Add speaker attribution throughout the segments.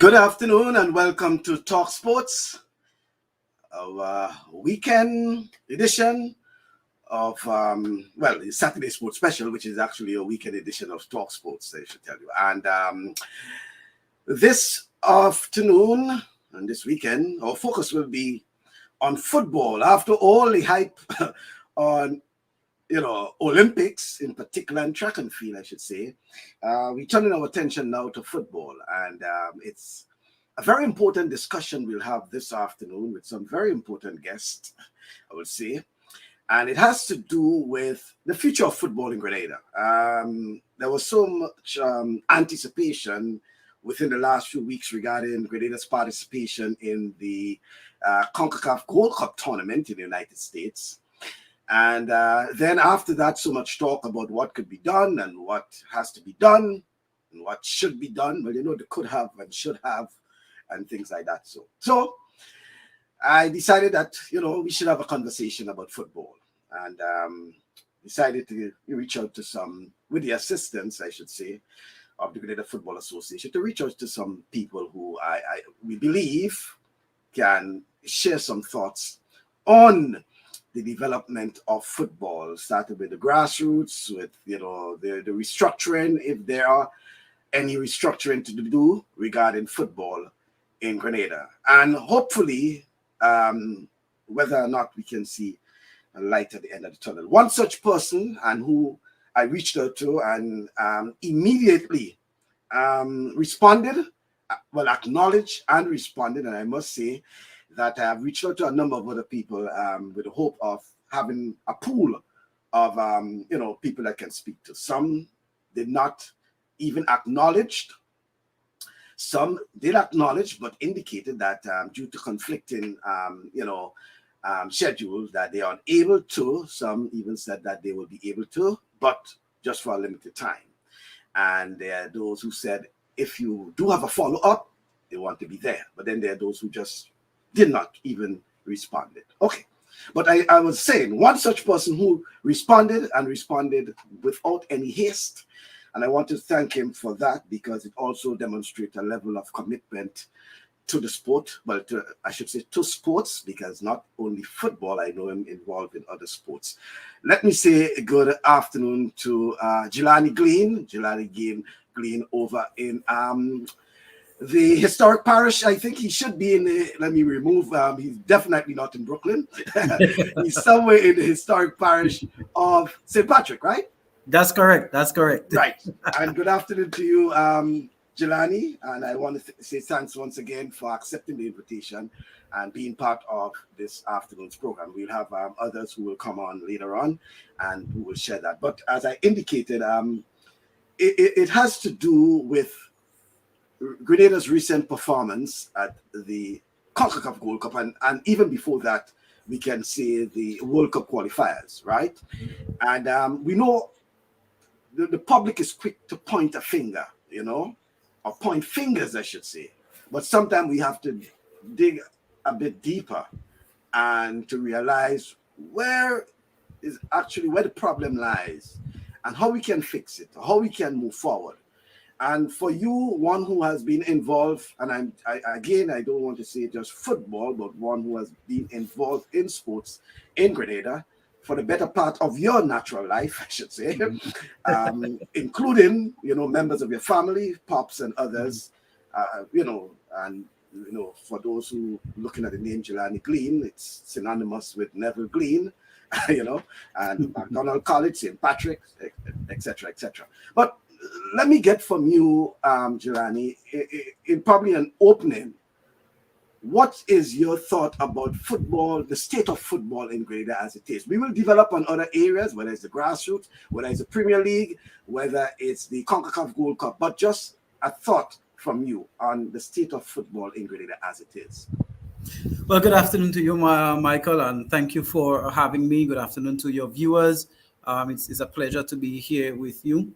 Speaker 1: Good afternoon and welcome to TalkSports, our weekend edition of, the Saturday Sports Special, which is actually a weekend edition of TalkSports, I should tell you. And this afternoon and this weekend, our focus will be on football. After all the hype on Olympics in particular, and track and field, I should say, we're turning our attention now to football. And it's a very important discussion we'll have this afternoon with some very important guests, I would say. And it has to do with the future of football in Grenada. There was so much anticipation within the last few weeks regarding Grenada's participation in the CONCACAF Gold Cup tournament in the United States. And then after that, so much talk about what could be done and what has to be done and what should be done. Well, the could have and should have and things like that. So I decided that, we should have a conversation about football, and decided to reach out to some, with the assistance, I should say, of the Grenada Football Association, to reach out to some people who we believe can share some thoughts on the development of football, started with the grassroots, with the restructuring, if there are any restructuring to do regarding football in Grenada, and hopefully whether or not we can see a light at the end of the tunnel. One such person, and who I reached out to and immediately responded, acknowledged and responded, and I must say that I have reached out to a number of other people with the hope of having a pool of people that can speak to. Some did not even acknowledge. Some did acknowledge, but indicated that due to conflicting, schedules, that they are unable to. Some even said that they will be able to, but just for a limited time. And there are those who said, if you do have a follow-up, they want to be there. But then there are those who just did not even respond. Okay. But I was saying, one such person who responded without any haste. And I want to thank him for that, because it also demonstrates a level of commitment to the sport. Well, I should say to sports, because not only football, I know him involved in other sports. Let me say good afternoon to Jelani Glean over in the historic parish. I think he should be in he's definitely not in Brooklyn. He's somewhere in the historic parish of St. Patrick, right?
Speaker 2: That's correct.
Speaker 1: Right. And good afternoon to you, Jelani. And I want to say thanks once again for accepting the invitation and being part of this afternoon's program. We'll have others who will come on later on and who will share that. But as I indicated, it has to do with Grenada's recent performance at the CONCACAF Gold Cup, and even before that, we can say the World Cup qualifiers, right? And we know the public is quick to point a finger, or point fingers, I should say. But sometimes we have to dig a bit deeper and to realize where the problem lies and how we can fix it, how we can move forward. And for you, one who has been involved, and I don't want to say just football, but one who has been involved in sports in Grenada for the better part of your natural life, I should say, including, members of your family, pops and others, for those who looking at the name Jelani Glean, it's synonymous with Neville Glean, and McDonald College, St. Patrick, etc., etc. But let me get from you, Jelani, in probably an opening, what is your thought about football, the state of football in Grenada as it is? We will develop on other areas, whether it's the grassroots, whether it's the Premier League, whether it's the CONCACAF Gold Cup, but just a thought from you on the state of football in Grenada as it is.
Speaker 2: Well, good afternoon to you, Michael, and thank you for having me. Good afternoon to your viewers. It's a pleasure to be here with you.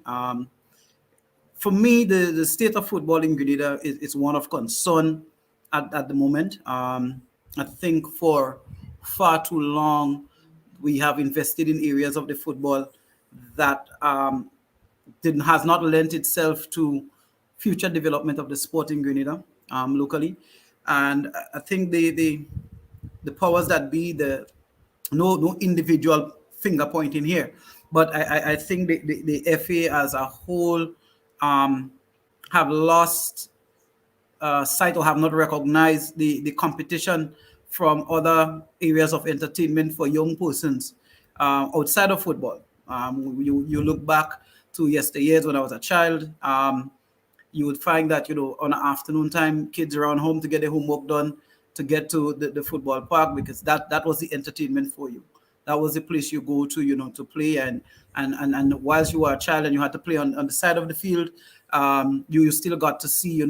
Speaker 2: For me, the state of football in Grenada is one of concern at the moment. I think for far too long, we have invested in areas of the football that has not lent itself to future development of the sport in Grenada. locally. And I think the powers that be, no individual finger pointing here, but I think the FA as a whole have lost sight or have not recognized the competition from other areas of entertainment for young persons outside of football. You look back to yesteryears when I was a child. You would find that, on an afternoon time, kids around home to get their homework done, to get to the football park, because that was the entertainment for you. That was the place you go to, to play. And whilst you were a child and you had to play on the side of the field, you still got to see,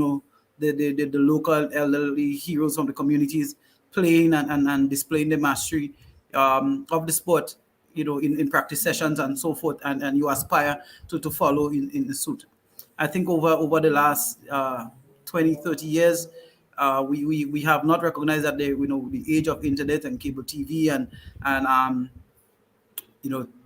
Speaker 2: the local elderly heroes from the communities playing and displaying the mastery of the sport, in practice sessions and so forth, and you aspire to follow in the suit. I think over the last 20, 30 years, we have not recognized that the age of internet and cable TV and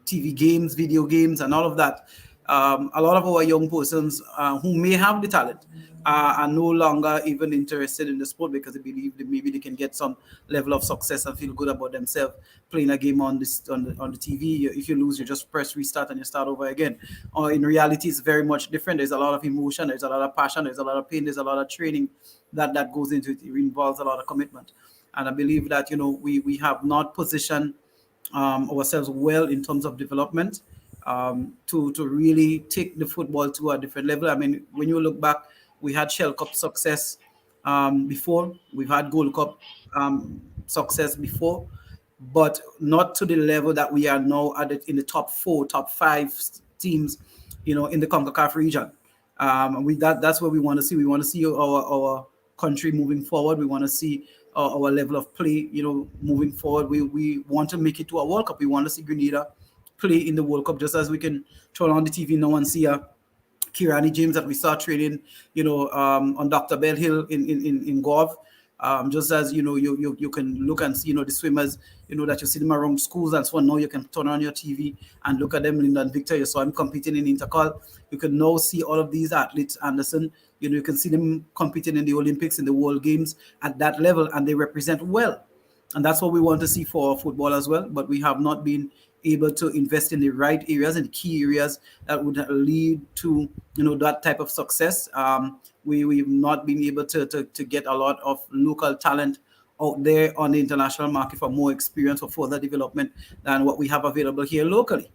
Speaker 2: TV games, video games, and all of that. A lot of our young persons who may have the talent are no longer even interested in the sport because they believe that maybe they can get some level of success and feel good about themselves playing a game on the TV. If you lose, you just press restart and you start over again. Or in reality, it's very much different. There's a lot of emotion, there's a lot of passion, there's a lot of pain, there's a lot of training that goes into it. It involves a lot of commitment. And I believe that we have not positioned ourselves well in terms of development to really take the football to a different level. I mean, when you look back, we had Shell Cup success before, we've had Gold Cup success before, but not to the level that we are now in the top 4, top 5 teams, in the CONCACAF region. That's where we want to see. We want to see our country moving forward. We want to see our level of play, moving forward. We want to make it to a World Cup. We want to see Grenada play in the World Cup, just as we can turn on the TV now and see Kirani James that we saw training, on Dr. Bell Hill in Gov. Just as you can look and see, the swimmers, that you see them around schools and so on. Now you can turn on your TV and look at them. Lyndon Victor, you saw him competing in Intercol. You can now see all of these athletes. Anderson, you can see them competing in the Olympics, in the World Games at that level, and they represent well. And that's what we want to see for football as well. But we have not been able to invest in the right areas and key areas that would lead to that type of success. We've not been able to get a lot of local talent out there on the international market for more experience or further development than what we have available here locally.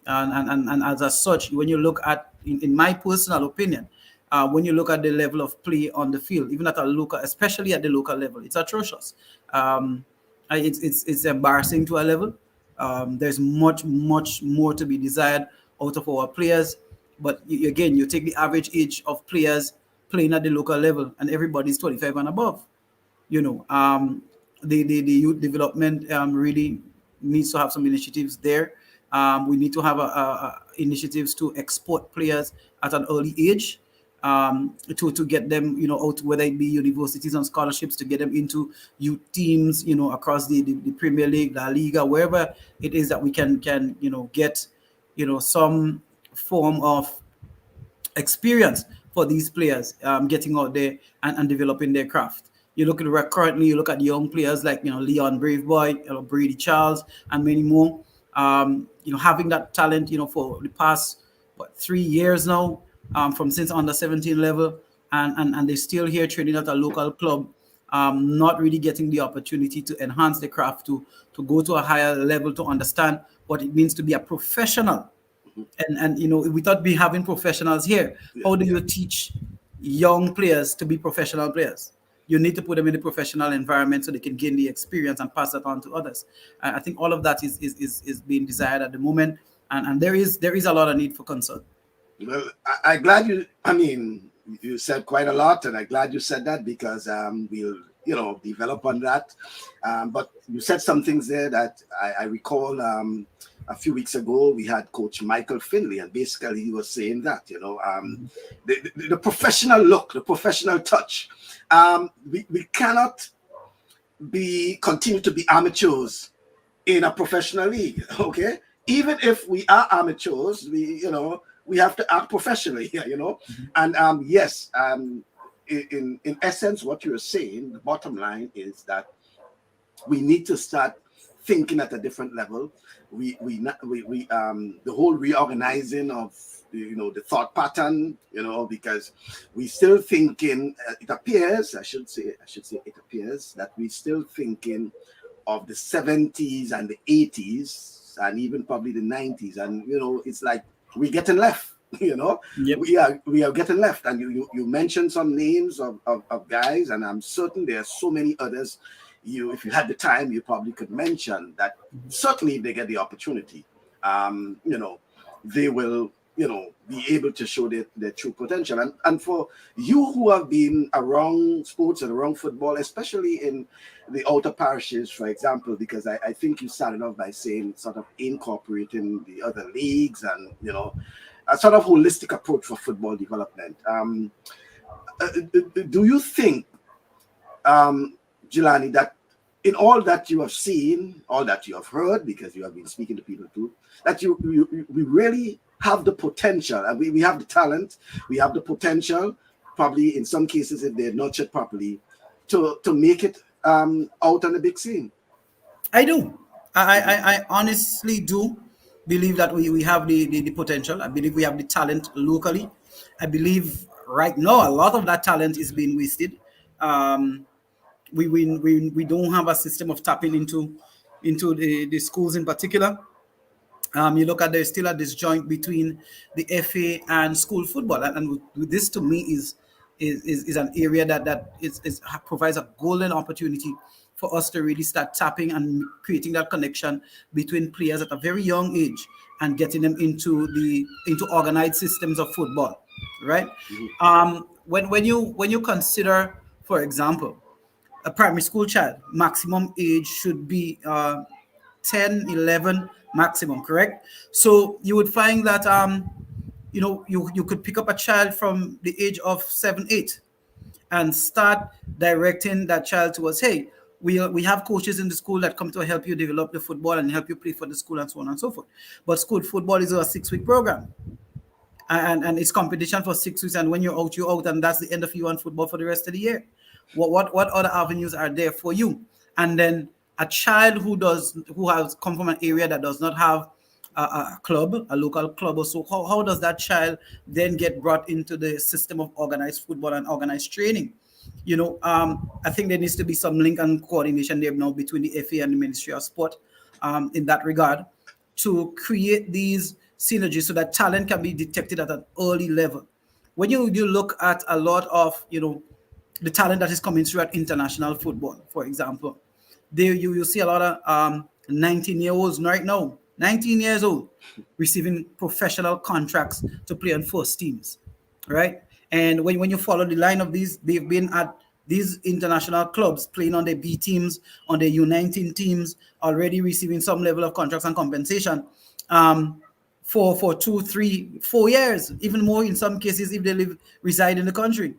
Speaker 2: And as such, when you look at, in my personal opinion, when you look at the level of play on the field, even at a local, especially at the local level, it's atrocious. It's embarrassing to a level. There's much more to be desired out of our players. But again, you take the average age of players playing at the local level, and everybody's 25 and above. The youth development really needs to have some initiatives there. We need to have initiatives to export players at an early age, to get them, out, whether it be universities and scholarships, to get them into youth teams, across the Premier League, La Liga, wherever it is that we can get, some form of experience for these players, getting out there and developing their craft. You look at currently, you look at young players like Leon Braveboy, Brady Charles, and many more. Having that talent, for the past 3 years now, from since under 17 level, and they're still here training at a local club, not really getting the opportunity to enhance the craft, to go to a higher level, to understand what it means to be a professional. And without be having professionals here, how do you teach young players to be professional players? You need to put them in a professional environment so they can gain the experience and pass that on to others. I think all of that is being desired at the moment, and there is a lot of need for concern.
Speaker 1: Well, I'm glad you said quite a lot, and I'm glad you said that, because we'll develop on that. But you said some things there that I recall. A few weeks ago, we had Coach Michael Finley, and basically he was saying that, the professional look, the professional touch. We cannot continue to be amateurs in a professional league, okay? Even if we are amateurs, we have to act professionally here, And yes, in essence, what you're saying, the bottom line is that we need to start thinking at a different level. The whole reorganizing of the thought pattern, because we still thinking. It appears, I should say, it appears that we still thinking of the 70s and the 80s and even probably the 90s, and it's like we're getting left.
Speaker 2: Yep.
Speaker 1: We are getting left, and you mentioned some names of guys, and I'm certain there are so many others. If you had the time, you probably could mention that. Certainly if they get the opportunity, they will be able to show their true potential. And for you who have been around sports and around football, especially in the outer parishes, for example, because I think you started off by saying sort of incorporating the other leagues and a sort of holistic approach for football development. Do you think, Jelani, that in all that you have seen, all that you have heard, because you have been speaking to people too, that we really have the potential, and we have the talent, we have the potential, probably in some cases if they're nurtured properly, to make it out on the big scene?
Speaker 2: I do. I honestly do believe that we have the potential. I believe we have the talent locally. I believe right now a lot of that talent is being wasted. Um, we don't have a system of tapping into the schools in particular. You look at there's still a disjoint between the FA and school football, and this to me is an area that provides a golden opportunity for us to really start tapping and creating that connection between players at a very young age and getting them into organized systems of football, right? When you consider, for example, a primary school child, maximum age should be 10, 11 maximum, correct? So you would find that you could pick up a child from the age of 7, 8 and start directing that child towards, hey, we have coaches in the school that come to help you develop the football and help you play for the school and so on and so forth. But school football is a 6-week program, and it's competition for 6 weeks, and when you're out, and that's the end of you on football for the rest of the year. What other avenues are there for you? And then a child who has come from an area that does not have a club, a local club or so, how does that child then get brought into the system of organized football and organized training? I think there needs to be some link and coordination there now between the FA and the Ministry of Sport, in that regard, to create these synergies so that talent can be detected at an early level. When you look at a lot of the talent that is coming through at international football, for example, there you see a lot of 19-year-olds right now, 19 years old, receiving professional contracts to play on first teams, right? And when you follow the line of these, they've been at these international clubs playing on their B teams, on their U19 teams, already receiving some level of contracts and compensation for 2, 3, 4 years, even more in some cases if they reside in the country.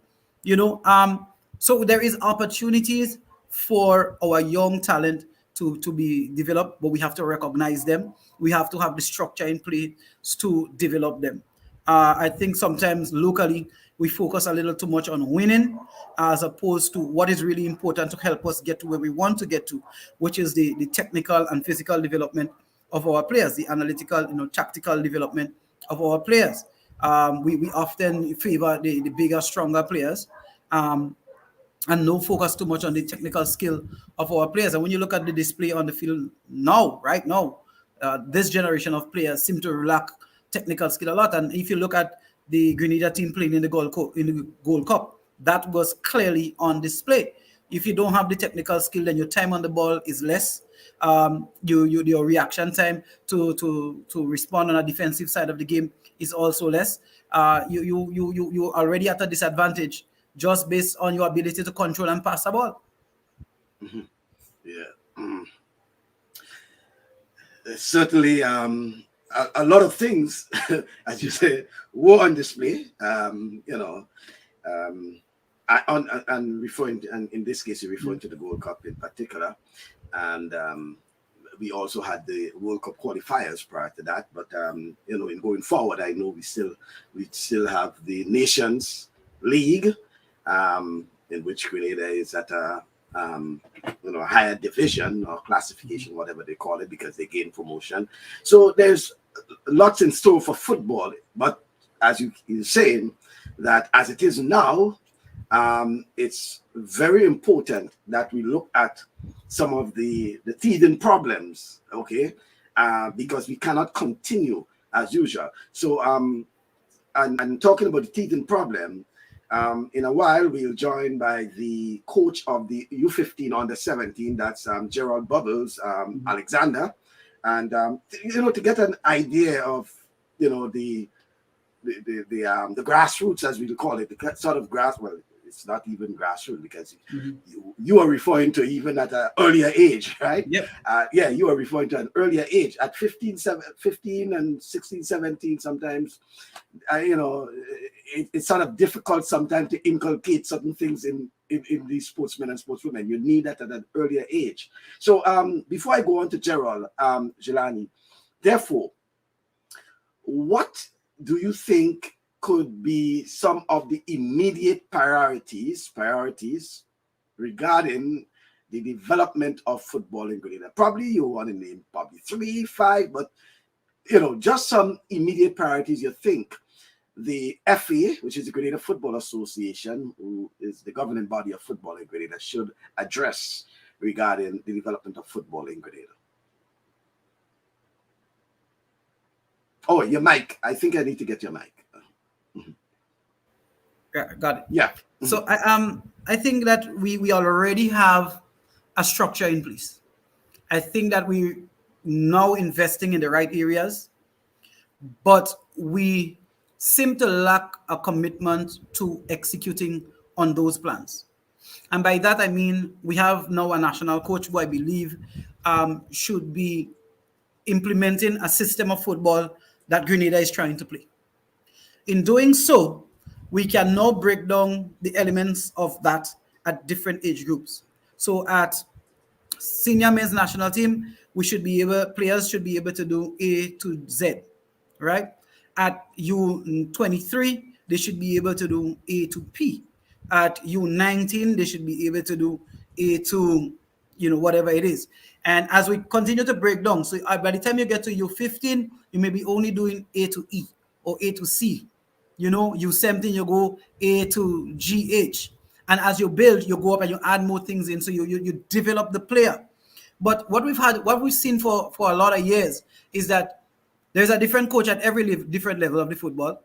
Speaker 2: So there is opportunities for our young talent to be developed, but we have to recognize them. We have to have the structure in place to develop them. I think sometimes locally we focus a little too much on winning as opposed to what is really important to help us get to where we want to get to, which is the technical and physical development of our players, the analytical, tactical development of our players. We often favor the bigger, stronger players. And no focus too much on the technical skill of our players. And when you look at the display on the field right now, this generation of players seem to lack technical skill a lot. And if you look at the Grenada team playing in the Gold Cup, that was clearly on display. If you don't have the technical skill, then your time on the ball is less. Your reaction time to respond on a defensive side of the game is also less. You already at a disadvantage just based on your ability to control and pass the ball.
Speaker 1: Mm-hmm. Yeah. Mm. Certainly, a lot of things, as you say, were on display. And referring to, and in this case, you're referring to the World Cup in particular, and we also had the World Cup qualifiers prior to that. But in going forward, I know we still have the Nations League, in which Grenada is at a higher division or classification, whatever they call it, because they gain promotion. So there's lots in store for football. But as you're saying, that as it is now, it's very important that we look at some of the teething problems, okay, because we cannot continue as usual. So, and talking about the teething problem, in a while we'll join by the coach of the U15 under 17, that's Gerald Bubbles, Alexander, and to get an idea of the grassroots, as we call it, the sort of grass. Well, it's not even grassroots because you are referring to even at an earlier age, right?
Speaker 2: Yep.
Speaker 1: Yeah, you are referring to an earlier age at 15 and 16, 17 sometimes. It's sort of difficult sometimes to inculcate certain things in these sportsmen and sportswomen. You need that at an earlier age. So before I go on to Gerald, Jelani, therefore, what do you think could be some of the immediate priorities regarding the development of football in Grenada? Probably you want to name probably 3, 5, but just some immediate priorities you think the FA, which is the Grenada Football Association, who is the governing body of football in Grenada, should address regarding the development of football in Grenada. Oh, your mic. I think I need to get your mic.
Speaker 2: Yeah, got it.
Speaker 1: Yeah.
Speaker 2: So I think that we already have a structure in place. I think that we now investing in the right areas, but we seem to lack a commitment to executing on those plans. And by that I mean we have now a national coach who I believe should be implementing a system of football that Grenada is trying to play. In doing so, we can now break down the elements of that at different age groups. So at senior men's national team, players should be able to do A to Z, right? At U23, they should be able to do A to P. At U19, they should be able to do A to, whatever it is. And as we continue to break down, so by the time you get to U15, you may be only doing A to E or A to C. U17, you go A to GH. And as you build, you go up and you add more things in, so you develop the player. But what we've seen for a lot of years is that there's a different coach at every different level of the football.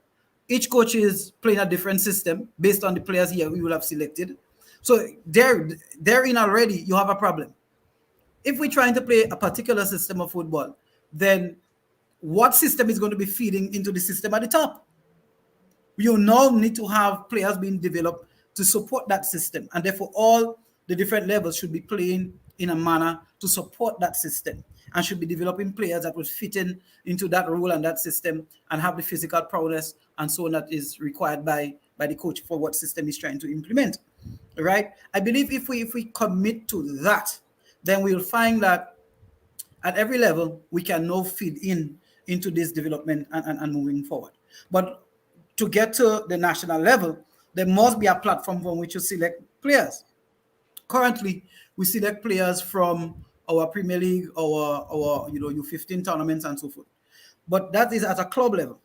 Speaker 2: Each coach is playing a different system based on the players here we will have selected. So therein already you have a problem. If we're trying to play a particular system of football, then what system is going to be feeding into the system at the top? You now need to have players being developed to support that system, and therefore all the different levels should be playing in a manner to support that system, and should be developing players that would fit into that role and that system and have the physical prowess and so on that is required by the coach for what system he's trying to implement. Right? I believe if we commit to that, then we'll find that at every level we can now feed into this development and moving forward. But to get to the national level, there must be a platform from which you select players. Currently, we select players from our Premier League, our U15 tournaments and so forth. But that is at a club level.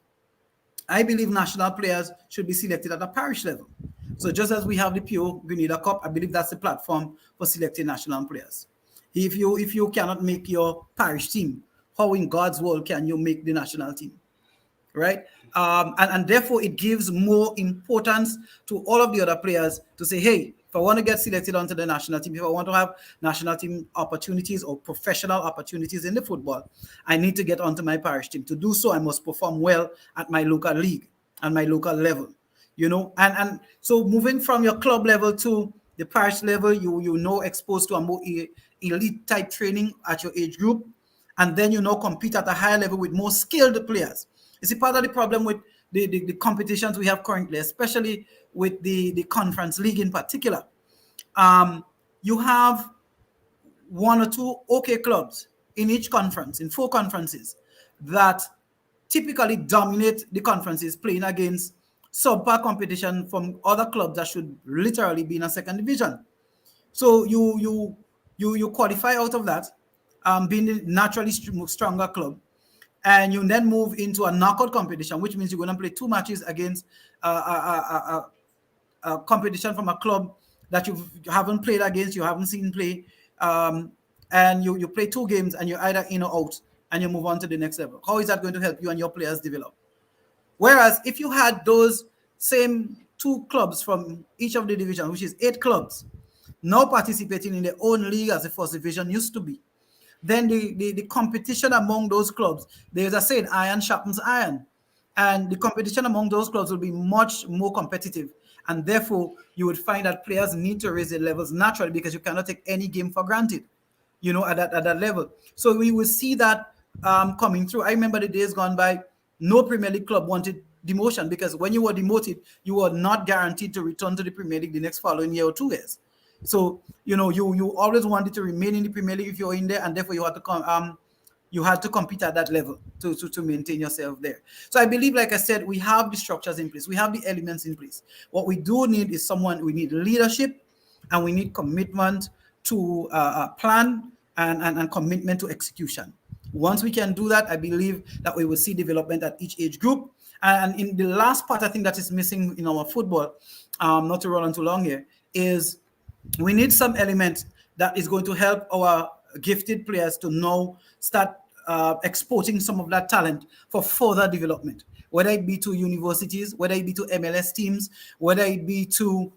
Speaker 2: I believe national players should be selected at a parish level. So just as we have the PO Grenada Cup, I believe that's the platform for selecting national players. If you cannot make your parish team, how in God's world can you make the national team? Right? And therefore it gives more importance to all of the other players to say, hey, if I want to get selected onto the national team, if I want to have national team opportunities or professional opportunities in the football, I need to get onto my parish team. To do so, I must perform well at my local league and my local level, and so moving from your club level to the parish level, you know exposed to a more elite type training at your age group, and then compete at a higher level with more skilled players. You see, part of the problem with the competitions we have currently, especially with the conference league in particular, you have one or two okay clubs in each conference, in 4 conferences, that typically dominate the conferences, playing against subpar competition from other clubs that should literally be in a second division. So you qualify out of that, being the naturally stronger club, and you then move into a knockout competition, which means you're going to play 2 matches against a competition from a club that you haven't played against, you haven't seen play, and you play 2 games and you're either in or out, and you move on to the next level. How is that going to help you and your players develop? Whereas if you had those same 2 clubs from each of the divisions, which is 8 clubs, now participating in their own league as the first division used to be, then the competition among those clubs, there's a saying, iron sharpens iron. And the competition among those clubs will be much more competitive. And therefore, you would find that players need to raise their levels naturally, because you cannot take any game for granted, at that level. So we will see that coming through. I remember the days gone by, no Premier League club wanted demotion, because when you were demoted, you were not guaranteed to return to the Premier League the next following year or 2 years. So, you always wanted to remain in the Premier League if you're in there, and therefore you had to compete at that level to maintain yourself there. So I believe, like I said, we have the structures in place. We have the elements in place. What we do need is we need leadership, and we need commitment to plan and commitment to execution. Once we can do that, I believe that we will see development at each age group. And in the last part, I think that is missing in our football, not to run on too long here, is we need some element that is going to help our gifted players to now start exporting some of that talent for further development, whether it be to universities, whether it be to MLS teams, whether it be to,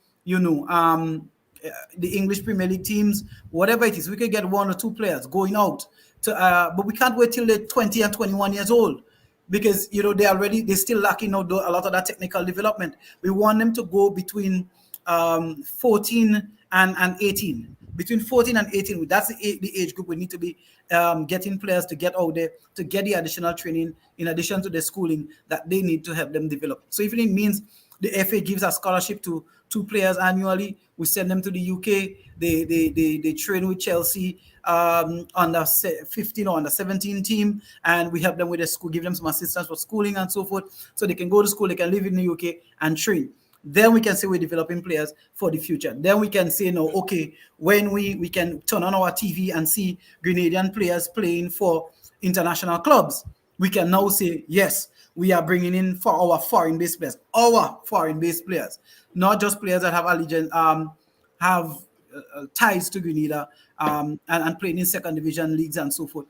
Speaker 2: the English Premier League teams, whatever it is. We could get 1 or 2 players going out to, but we can't wait till they're 20 and 21 years old, because, they're still lacking out a lot of that technical development. We want them to go between 14 and 18. Between 14 and 18, that's the age group we need to be getting players to get out there, to get the additional training in addition to the schooling that they need to help them develop. So if it means the FA gives a scholarship to 2 players annually, we send them to the UK, they train with Chelsea under 15 or under 17 team, and we help them with the school, give them some assistance for schooling and so forth, so they can go to school, they can live in the UK and train. Then we can say we're developing players for the future. Then we can say, no, okay, when we can turn on our TV and see Grenadian players playing for international clubs, we can now say, yes, we are bringing in for our foreign-based players, not just players that have allegiance, have ties to Grenada, and playing in second division leagues and so forth,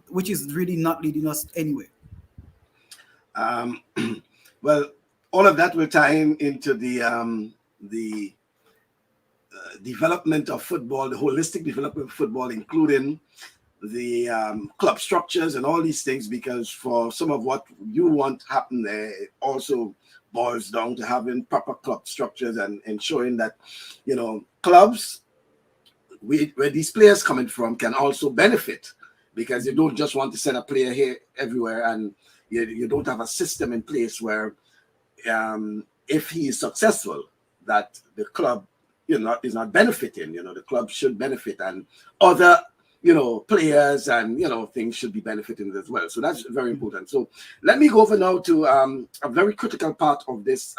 Speaker 2: which is really not leading us anywhere.
Speaker 1: Well, all of that will tie into the development of football, the holistic development of football, including the club structures and all these things, because for some of what you want to happen there, it also boils down to having proper club structures and ensuring that, clubs where these players coming from can also benefit, because you don't just want to send a player here everywhere, and you don't have a system in place where if he is successful, that the club is not benefiting. The club should benefit, and other players and things should be benefiting as well. So that's very important. So let me go over now to a very critical part of this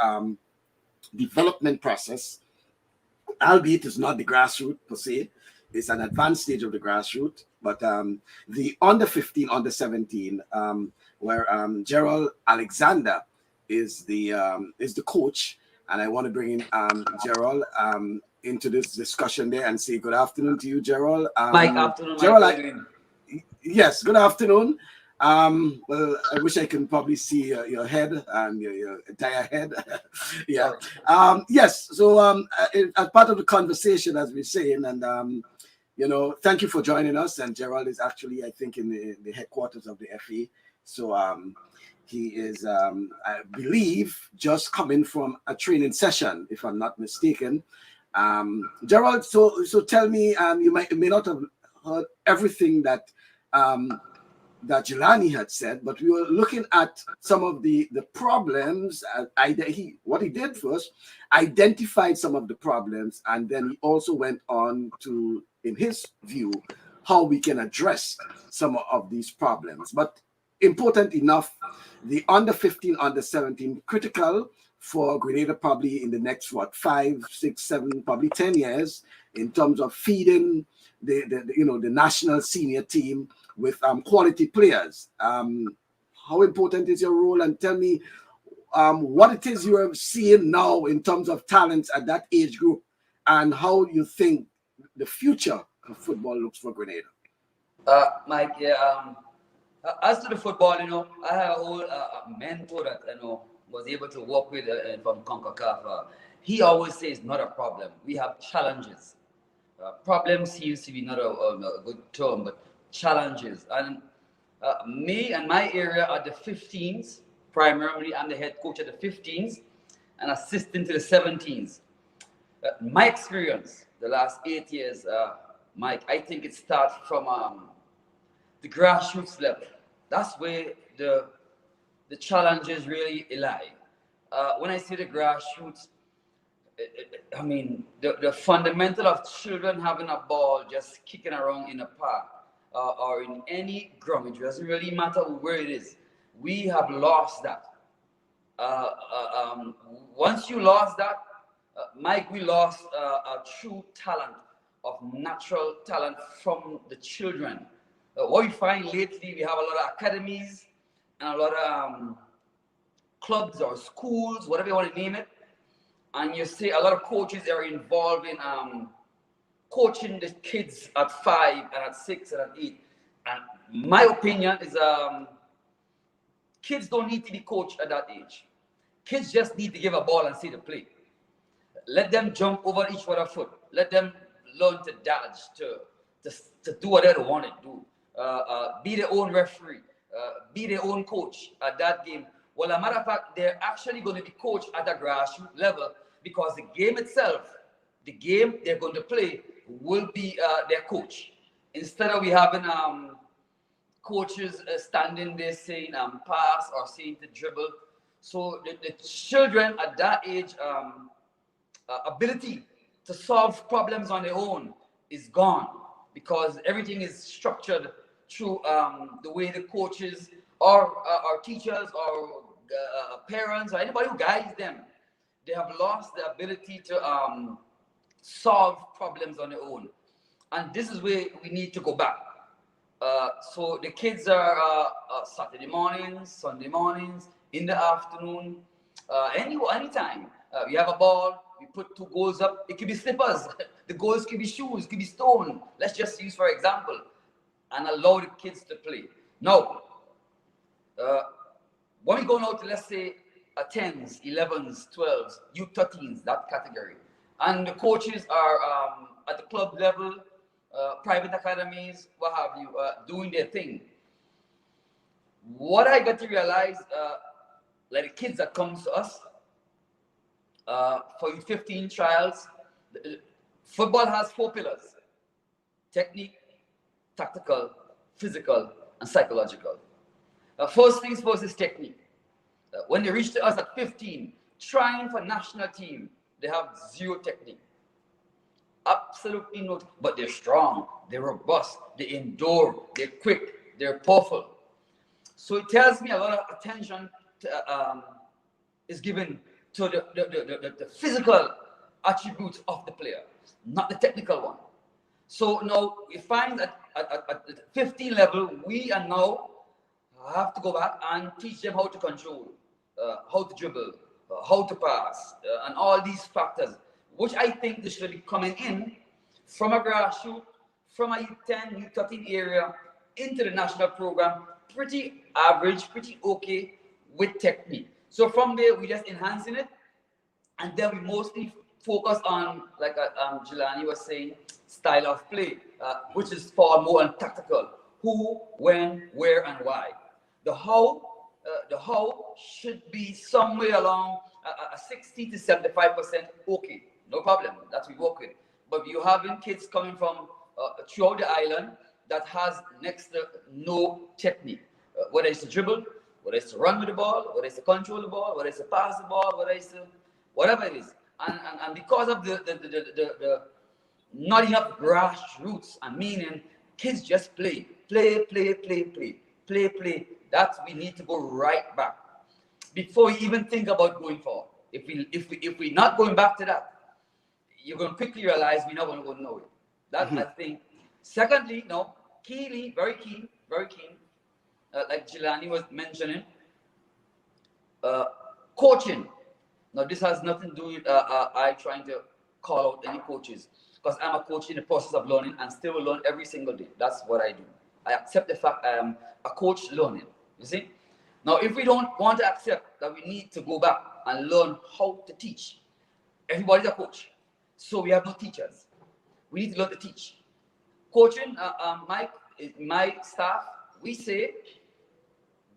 Speaker 1: development process, albeit it's not the grassroots per se. It's an advanced stage of the grassroots, but the under 15, under 17, where Gerald Alexander is the coach, and I want to bring in Gerald into this discussion there and say good afternoon to you, Gerald.
Speaker 3: Afternoon,
Speaker 1: Gerald. Yes, good afternoon. Well, I wish I can probably see your head and your entire head. Yeah. Yes. So as part of the conversation, as we're saying, and thank you for joining us. And Gerald is actually, I think, in the headquarters of the FA. So he is, I believe, just coming from a training session, if I'm not mistaken. Gerald, so tell me, you may not have heard everything that Jelani had said, but we were looking at some of the problems. What he did first, identified some of the problems, and then he also went on to, in his view, how we can address some of these problems. But important enough, the under 15, under 17, critical for Grenada probably in the next, 5, 6, 7, probably 10 years in terms of feeding the national senior team with quality players. How important is your role? And tell me what it is you are seeing now in terms of talents at that age group, and how you think the future of football looks for Grenada.
Speaker 3: Mike, yeah. As to the football, I have a whole mentor that was able to work with from CONCACAF. He always says, not a problem. We have challenges. Problem seems to be not a good term, but challenges. And me and my area are the 15s. Primarily, I'm the head coach at the 15s and assistant to the 17s. My experience, the last 8 years, Mike, I think it starts from the grassroots level. That's where the challenges really lie. When I say the grassroots, I mean the fundamental of children having a ball just kicking around in a park or in any ground. It doesn't really matter where it is. We have lost that. Once you lost that, Mike, we lost a true talent of natural talent from the children. What we find lately, we have a lot of academies and a lot of clubs or schools, whatever you want to name it. And you see a lot of coaches are involved in coaching the kids at 5 and at 6 and at 8. And my opinion is kids don't need to be coached at that age. Kids just need to give a ball and see the play. Let them jump over each other's foot. Let them learn to dodge, to do whatever they want to do. Be their own referee, be their own coach at that game. Well, as a matter of fact, they're actually going to be coached at a grassroots level because the game itself, the game they're going to play will be their coach. Instead of we having coaches standing there saying pass or saying to dribble. So the children at that age, ability to solve problems on their own is gone because everything is structured through the way the coaches or teachers or parents or anybody who guides them. They have lost the ability to solve problems on their own. And this is where we need to go back. So the kids are Saturday mornings, Sunday mornings, in the afternoon, anytime. We have a ball, we put 2 goals up. It could be slippers. The goals could be shoes, it could be stone. Let's just use for example. And allow the kids to play. Now, when we go now to, let's say, 10s, 11s, 12s, U13s, that category, and the coaches are at the club level, private academies, what have you, doing their thing. What I got to realize, like the kids that come to us for U15 trials, football has 4 pillars: technique, tactical, physical, and psychological. First things first is technique. When they reach to us at 15, trying for national team, they have 0 technique. Absolutely no, but they're strong, they're robust, they endure, they're quick, they're powerful. So it tells me a lot of attention is given to the physical attributes of the player, not the technical one. So now we find that at the 15 level, we are now have to go back and teach them how to control, how to dribble, how to pass, and all these factors, which I think they should be coming in from a grassroots, from a U10, U13 area into the national program, pretty average, pretty okay with technique. So from there, we just enhancing it, and then we mostly focus on, like Jelani was saying, style of play, which is far more on tactical. Who, when, where, and why. The how should be somewhere along a 60 to 75% okay. No problem. That's what we work with. But you having kids coming from throughout the island that has next to no technique. Whether it's to dribble, whether it's to run with the ball, whether it's to control the ball, whether it's to pass the ball, whether it's to whatever it is. And because of the not enough grassroots, and meaning kids just play. That's we need to go right back before we even think about going forward. If we're not going back to that, you're going to quickly realize we're not going to know it. That I think. Secondly, no, keenly, very keen, like Jelani was mentioning, coaching. Now, this has nothing to do with I trying to call out any coaches, because I'm a coach in the process of learning and still will learn every single day. That's what I do. I accept the fact I am a coach learning. You see? Now, if we don't want to accept that we need to go back and learn how to teach, everybody's a coach. So we have no teachers. We need to learn to teach. Coaching, my staff, we say,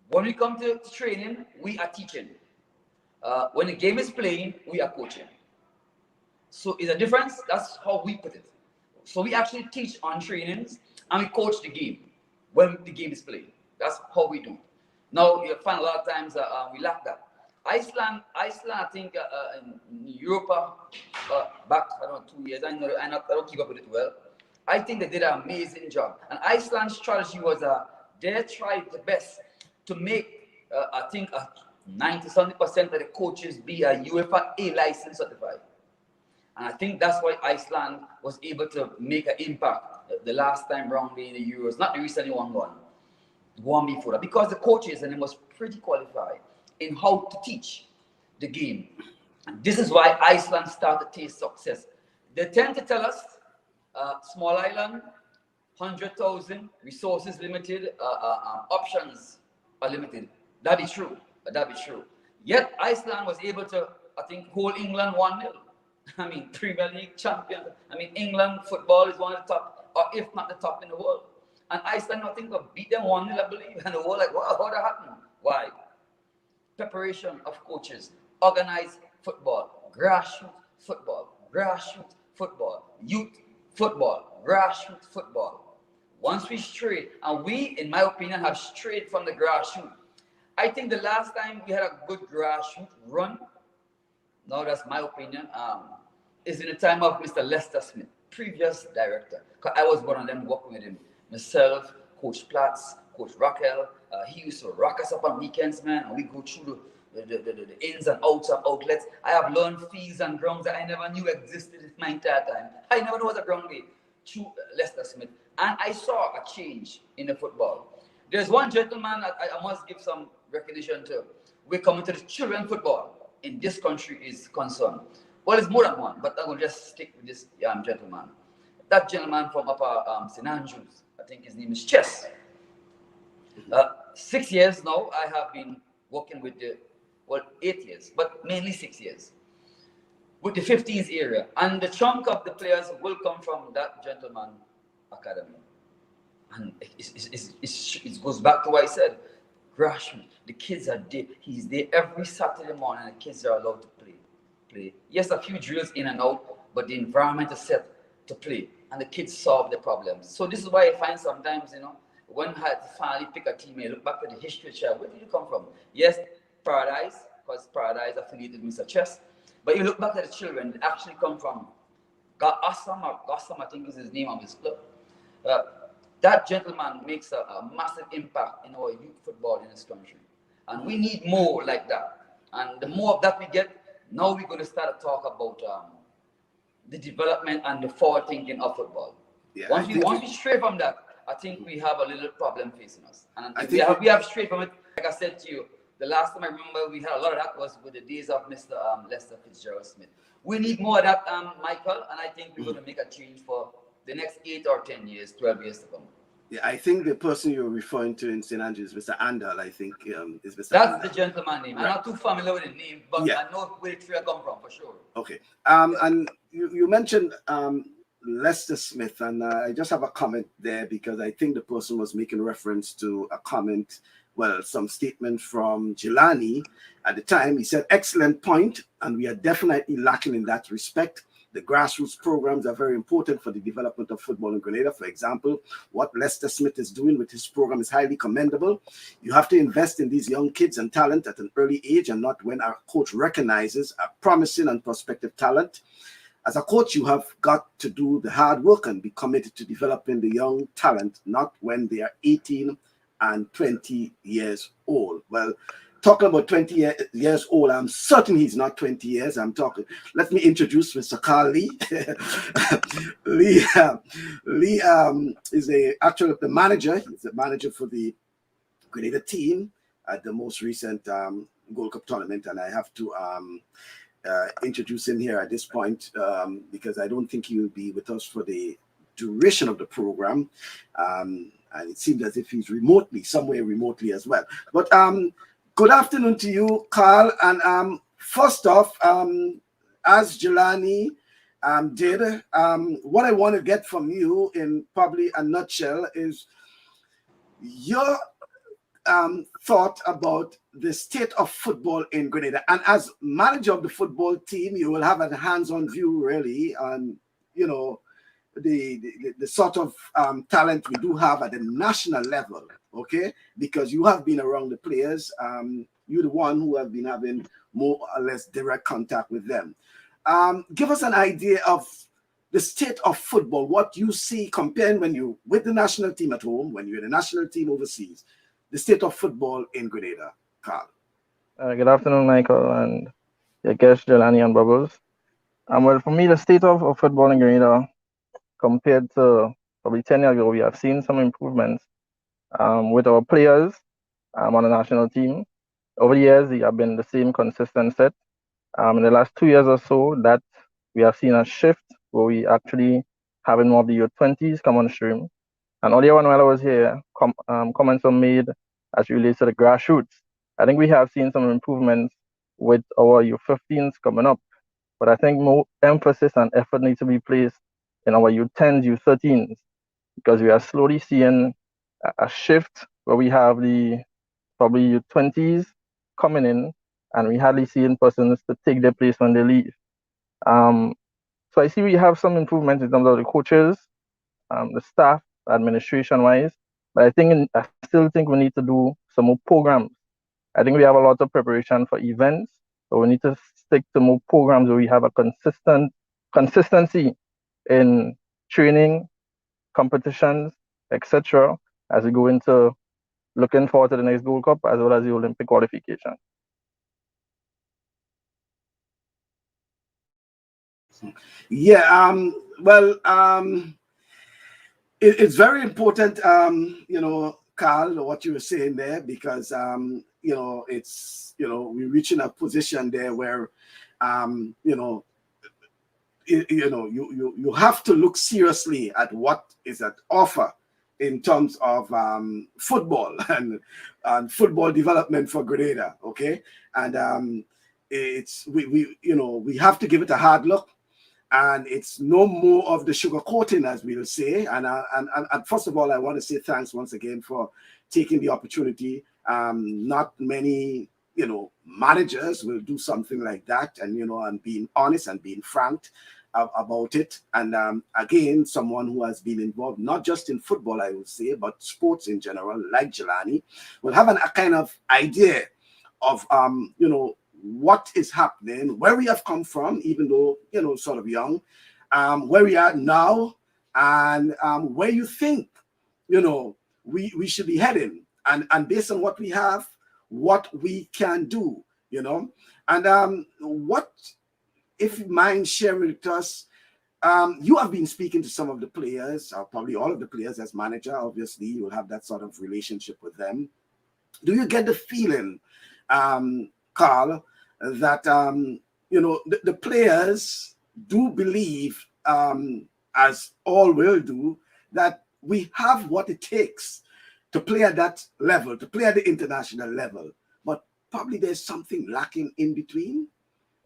Speaker 3: when we come to training, we are teaching. When the game is playing, we are coaching. So it's a difference. That's how we put it. So we actually teach on trainings and we coach the game when the game is playing. That's how we do. Now you'll find a lot of times we lack that. Iceland, I think in Europe, back I don't know 2 years. I don't keep up with it well. I think they did an amazing job. And Iceland's strategy was they tried the best to make I think 90-70% of the coaches be a UEFA A license certified. And I think that's why Iceland was able to make an impact the last time round in the Euros, not the recently won one before that, because the coaches and they was pretty qualified in how to teach the game. And this is why Iceland started to taste success. They tend to tell us, small island, 100,000, resources limited, options are limited. That is true. Yet Iceland was able to, I think, hold England 1-0. I mean, Premier League champion. I mean, England football is one of the top, or if not the top in the world. And Iceland, I think, beat them 1-0, I believe. And the world like, wow, how that happened? Why? Preparation of coaches, organized football, grassroots football, youth football, grassroots football. Once we strayed, and we, in my opinion, have strayed from the grassroots. I think the last time we had a good grassroots run, now that's my opinion, is in the time of Mr. Lester Smith, previous director. Because I was one of them working with him. Myself, Coach Platts, Coach Raquel, he used to rock us up on weekends, man, and we go through the ins and outs of outlets. I have learned fees and grounds that I never knew existed in my entire time. I never knew what a ground way through Lester Smith. And I saw a change in the football. There's one gentleman that I must give some recognition to. We're coming to the children football in this country is concerned. Well, it's more than one, but I will just stick with this gentleman. That gentleman from Upper St. Andrews, I think his name is Chess. 6 years now, I have been working with 8 years, but mainly 6 years, with the 15s area. And the chunk of the players will come from that gentleman academy. And it goes back to what I said, grassroots. The kids are there. He's there every Saturday morning, and the kids are allowed to play. Yes, a few drills in and out, but the environment is set to play, and the kids solve the problems. So this is why I find sometimes, when I had to finally pick a team, I look back at the history of where did you come from? Yes, Paradise, because Paradise affiliated with Mr. Chess. But you look back at the children, they actually come from Gossam, I think is his name of his club. That gentleman makes a massive impact in our youth football in this country. And we need more like that. And the more of that we get, now we're going to start to talk about the development and the forward thinking of football.
Speaker 1: Yeah,
Speaker 3: once we stray from that, I think we have a little problem facing us. And we have strayed from it. Like I said to you, the last time I remember we had a lot of that was with the days of Mr. Lester Fitzgerald Smith. We need more of that, Michael, and I think we're going to make a change for the next 8 or 10 years, 12 years to come.
Speaker 1: Yeah, I think the person you're referring to in St. Andrews, Mr. Andal, I think is Mr.
Speaker 3: That's
Speaker 1: Andal.
Speaker 3: the gentleman name. Right. I'm not too familiar with the name, but yeah. I know where the tree come from for sure.
Speaker 1: Okay. And you mentioned Lester Smith, and I just have a comment there because I think the person was making reference to a comment, some statement from Jelani at the time. He said, excellent point, and we are definitely lacking in that respect. The grassroots programs are very important for the development of football in Grenada. For example, what Lester Smith is doing with his program is highly commendable. You have to invest in these young kids and talent at an early age and not when our coach recognizes a promising and prospective talent. As a coach, you have got to do the hard work and be committed to developing the young talent, not when they are 18 and 20 years old. Well, talking about 20 years old. I'm certain he's not 20 years. I'm talking. Let me introduce Mr. Carl Lee. Lee is the manager. He's the manager for the Grenada team at the most recent Gold Cup tournament, and I have to introduce him here at this point because I don't think he will be with us for the duration of the program. And it seems as if he's somewhere remotely as well. But good afternoon to you, Carl. And first off, as Jelani did, what I want to get from you in probably a nutshell is your thought about the state of football in Grenada. And as manager of the football team, you will have a hands-on view really on, the sort of talent we do have at the national level, okay? Because you have been around the players. You're the one who have been having more or less direct contact with them. Give us an idea of the state of football, what you see comparing when you're with the national team at home, when you're in the national team overseas, the state of football in Grenada, Carl.
Speaker 4: Good afternoon, Michael, and your guest, Jelani and Bubbles. Well, for me, the state of football in Grenada, compared to probably 10 years ago, we have seen some improvements with our players on the national team. Over the years, they have been the same consistent set. In the last 2 years or so, that we have seen a shift where we actually having more of the U20s come on stream. And earlier on while I was here, comments were made as it relates to the grassroots. I think we have seen some improvements with our U15s coming up, but I think more emphasis and effort needs to be placed in our U10s, U13s, because we are slowly seeing a shift where we have the probably U20s coming in, and we hardly seeing persons to take their place when they leave. So I see we have some improvements in terms of the coaches, the staff, administration-wise, but I still think we need to do some more programs. I think we have a lot of preparation for events, but we need to stick to more programs where we have a consistency in training, competitions, etc., as we go into looking forward to the next Gold Cup as well as the Olympic qualification.
Speaker 1: Yeah, it's very important, Carl, what you were saying there, because we're reaching a position there where you have to look seriously at what is at offer in terms of football and football development for Grenada, okay? And we have to give it a hard look. And it's no more of the sugar coating, as we'll say. And first of all, I want to say thanks once again for taking the opportunity. Not many, managers will do something like that, and being honest and being frank about it. And again, someone who has been involved not just in football, I would say, but sports in general, like Jelani, will have a kind of idea of what is happening, where we have come from, even though, sort of young, where we are now, and where you think, we should be heading, and based on what we have, what we can do, and what, if you mind sharing with us, you have been speaking to some of the players, or probably all of the players as manager, obviously, you will have that sort of relationship with them. Do you get the feeling, Carl, that the players do believe, as all will do, that we have what it takes to play at that level, to play at the international level, but probably there's something lacking in between?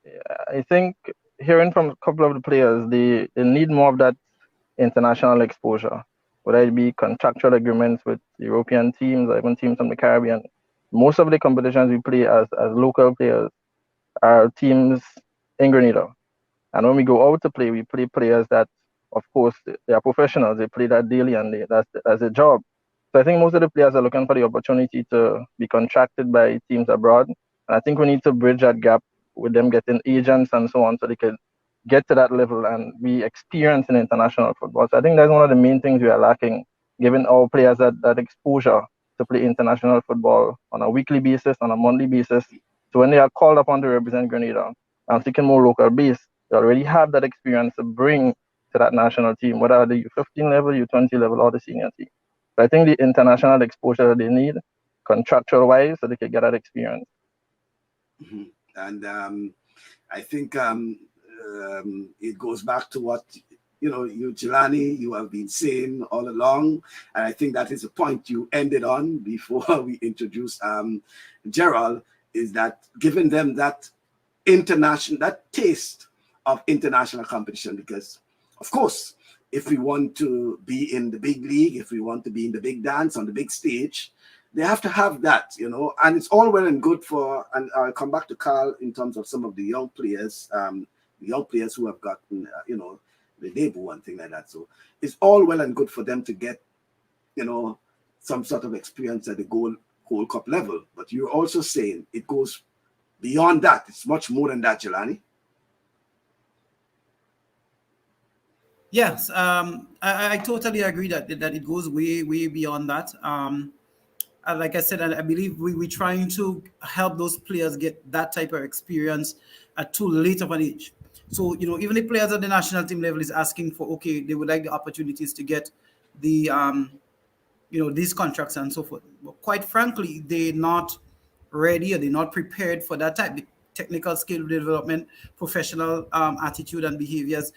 Speaker 4: Yeah, I think hearing from a couple of the players, they need more of that international exposure, whether it be contractual agreements with European teams or even teams from the Caribbean. Most of the competitions we play as local players are teams in Grenada. And when we go out to play, we play players that, of course, they are professionals. They play that daily, and that's their job. So I think most of the players are looking for the opportunity to be contracted by teams abroad. And I think we need to bridge that gap with them getting agents and so on, so they can get to that level and be experienced in international football. So I think that's one of the main things we are lacking, giving our players that exposure to to play international football on a weekly basis, on a monthly basis. So when they are called upon to represent Grenada and seeking more local base, they already have that experience to bring to that national team, whether at the U15 level, U20 level, or the senior team. So I think the international exposure that they need, contractual wise, so they can get that experience.
Speaker 1: Mm-hmm. And I think it goes back to what you, Jelani, you have been saying all along, and I think that is the point you ended on before we introduced Gerald, is that giving them that taste of international competition, because of course, if we want to be in the big league, if we want to be in the big dance on the big stage, they have to have that, and it's all well and good and I'll come back to Carl in terms of some of the young players who have gotten, the debut and thing like that. So it's all well and good for them to get, some sort of experience at the Gold Cup level. But you're also saying it goes beyond that. It's much more than that, Jelani.
Speaker 2: Yes, I totally agree that it goes way, way beyond that. Like I said, I believe we're trying to help those players get that type of experience at too late of an age. So, even the players at the national team level is asking for, okay, they would like the opportunities to get the, these contracts and so forth. But quite frankly, they're not ready or they're not prepared for that type. The technical skill development, professional attitude and behaviors,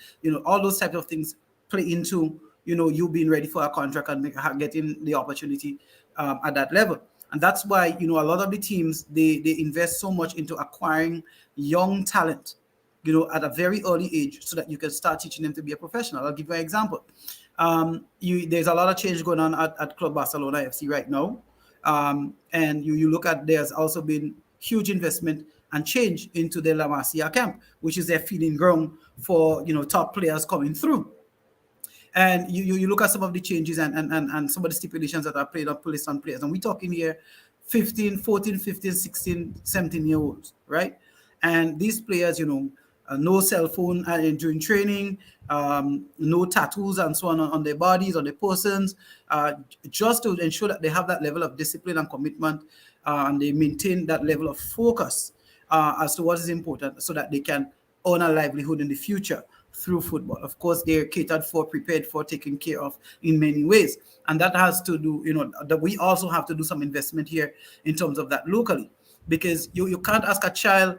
Speaker 2: all those types of things play into, you being ready for a contract and getting the opportunity at that level. And that's why, a lot of the teams, they invest so much into acquiring young talent, at a very early age so that you can start teaching them to be a professional. I'll give you an example. There's a lot of change going on at Club Barcelona FC right now. And you look at, there's also been huge investment and change into the La Masia camp, which is their feeding ground for, top players coming through. And you look at some of the changes and some of the stipulations that are placed on players. And we're talking here 14, 15, 16, 17-year-olds, right? And these players, no cell phone during training, no tattoos and so on their bodies, on their persons, just to ensure that they have that level of discipline and commitment, and they maintain that level of focus as to what is important so that they can earn a livelihood in the future through football. Of course, they're catered for, prepared for, taken care of in many ways. And that has to do, that we also have to do some investment here in terms of that locally, because you can't ask a child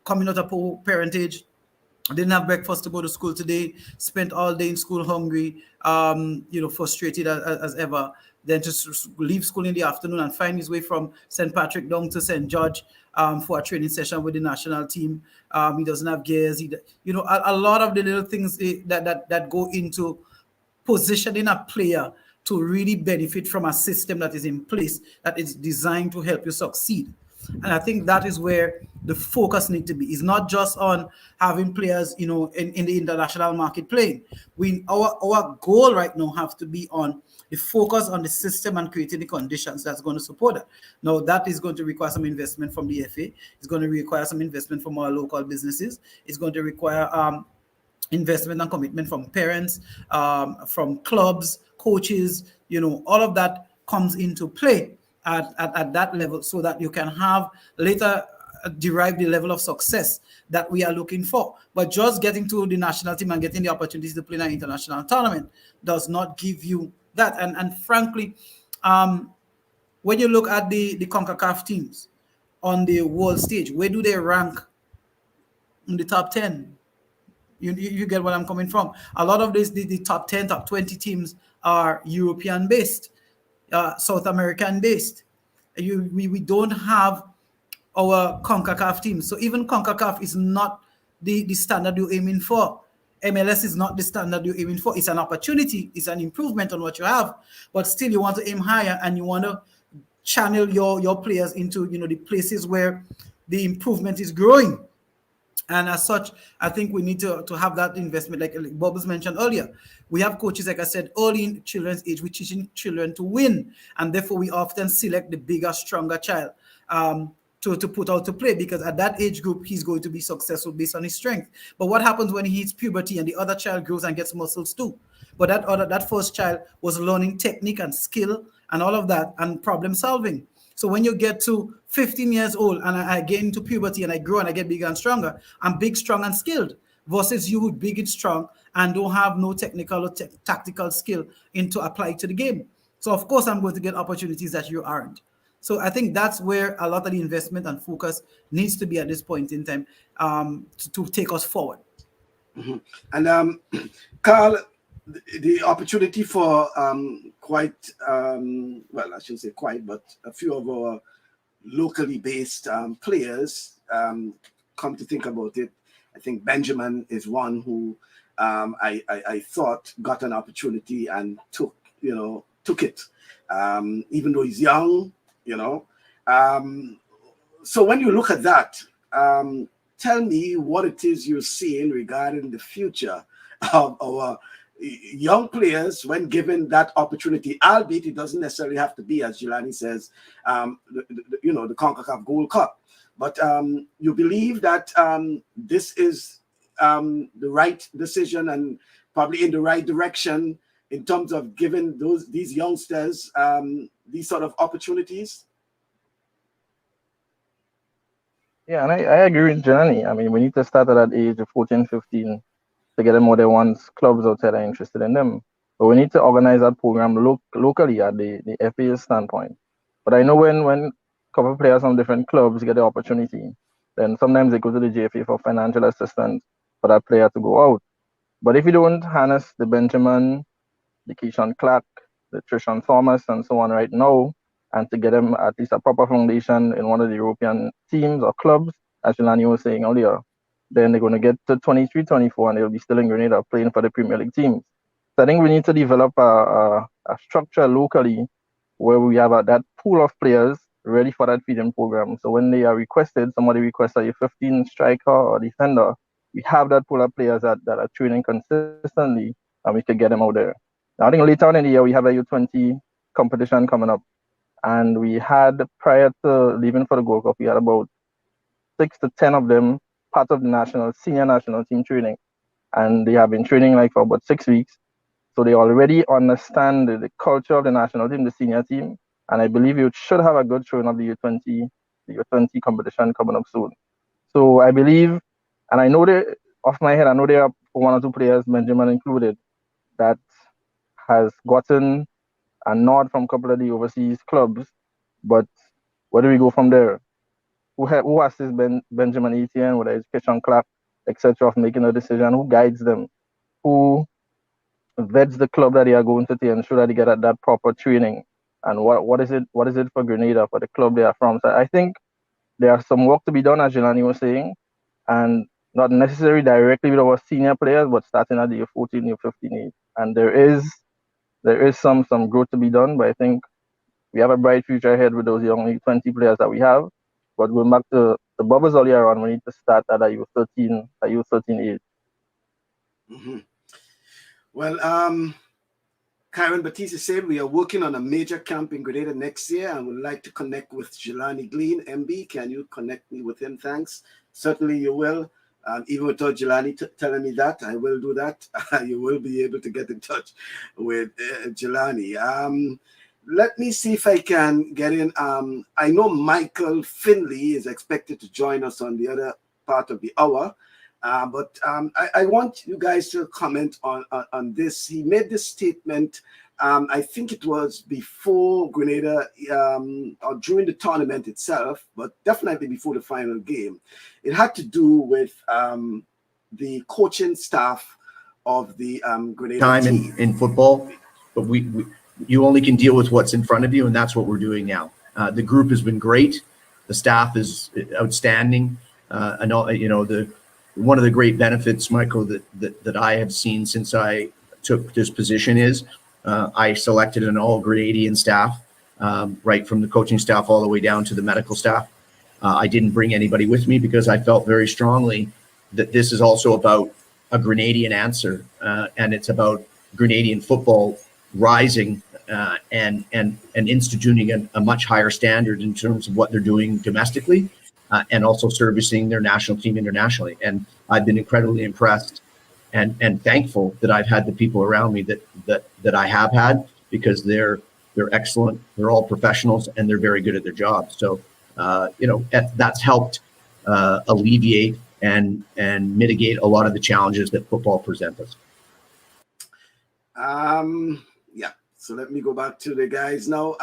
Speaker 2: coming out of poor parentage, didn't have breakfast to go to school today, spent all day in school hungry, frustrated as ever, then just leave school in the afternoon and find his way from St. Patrick down to St. George for a training session with the national team. He doesn't have gears. A lot of the little things that go into positioning a player to really benefit from a system that is in place, that is designed to help you succeed. And I think that is where the focus needs to be. It's not just on having players, in the international market playing. Our goal right now has to be on the focus on the system and creating the conditions that's going to support it. Now, that is going to require some investment from the FA. It's going to require some investment from our local businesses. It's going to require investment and commitment from parents, from clubs, coaches. All of that comes into play at that level so that you can have later derive the level of success that we are looking for. But just getting to the national team and getting the opportunities to play in an international tournament does not give you that. And frankly, when you look at the CONCACAF teams on the world stage, where do they rank in the top 10? You get where I'm coming from. A lot of the top 10, top 20 teams are European based, South American based. We don't have our CONCACAF teams. So even CONCACAF is not the standard you're aiming for. MLS is not the standard you're aiming for. It's an opportunity. It's an improvement on what you have. But still, you want to aim higher and you want to channel your players into the places where the improvement is growing. And as such, I think we need to have that investment, like Bubbles mentioned earlier. We have coaches, like I said, early in children's age, we're teaching children to win. And therefore, we often select the bigger, stronger child to put out to play, because at that age group, he's going to be successful based on his strength. But what happens when he hits puberty and the other child grows and gets muscles too? But that first child was learning technique and skill and all of that and problem solving. So when you get to 15 years old and I get into puberty and I grow and I get bigger and stronger, I'm big, strong, and skilled versus you who big and strong and don't have no technical or tactical skill into apply to the game. So of course I'm going to get opportunities that you aren't. So I think that's where a lot of the investment and focus needs to be at this point in time to take us forward.
Speaker 1: Mm-hmm. And Carl, the opportunity for quite, well, I shouldn't say quite, but a few of our locally based players, come to think about it, I think Benjamin is one who I thought got an opportunity and took it, even though he's young, So when you look at that, tell me what it is you're seeing regarding the future of our young players when given that opportunity, albeit it doesn't necessarily have to be, as Jelani says, the CONCACAF Gold Cup. But you believe that this is the right decision and probably in the right direction in terms of giving these youngsters these sort of opportunities?
Speaker 4: Yeah, and I agree with Johnny. I mean, we need to start at that age of 14, 15 to get them more than once clubs outside are interested in them. But we need to organize that program locally at the FA standpoint. But I know when a couple of players from different clubs get the opportunity, then sometimes they go to the JFA for financial assistance for that player to go out. But if you don't harness the Benjamin, the Keyshawn Clark, the Trishan Thomas, and so on right now, and to get them at least a proper foundation in one of the European teams or clubs, as Jelani was saying earlier, then they're going to get to 23, 24, and they'll be still in Grenada playing for the Premier League teams. So I think we need to develop a structure locally where we have that pool of players ready for that feeding program. So when they are requested, somebody requests a 15 striker or defender, we have that pool of players that are training consistently, and we can get them out there. Now, I think later on in the year, we have a U20 competition coming up. And we had, prior to leaving for the Gold Cup, we had about 6 to 10 of them part of the senior national team training. And they have been training for about 6 weeks. So they already understand the culture of the national team, the senior team. And I believe you should have a good showing of the U20 competition coming up soon. So I believe, and I know off my head, I know there are 1 or 2 players, Benjamin included, that has gotten a nod from a couple of the overseas clubs, but where do we go from there? Who assists Benjamin Etienne, whether it's Keyshawn Clark, etc., of making a decision? Who guides them? Who vets the club that they are going to ensure that they get that proper training? And what is it for Grenada, for the club they are from? So I think there's some work to be done, as Jelani was saying, and not necessarily directly with our senior players, but starting at the U14, U15 age. And there is some growth to be done, but I think we have a bright future ahead with those young 20 players that we have. But going back to the bubbles earlier on, we need to start at a U13 age.
Speaker 1: Mm-hmm. Well, Karen Batista said we are working on a major camp in Grenada next year and would like to connect with Jelani Glean, MB. Can you connect me with him? Thanks. Certainly you will. Even without Jelani telling me that, I will do that. You will be able to get in touch with Jelani. Let me see if I can get in. I know Michael Finley is expected to join us on the other part of the hour, but I want you guys to comment on this. He made this statement, I think it was before Grenada or during the tournament itself, but definitely before the final game. It had to do with the coaching staff of the Grenada
Speaker 5: time
Speaker 1: team.
Speaker 5: in football, but you only can deal with what's in front of you, and that's what we're doing now. The group has been great. The staff is outstanding. And one of the great benefits, Michael, that I have seen since I took this position is I selected an all Grenadian staff, right from the coaching staff all the way down to the medical staff. I didn't bring anybody with me because I felt very strongly that this is also about a Grenadian answer, and it's about Grenadian football rising and instituting a much higher standard in terms of what they're doing domestically, and also servicing their national team internationally. And I've been incredibly impressed and thankful that I've had the people around me that I have had, because they're excellent. They're all professionals and they're very good at their jobs. So that's helped alleviate and mitigate a lot of the challenges that football presents us.
Speaker 1: Yeah. So let me go back to the guys now.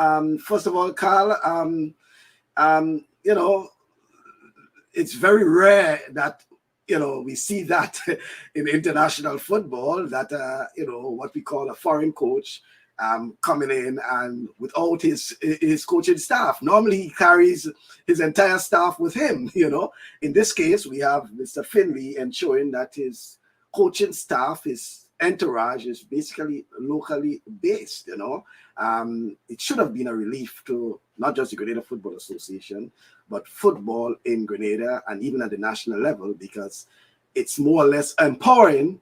Speaker 1: First of all, Carl, it's very rare that we see that in international football, that what we call a foreign coach coming in and without his coaching staff. Normally he carries his entire staff with him. In this case we have Mr. Finley ensuring that his coaching staff, his entourage, is basically locally based. It should have been a relief to not just the Grenada Football Association, but football in Grenada and even at the national level, because it's more or less empowering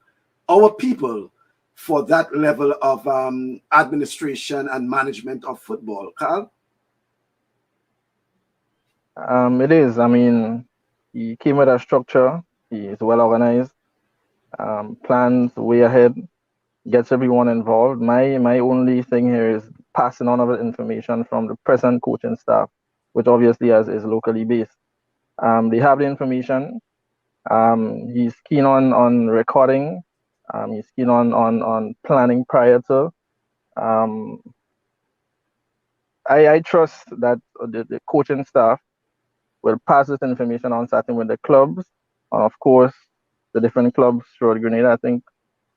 Speaker 1: our people for that level of administration and management of football. Carl?
Speaker 4: It is. I mean, he came with a structure. He is well organized. Plans way ahead. Gets everyone involved. My only thing here is passing on of the information from the present coaching staff, which obviously is locally based. They have the information. He's keen on recording. He's keen on planning prior to. I trust that the coaching staff will pass this information on, starting with the clubs, and of course the different clubs throughout Grenada. I think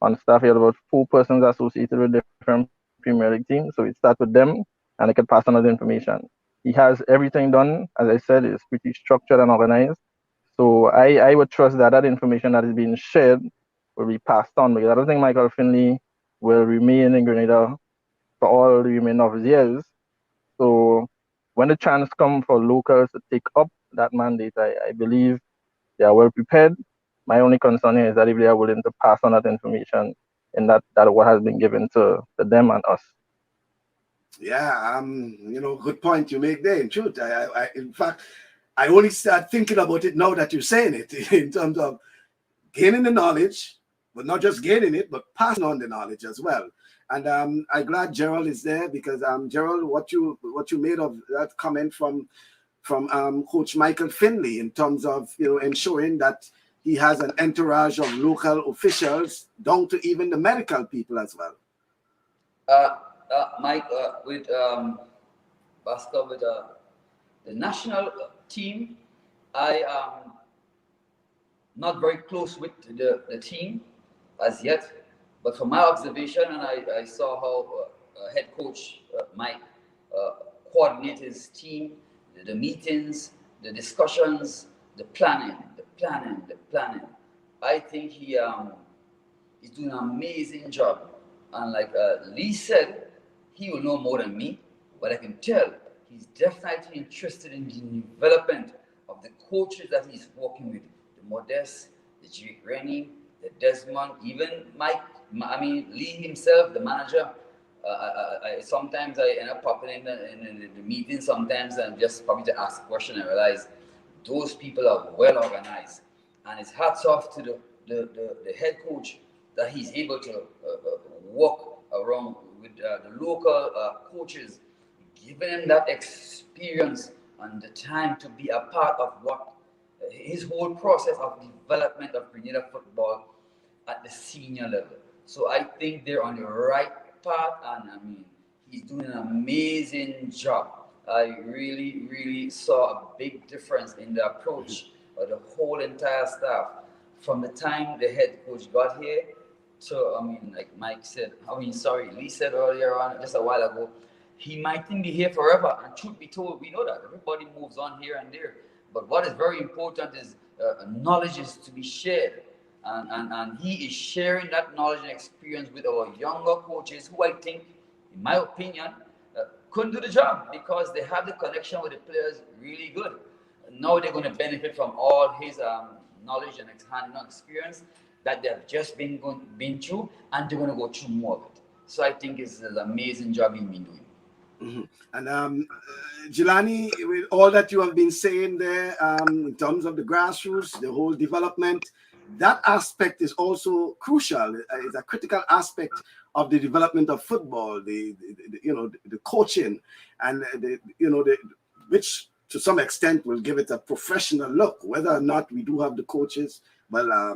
Speaker 4: on staff, he had about 4 persons associated with different Premier League teams. So it starts with them, and they can pass on the information. He has everything done. As I said, it's pretty structured and organized. So I would trust that information that is being shared will be passed on, because I don't think Michael Finley will remain in Grenada for all the remainder of his years. So when the chance comes for locals to take up that mandate, I believe they are well prepared. My only concern here is that if they are willing to pass on that information, and that what has been given to them and us.
Speaker 1: Yeah, good point you make there. In truth, in fact, I only start thinking about it now that you're saying it, in terms of gaining the knowledge, but not just gaining it, but passing on the knowledge as well. And I'm glad Gerald is there, because Gerald, what you made of that comment from Coach Michael Finley, in terms of ensuring that he has an entourage of local officials, down to even the medical people as well.
Speaker 3: Mike, with Basca, with the national team, I am not very close with the team as yet, but from my observation, and I saw how head coach Mike coordinate his team, the meetings, the discussions, the planning. I think he is doing an amazing job. And like Lee said, he will know more than me, but I can tell he's definitely interested in the development of the coaches that he's working with. The Modest, the Jake Rennie, the Desmond, even Lee himself, the manager. Sometimes I end up popping in the meeting sometimes, and just probably to ask a question, and realize those people are well organized, and it's hats off to the head coach that he's able to work around with the local coaches, giving him that experience and the time to be a part of what his whole process of development of Grenada football at the senior level. So I think they're on the right path, and he's doing an amazing job. I really saw a big difference in the approach of the whole entire staff from the time the head coach got here to, like Mike said, Lee said earlier on, just a while ago, he mightn't be here forever. And truth be told, we know that everybody moves on here and there. But what is very important is knowledge is to be shared. And he is sharing that knowledge and experience with our younger coaches, who I think, in my opinion, couldn't do the job because they have the connection with the players really good. Now they're going to benefit from all his knowledge and hands-on experience that they've just been through, and they're going to go through more of it. So I think it's an amazing job he's been doing.
Speaker 1: Mm-hmm. And Jelani, with all that you have been saying there, in terms of the grassroots, the whole development, that aspect is also crucial. It's a critical aspect of the development of football, the coaching, and which to some extent will give it a professional look. Whether or not we do have the coaches, well,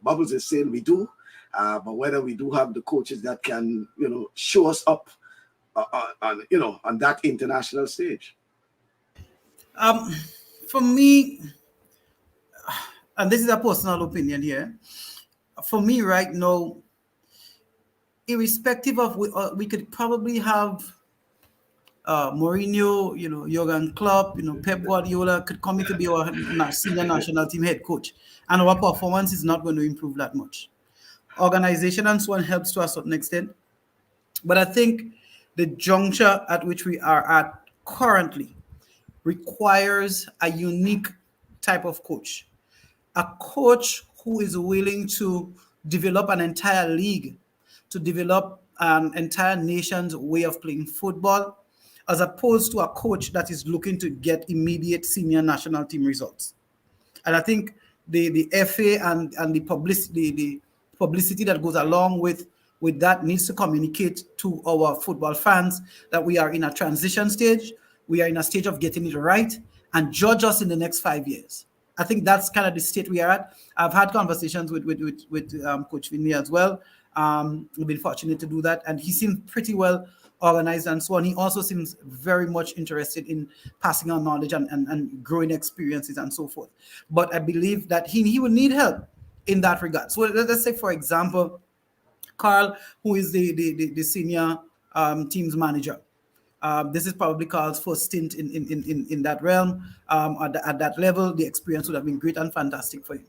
Speaker 1: Bubbles is saying we do, but whether we do have the coaches that can, show us up on that international stage.
Speaker 2: For me, and this is a personal opinion here, for me right now, irrespective of, we could probably have Mourinho, Jurgen Klopp, Pep Guardiola could come in to be our senior national team head coach, and our performance is not going to improve that much. Organization and so on helps to a certain extent, but I think the juncture at which we are at currently requires a unique type of coach, a coach who is willing to develop an entire league, to develop an entire nation's way of playing football, as opposed to a coach that is looking to get immediate senior national team results. And I think the FA and the publicity that goes along with that needs to communicate to our football fans that we are in a transition stage. We are in a stage of getting it right, and judge us in the next 5 years. I think that's kind of the state we are at. I've had conversations with Coach Finley as well. We've been fortunate to do that, and he seems pretty well organized and so on. He also seems very much interested in passing on knowledge and growing experiences and so forth. But I believe that he will need help in that regard. So let's say, for example, Carl, who is the senior teams manager. This is probably Carl's first stint in that realm. At that level, the experience would have been great and fantastic for him.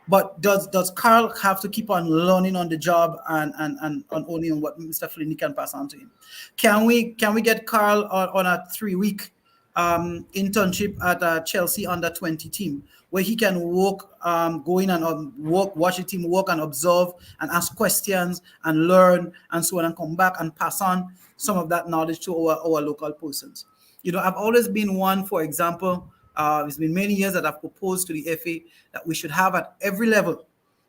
Speaker 2: But does Carl have to keep on learning on the job and only on what Mr. Finley can pass on to him? Can we get Carl on a 3-week internship at a Chelsea under-20 team where he can go in and watch the team work and observe and ask questions and learn and so on, and come back and pass on some of that knowledge to our local persons? I've always been one, for example, it's been many years that I've proposed to the FA that we should have at every level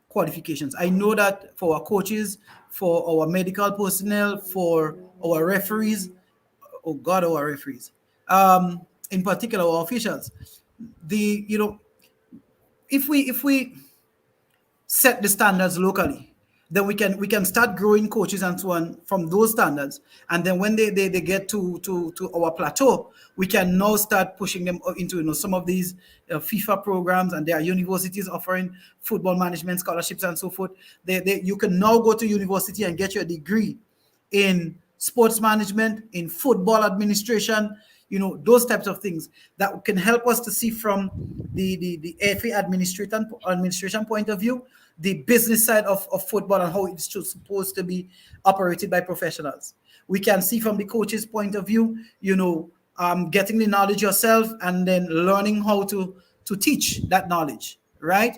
Speaker 2: qualifications. I know that for our coaches, for our medical personnel, for our referees, our referees, in particular our officials, if we set the standards locally, then we can start growing coaches and so on from those standards. And then when they get to our plateau, we can now start pushing them into some of these FIFA programs, and there are universities offering football management scholarships and so forth. You can now go to university and get your degree in sports management, in football administration, those types of things that can help us to see from the FA administration point of view, the business side of football and how it's supposed to be operated by professionals. We can see from the coach's point of view, getting the knowledge yourself and then learning how to teach that knowledge, right?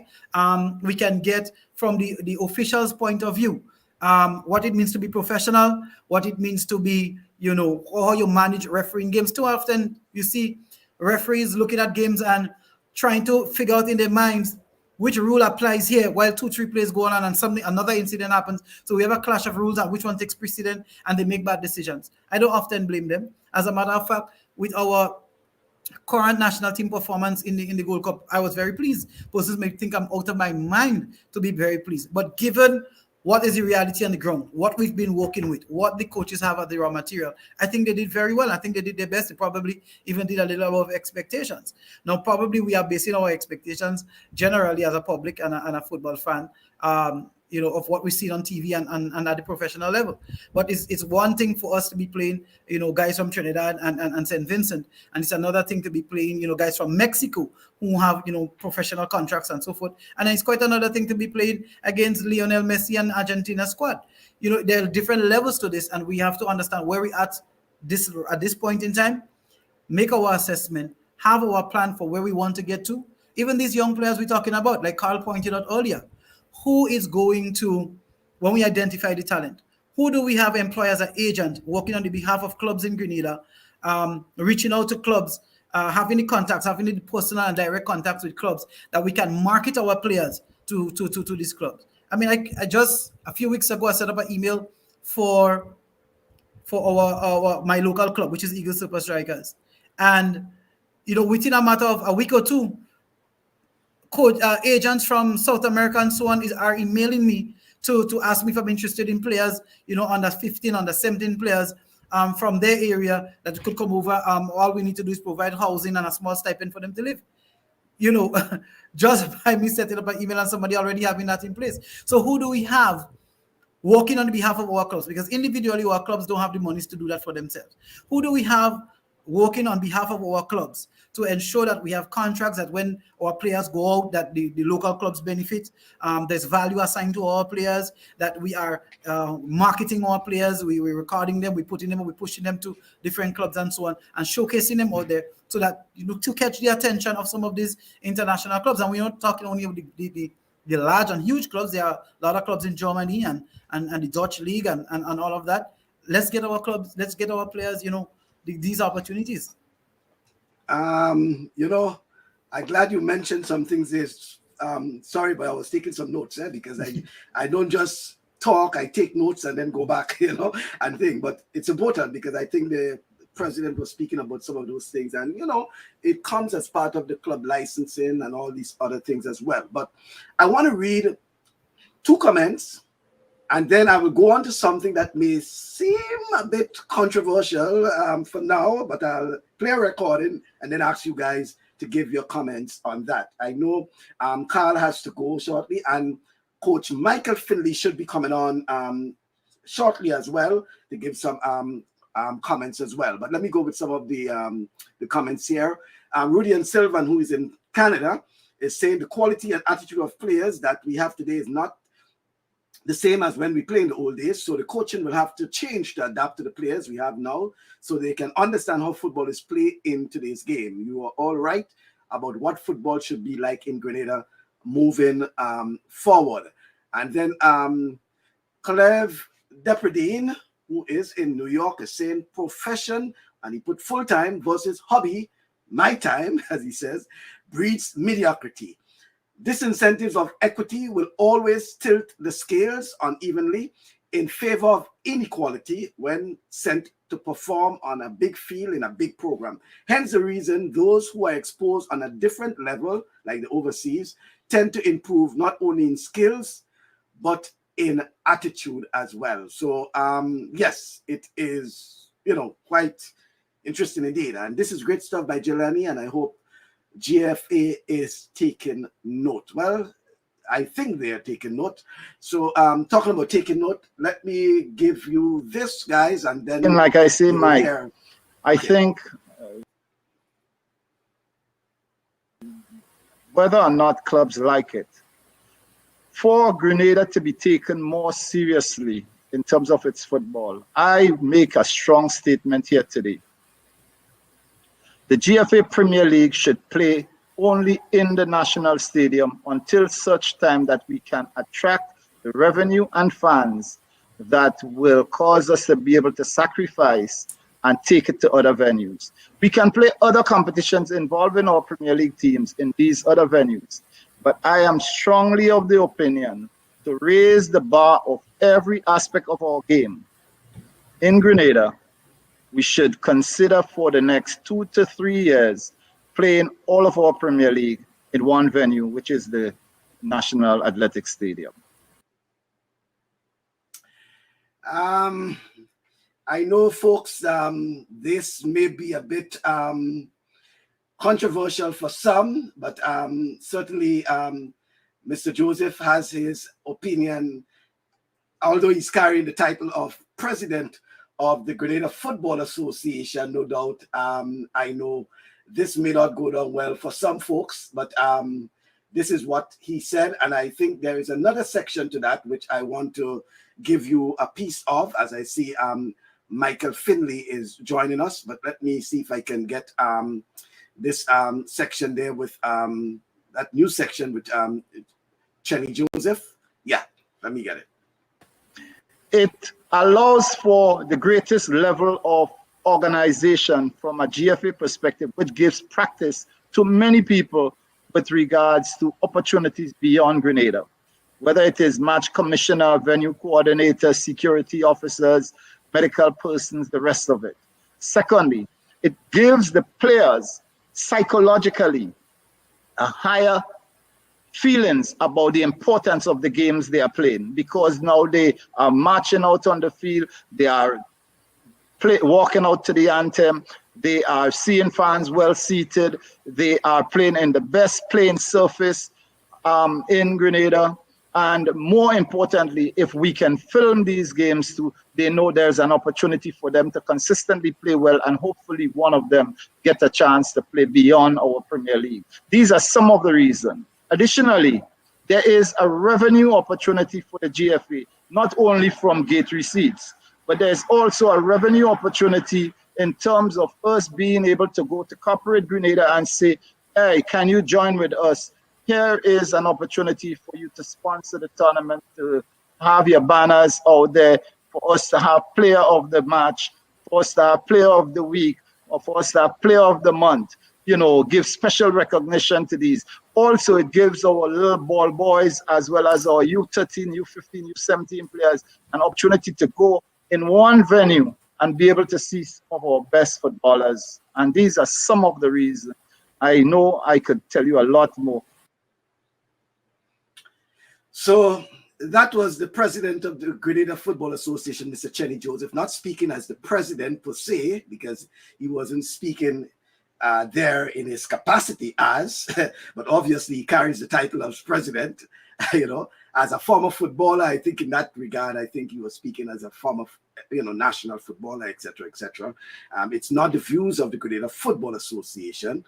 Speaker 2: We can get from the official's point of view, what it means to be professional, what it means to be, how you manage refereeing games. Too often you see referees looking at games and trying to figure out in their minds which rule applies here while 2-3 plays go on and another incident happens. So we have a clash of rules and which one takes precedent, and they make bad decisions. I don't often blame them. As a matter of fact, with our current national team performance in the Gold Cup, I was very pleased. Persons may think I'm out of my mind to be very pleased. But given what is the reality on the ground, what we've been working with, what the coaches have at the raw material, I think they did very well. I think they did their best. They probably even did a little above expectations. Now, probably we are basing our expectations generally as a public and a football fan, of what we see on TV and at the professional level. But it's one thing for us to be playing, guys from Trinidad and St. Vincent, and it's another thing to be playing, guys from Mexico who have, professional contracts and so forth. And it's quite another thing to be playing against Lionel Messi and Argentina squad. There are different levels to this, and we have to understand where we at this point in time, make our assessment, have our plan for where we want to get to. Even these young players we're talking about, like Carl pointed out earlier, who is going to, when we identify the talent, who do we have employ as an agent working on the behalf of clubs in Grenada, reaching out to clubs, having the contacts, having the personal and direct contacts with clubs that we can market our players to these clubs. I mean, I just a few weeks ago I set up an email for my local club, which is Eagle Super Strikers, and within a matter of a week or two, agents from South America and so on are emailing me to ask me if I'm interested in players, under 15, under 17 players from their area that could come over. All we need to do is provide housing and a small stipend for them to live. Just by me setting up an email and somebody already having that in place. So who do we have working on behalf of our clubs? Because individually our clubs don't have the monies to do that for themselves. Who do we have working on behalf of our clubs to ensure that we have contracts that when our players go out, that the local clubs benefit? There's value assigned to our players, that we are marketing our players, we're recording them, we're putting them, we're pushing them to different clubs and so on, and showcasing them out there so that, to catch the attention of some of these international clubs. And we're not talking only of the large and huge clubs. There are a lot of clubs in Germany and the Dutch league and all of that. Let's get our clubs, let's get our players, these opportunities.
Speaker 1: I'm glad you mentioned some things there. Sorry, but I was taking some notes because I don't just talk, I take notes and then go back, and think. But it's important because I think the president was speaking about some of those things, and it comes as part of the club licensing and all these other things as well. But I want to read 2 comments, and then I will go on to something that may seem a bit controversial for now, but I'll play a recording and then ask you guys to give your comments on that. I know Carl has to go shortly, and Coach Michael Finley should be coming on shortly as well to give some comments as well. But let me go with some of the comments here. Rudy and Sylvan, who is in Canada, is saying the quality and attitude of players that we have today is not the same as when we play in the old days. So the coaching will have to change to adapt to the players we have now so they can understand how football is played in today's game. You are all right about what football should be like in Grenada moving forward. And then Cleve Depredine, who is in New York, is saying profession, and he put full-time versus hobby, my time, as he says, breeds mediocrity. Disincentives of equity will always tilt the scales unevenly in favor of inequality when sent to perform on a big field in a big program. Hence the reason those who are exposed on a different level, like the overseas, tend to improve not only in skills, but in attitude as well. So yes, it is, quite interesting indeed. And this is great stuff by Jelani, and I hope GFA is taking note. Well, I think they are taking note. So talking about taking note, let me give you this, guys, and then...
Speaker 6: And like I say, Mike, I think whether or not clubs like it, for Grenada to be taken more seriously in terms of its football, I make a strong statement here today. The GFA Premier League should play only in the national stadium until such time that we can attract the revenue and funds that will cause us to be able to sacrifice and take it to other venues. We can play other competitions involving our Premier League teams in these other venues, but I am strongly of the opinion to raise the bar of every aspect of our game in Grenada. We should consider for the next 2 to 3 years playing all of our Premier League in one venue, which is the National Athletic Stadium.
Speaker 1: I know, folks, this may be a bit controversial for some, but certainly Mr. Joseph has his opinion, although he's carrying the title of president of the Grenada Football Association. No doubt, I know this may not go down well for some folks, but this is what he said, and I think there is another section to that which I want to give you a piece of, as I see Michael Finley is joining us. But let me see if I can get this section there with that new section with Chenny Joseph. Yeah, let me get it.
Speaker 6: It allows for the greatest level of organization from a GFA perspective, which gives practice to many people with regards to opportunities beyond Grenada, whether it is match commissioner, venue coordinator, security officers, medical persons, the rest of it. Secondly, it gives the players psychologically a higher feelings about the importance of the games they are playing, because now they are marching out on the field, they are walking out to the anthem, they are seeing fans well seated, they are playing in the best playing surface in Grenada. And more importantly, if we can film these games too, they know there's an opportunity for them to consistently play well, and hopefully one of them get a chance to play beyond our Premier League. These are some of the reasons. Additionally, there is a revenue opportunity for the GFA, not only from gate receipts, but there's also a revenue opportunity in terms of us being able to go to corporate Grenada and say, hey, can you join with us? Here is an opportunity for you to sponsor the tournament, to have your banners out there, for us to have player of the match, for us to have player of the week, or for us to have player of the month. You know, give special recognition to these. Also, it gives our little ball boys, as well as our U13, U15, U17 players, an opportunity to go in one venue and be able to see some of our best footballers. And these are some of the reasons. I know I could tell you a lot more.
Speaker 1: So that was the president of the Grenada Football Association, Mr. Chenny Joseph, not speaking as the president per se, because he wasn't speaking there in his capacity as, but obviously he carries the title of president. You know, as a former footballer, I think in that regard, I think he was speaking as a former, national footballer, etc., etc. It's not the views of the Grenada Football Association.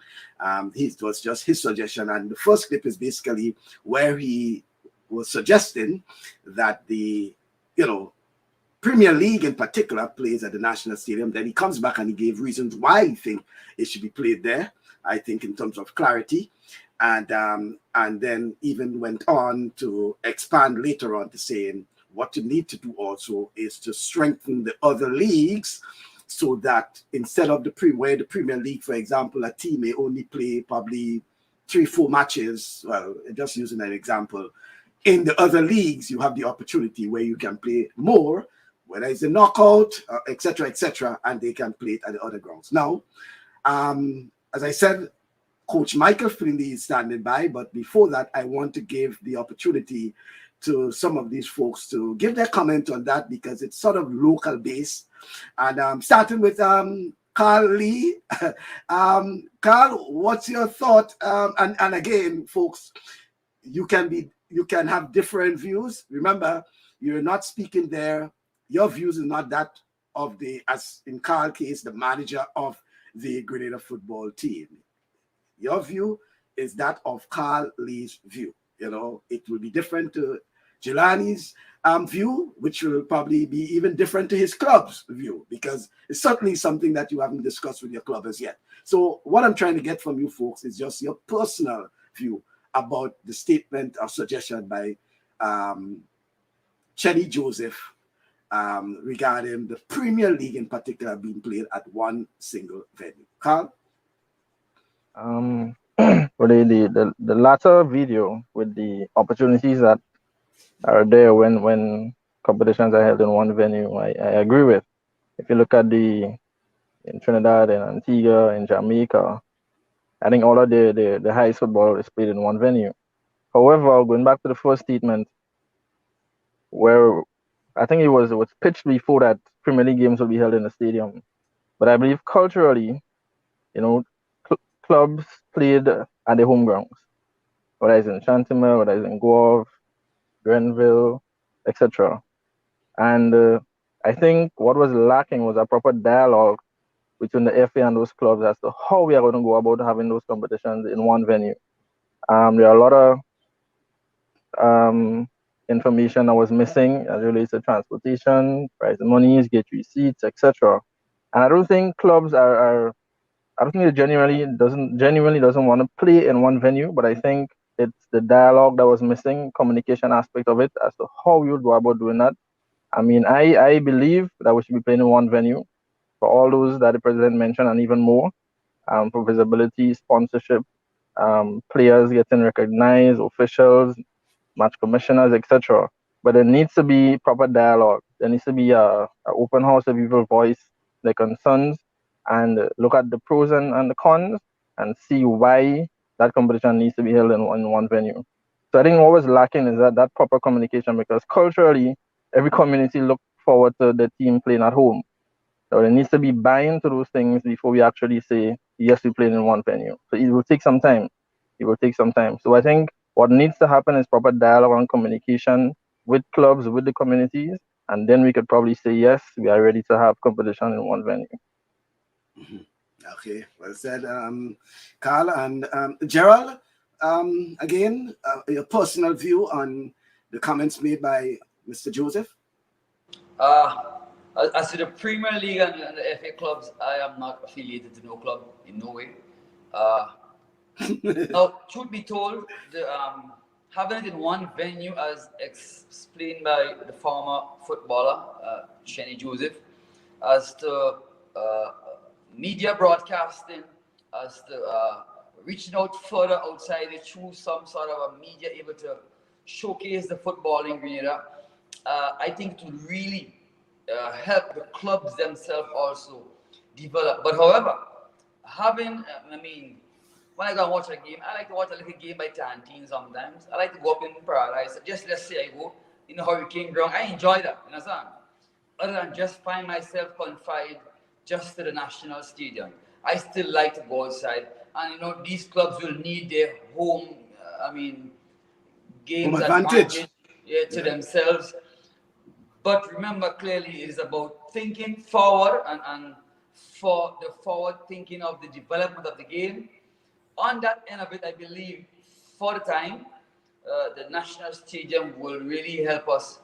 Speaker 1: It was just his suggestion, and the first clip is basically where he was suggesting that the, Premier League in particular plays at the National Stadium. Then he comes back and he gave reasons why he think it should be played there, I think, in terms of clarity. And then even went on to expand later on to saying what you need to do also is to strengthen the other leagues, so that instead of the Premier League, for example, a team may only play probably 3-4 matches, well, just using an example, in the other leagues, you have the opportunity where you can play more, whether it's a knockout, etc., and they can play it at the other grounds. Now, as I said, Coach Michael Finley is standing by, but before that, I want to give the opportunity to some of these folks to give their comment on that, because it's sort of local based. And starting with Carl Lee. Carl, what's your thought? And again, folks, you can have different views. Remember, you're not speaking there. Your views is not that of as in Carl's case, the manager of the Grenada football team. Your view is that of Carl Lee's view. It will be different to Jelani's view, which will probably be even different to his club's view, because it's certainly something that you haven't discussed with your club as yet. So what I'm trying to get from you folks is just your personal view about the statement or suggestion by Chenny Joseph regarding the Premier League in particular being played at one single venue. Carl?
Speaker 4: For the latter video with the opportunities that are there when competitions are held in one venue, I agree with. If you look at in Trinidad and Antigua and Jamaica, I think all of the highest football is played in one venue. However, going back to the first statement, where I think it was pitched before that Premier League games will be held in the stadium, but I believe culturally, clubs played at their home grounds, whether it's in Chantimel, whether it's in Guave, Grenville, etc. And I think what was lacking was a proper dialogue between the FA and those clubs as to how we are going to go about having those competitions in one venue. There are a lot of information that was missing as relates to transportation, prize monies, gate receipts, etc. And I don't think clubs I don't think it genuinely doesn't want to play in one venue, but I think it's the dialogue that was missing, communication aspect of it as to how you would go about doing that. I mean, I believe that we should be playing in one venue for all those that the president mentioned and even more, for visibility, sponsorship, players getting recognized, officials, match commissioners, etc. But there needs to be proper dialogue. There needs to be a open house where people voice their concerns and look at the pros and the cons and see why that competition needs to be held in one venue. So I think what was lacking is that proper communication, because culturally, every community look forward to the team playing at home. So there needs to be buy-in to those things before we actually say, yes, we played in one venue. So it will take some time. It will take some time. So I think what needs to happen is proper dialogue and communication with clubs, with the communities, and then we could probably say, yes, we are ready to have competition in one venue.
Speaker 1: Mm-hmm. Okay, well said, Carl. And Gerald, again, your personal view on the comments made by Mr. Joseph?
Speaker 3: As to the Premier League and the FA clubs, I am not affiliated to no club in no way. Now, truth be told, having it in one venue, as explained by the former footballer, Shenny Joseph, as to media broadcasting, as to reaching out further outside it through some sort of a media able to showcase the football in Grenada, I think to really help the clubs themselves also develop. But however, having, when I go and watch a game, I like to watch a little game by Tantine sometimes. I like to go up in Paradise. Just let's say I go in the Hurricane Ground. I enjoy that, you understand? Other than just find myself confined just to the National Stadium. I still like to go outside. And, these clubs will need their home, games advantage to themselves. But remember, clearly, it is about thinking forward and for the forward thinking of the development of the game. On that end of it, I believe, for the time, the National Stadium will really help us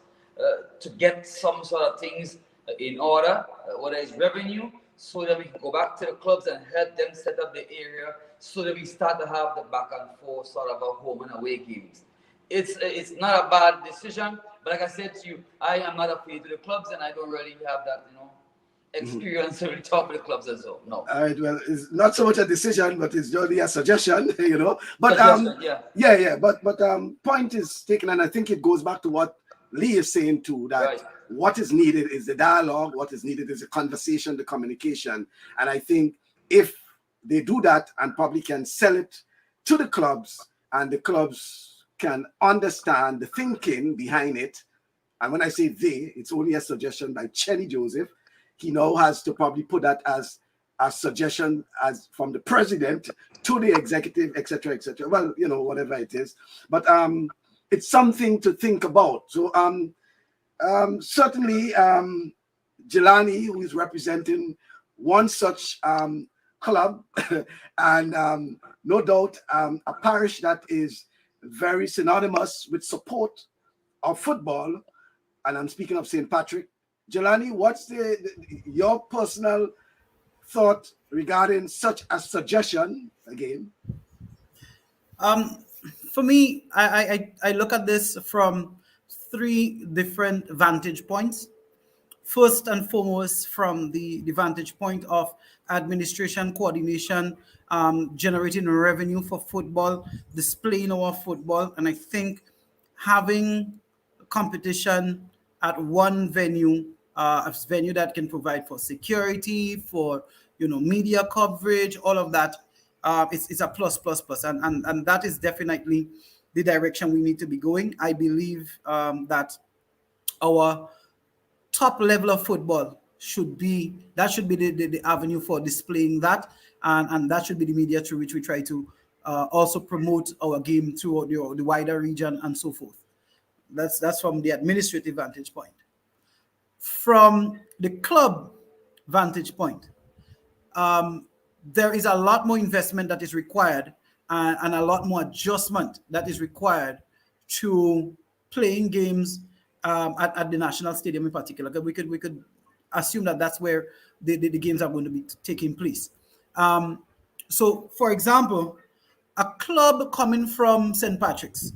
Speaker 3: to get some sort of things in order, whether it's revenue, so that we can go back to the clubs and help them set up the area so that we start to have the back and forth sort of a home and away games. It's not a bad decision, but like I said to you, I am not affiliated to the clubs and I don't really have that, experience to really talk with the clubs as well. No.
Speaker 1: All right, well, it's not so much a decision, but it's really a suggestion, But point is taken, and I think it goes back to what Lee is saying too, that what is needed is the dialogue, what is needed is the conversation, the communication. And I think if they do that and probably can sell it to the clubs and the clubs can understand the thinking behind it. And when I say they, it's only a suggestion by Chenny Joseph. He now has to probably put that as a suggestion as from the president to the executive, etc., etc. Well, whatever it is. But it's something to think about. So certainly Jelani, who is representing one such club and no doubt a parish that is very synonymous with support of football, and I'm speaking of St. Patrick. Jelani, what's your personal thought regarding such a suggestion again?
Speaker 2: For me, I look at this from three different vantage points. First and foremost, from the vantage point of administration, coordination, generating revenue for football, displaying our football. And I think having competition at one venue, a venue that can provide for security, for media coverage, all of that, it's a plus. And that is definitely the direction we need to be going. I believe that our top level of football should be the avenue for displaying that, and that should be the media through which we try to also promote our game throughout the wider region and so forth. That's from the administrative vantage point. From the club vantage point, there is a lot more investment that is required and a lot more adjustment that is required to playing games at the National Stadium in particular. We could assume that that's where the games are going to be taking place. So, for example, a club coming from St. Patrick's,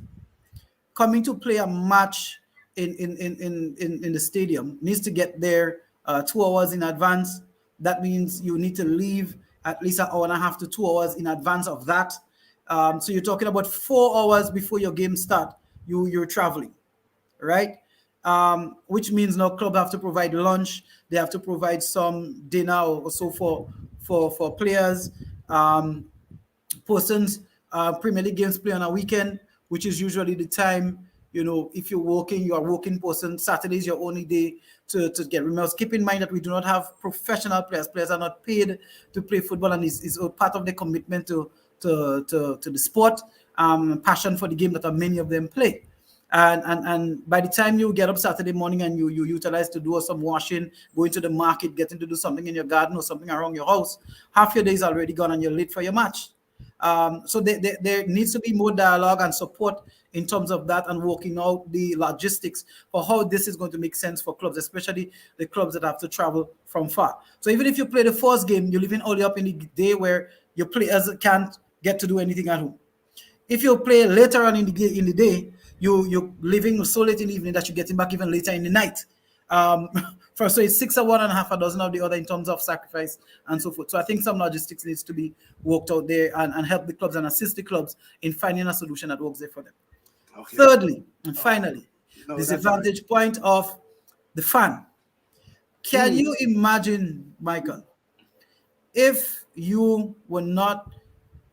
Speaker 2: coming to play a match in the stadium, needs to get there 2 hours in advance. That means you need to leave at least an hour and a half to 2 hours in advance of that. So you're talking about 4 hours before your game start. You're traveling, right? Which means now club have to provide lunch. They have to provide some dinner or so for players. Persons, Premier League games play on a weekend, which is usually the time, if you're working, you are working person. Saturday is your only day to get remuneration. Keep in mind that we do not have professional players. Players are not paid to play football, and is part of the commitment to the sport, passion for the game that many of them play. And by the time you get up Saturday morning and you utilize to do some washing, going to the market, getting to do something in your garden or something around your house, half your day is already gone and you're late for your match. So there needs to be more dialogue and support in terms of that and working out the logistics for how this is going to make sense for clubs, especially the clubs that have to travel from far. So even if you play the first game, you're leaving early up in the day where your players can't get to do anything at home. If you play later on in the day, you're leaving so late in the evening that you're getting back even later in the night. So it's 6 of one and half a dozen of the other in terms of sacrifice and so forth. So I think some logistics needs to be worked out there and help the clubs and assist the clubs in finding a solution that works there for them. Okay. Thirdly, and finally, this advantage point of the fan. Can you imagine, Michael, if you were not,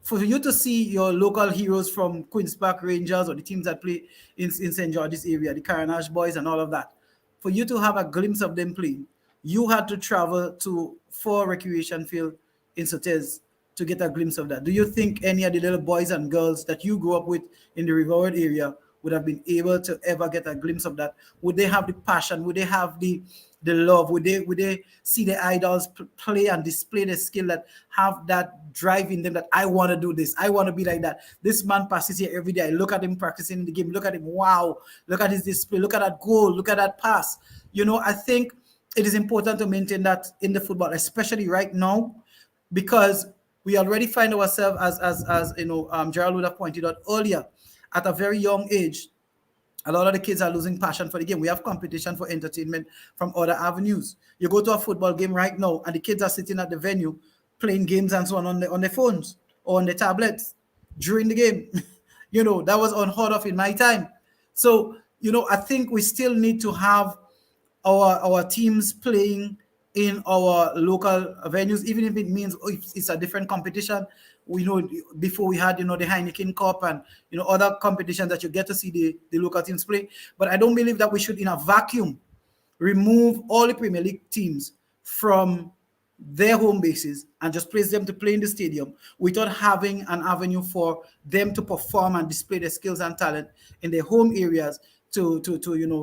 Speaker 2: for you to see your local heroes from Queen's Park Rangers or the teams that play in St. George's area, the Carnage Boys and all of that, for you to have a glimpse of them playing, you had to travel to 4 recreation field in Sotez to get a glimpse of that. Do you think any of the little boys and girls that you grew up with in the Riverwood area would have been able to ever get a glimpse of that? Would they have the passion? Would they have the love? Would they see the idols play and display the skill that have that drive in them that I want to do this, I want to be like that? This man passes here every day. I look at him practicing in the game. Look at him. Wow. Look at his display. Look at that goal. Look at that pass. I think it is important to maintain that in the football, especially right now, because we already find ourselves as Gerald would have pointed out earlier, at a very young age, a lot of the kids are losing passion for the game. We have competition for entertainment from other avenues. You go to a football game right now, and the kids are sitting at the venue playing games and so on their phones or on their tablets during the game. That was unheard of in my time. So, I think we still need to have our teams playing in our local venues, even if it means it's a different competition. We know before we had, the Heineken Cup and, other competitions that you get to see the local teams play. But I don't believe that we should, in a vacuum, remove all the Premier League teams from their home bases and just place them to play in the stadium without having an avenue for them to perform and display their skills and talent in their home areas to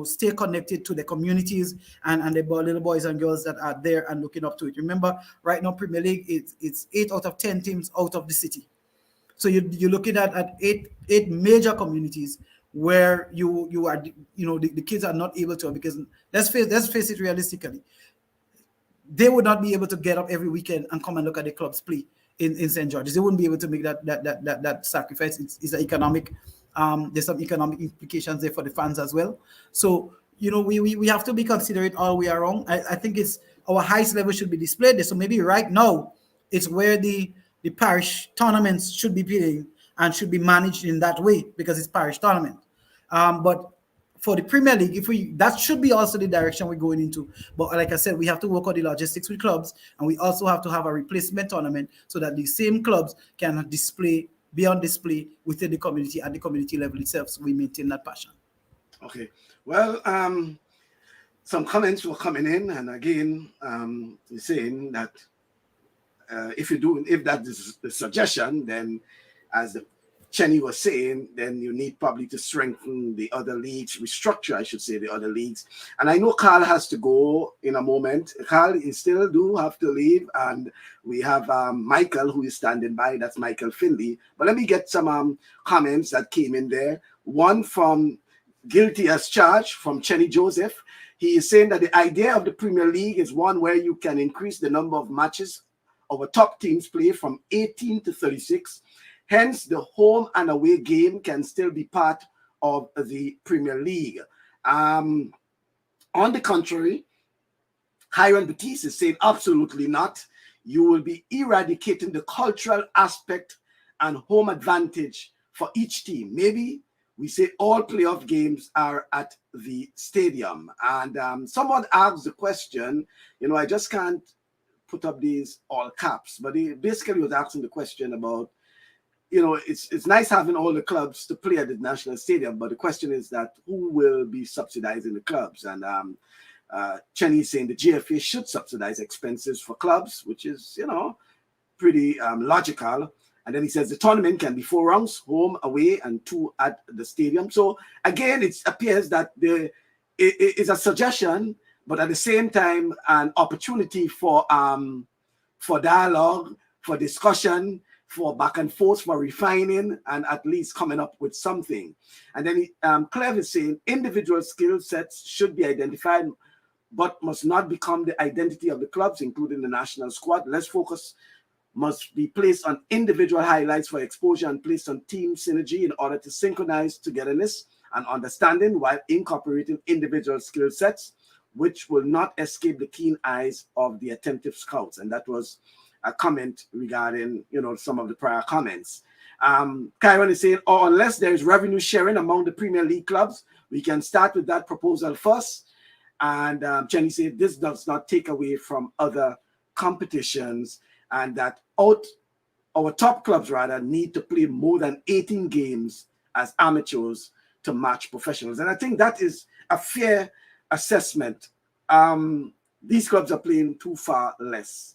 Speaker 2: stay connected to the communities and the little boys and girls that are there and looking up to it. Remember, right now, Premier League, it's 8 out of 10 teams out of the city. So you're looking at eight major communities where you are, the kids are not able to, because let's face it realistically, they would not be able to get up every weekend and come and look at the clubs play in St. George's. They wouldn't be able to make that sacrifice. It's an economic. There's some economic implications there for the fans as well. So, we have to be considerate all we are wrong. I think it's our highest level should be displayed there. So maybe right now it's where the parish tournaments should be playing and should be managed in that way because it's parish tournament. But for the Premier League, that should be also the direction we're going into. But like I said, we have to work on the logistics with clubs, and we also have to have a replacement tournament so that the same clubs can be on display within the community at the community level itself, so we maintain that passion.
Speaker 1: Okay. Well, some comments were coming in, and again, saying that if that is the suggestion, then as the Chenny was saying, then you need probably to strengthen the other leagues, restructure, I should say, the other leagues. And I know Carl has to go in a moment. Carl, you still do have to leave. And we have Michael, who is standing by. That's Michael Finley. But let me get some comments that came in there. One from Guilty as Charged from Chenny Joseph. He is saying that the idea of the Premier League is one where you can increase the number of matches our top teams play from 18 to 36. Hence, the home and away game can still be part of the Premier League. On the contrary, Hiram Batiste is saying absolutely not. You will be eradicating the cultural aspect and home advantage for each team. Maybe we say all playoff games are at the stadium. And someone asked the question, I just can't put up these all caps, but he basically was asking the question about, it's nice having all the clubs to play at the national stadium, but the question is that who will be subsidizing the clubs? And Chenny is saying the GFA should subsidize expenses for clubs, which is, pretty logical. And then he says the tournament can be 4 rounds, home, away, and 2 at the stadium. So again, it appears that it is a suggestion, but at the same time, an opportunity for dialogue, for discussion, for back and forth, for refining, and at least coming up with something. And then Clev is saying individual skill sets should be identified, but must not become the identity of the clubs, including the national squad. Less focus must be placed on individual highlights for exposure and placed on team synergy in order to synchronize togetherness and understanding while incorporating individual skill sets, which will not escape the keen eyes of the attentive scouts. And that was a comment regarding, some of the prior comments. Kyron is saying, or unless there is revenue sharing among the Premier League clubs, we can start with that proposal first. And Jenny said, this does not take away from other competitions, and that our top clubs need to play more than 18 games as amateurs to match professionals. And I think that is a fair assessment. These clubs are playing too far less,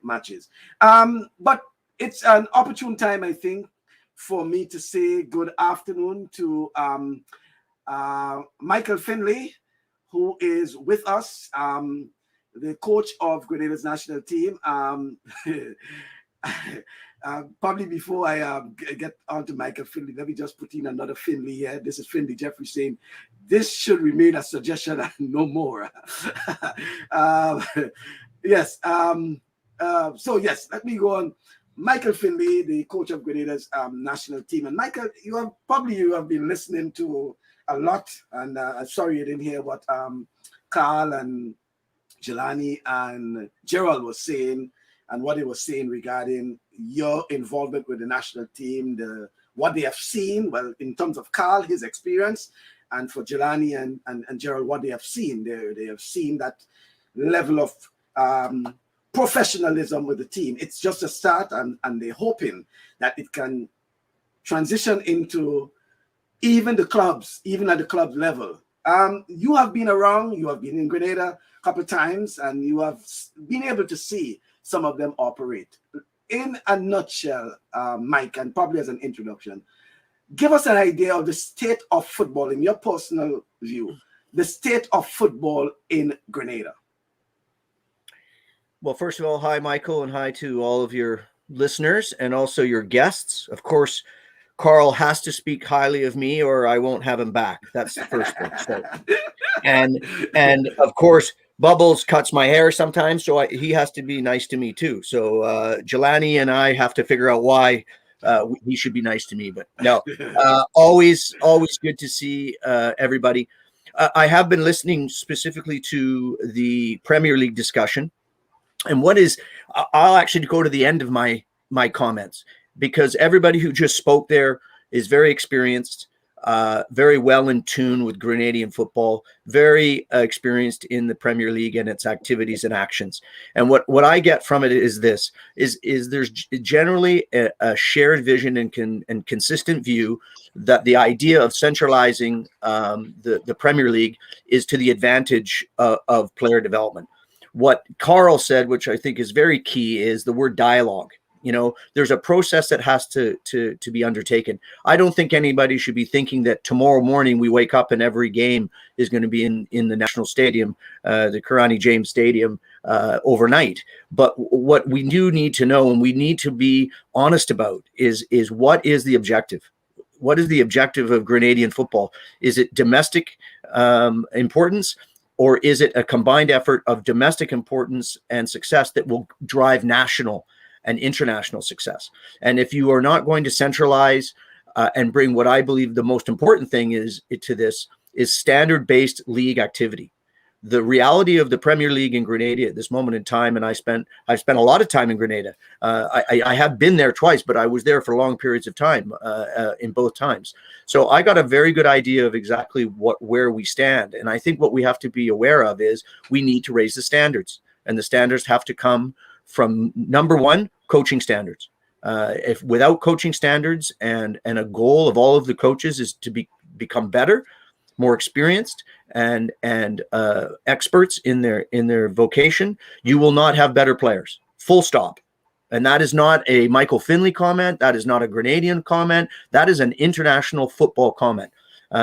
Speaker 1: matches. But it's an opportune time, I think, for me to say good afternoon to Michael Finley, who is with us, the coach of Grenada's national team. Probably before I get on to Michael Finley, let me just put in another Finley here. This is Finley Jeffrey saying, this should remain a suggestion and no more. Yes. So yes, let me go on. Michael Finley, the coach of Grenada's national team. And Michael, you have been listening to a lot, and I'm sorry you didn't hear what Carl and Jelani and Gerald was saying, and what they were saying regarding your involvement with the national team, what they have seen, well, in terms of Carl, his experience, and for Jelani and Gerald, what they have seen. They have seen that level of professionalism with the team. It's just a start, and they're hoping that it can transition into even the clubs, even at the club level. You have been around, you have been in Grenada a couple of times, and you have been able to see some of them operate. In a nutshell, Mike, and probably as an introduction, give us an idea of the state of football, in your personal view, the state of football in Grenada.
Speaker 7: Well, first of all, hi, Michael, and hi to all of your listeners and also your guests. Of course, Carl has to speak highly of me or I won't have him back. That's the first thing. So, and of course, Bubbles cuts my hair sometimes, so he has to be nice to me too. So Jelani and I have to figure out why he should be nice to me. But no, always good to see everybody. I have been listening specifically to the Premier League discussion. And I'll actually go to the end of my comments, because everybody who just spoke there is very experienced, very well in tune with Grenadian football, very experienced in the Premier League and its activities and actions. And what I get from it is this, is there's generally a shared vision and consistent view that the idea of centralizing the Premier League is to the advantage of player development. What Carl said, which I think is very key, is the word dialogue. There's a process that has to be undertaken. I don't think anybody should be thinking that tomorrow morning we wake up and every game is going to be in the National Stadium, the Karani James Stadium, overnight. But what we do need to know, and we need to be honest about, is what is the objective? What is the objective of Grenadian football? Is it domestic importance? Or is it a combined effort of domestic importance and success that will drive national and international success? And if you are not going to centralize and bring what I believe the most important thing is to this is standard-based league activity. The reality of the Premier League in Grenada at this moment in time, and I've spent a lot of time in Grenada. I have been there twice, but I was there for long periods of time in both times. So I got a very good idea of exactly where we stand. And I think what we have to be aware of is we need to raise the standards, and the standards have to come from, number one, coaching standards. If without coaching standards and a goal of all of the coaches is to become better, more experienced, and experts in their vocation, you will not have better players. Full stop. And that is not a Michael Finley comment. That is not a Grenadian comment. That is an international football comment.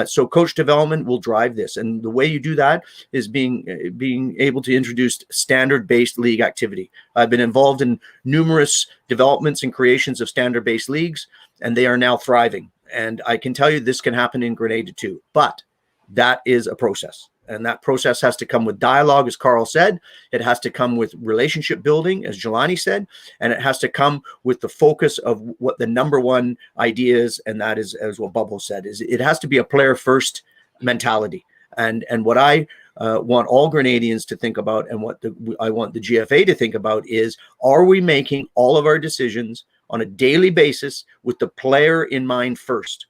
Speaker 7: So coach development will drive this. And the way you do that is being able to introduce standard-based league activity. I've been involved in numerous developments and creations of standard-based leagues, and they are now thriving. And I can tell you this can happen in Grenada too. But that is a process. And that process has to come with dialogue, as Carl said. It has to come with relationship building, as Jelani said. And it has to come with the focus of what the number one idea is. And that is, as what Bubble said, is it has to be a player first mentality. And what I want all Grenadians to think about, and what I want the GFA to think about, is, are we making all of our decisions on a daily basis with the player in mind first?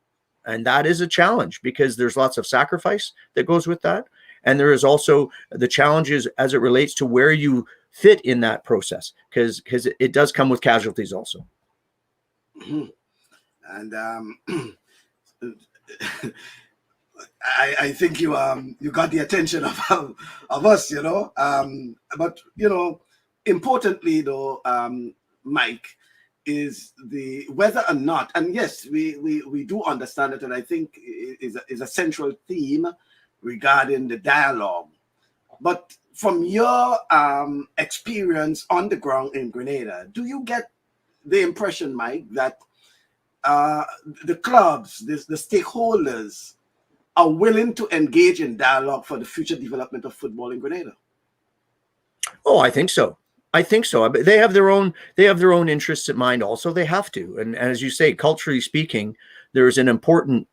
Speaker 7: And that is a challenge, because there's lots of sacrifice that goes with that. And there is also the challenges as it relates to where you fit in that process, because it does come with casualties also.
Speaker 1: And I think you got the attention of us, you know. But you know, importantly though, Mike, is the whether or not, and yes, we do understand it, and I think is a central theme regarding the dialogue. But from your experience on the ground in Grenada, do you get the impression, Mike, that the clubs, the stakeholders, are willing to engage in dialogue for the future development of football in Grenada?
Speaker 7: Oh, I think so. I think so. They have their own interests in mind also. They have to. And as you say, culturally speaking, there's an important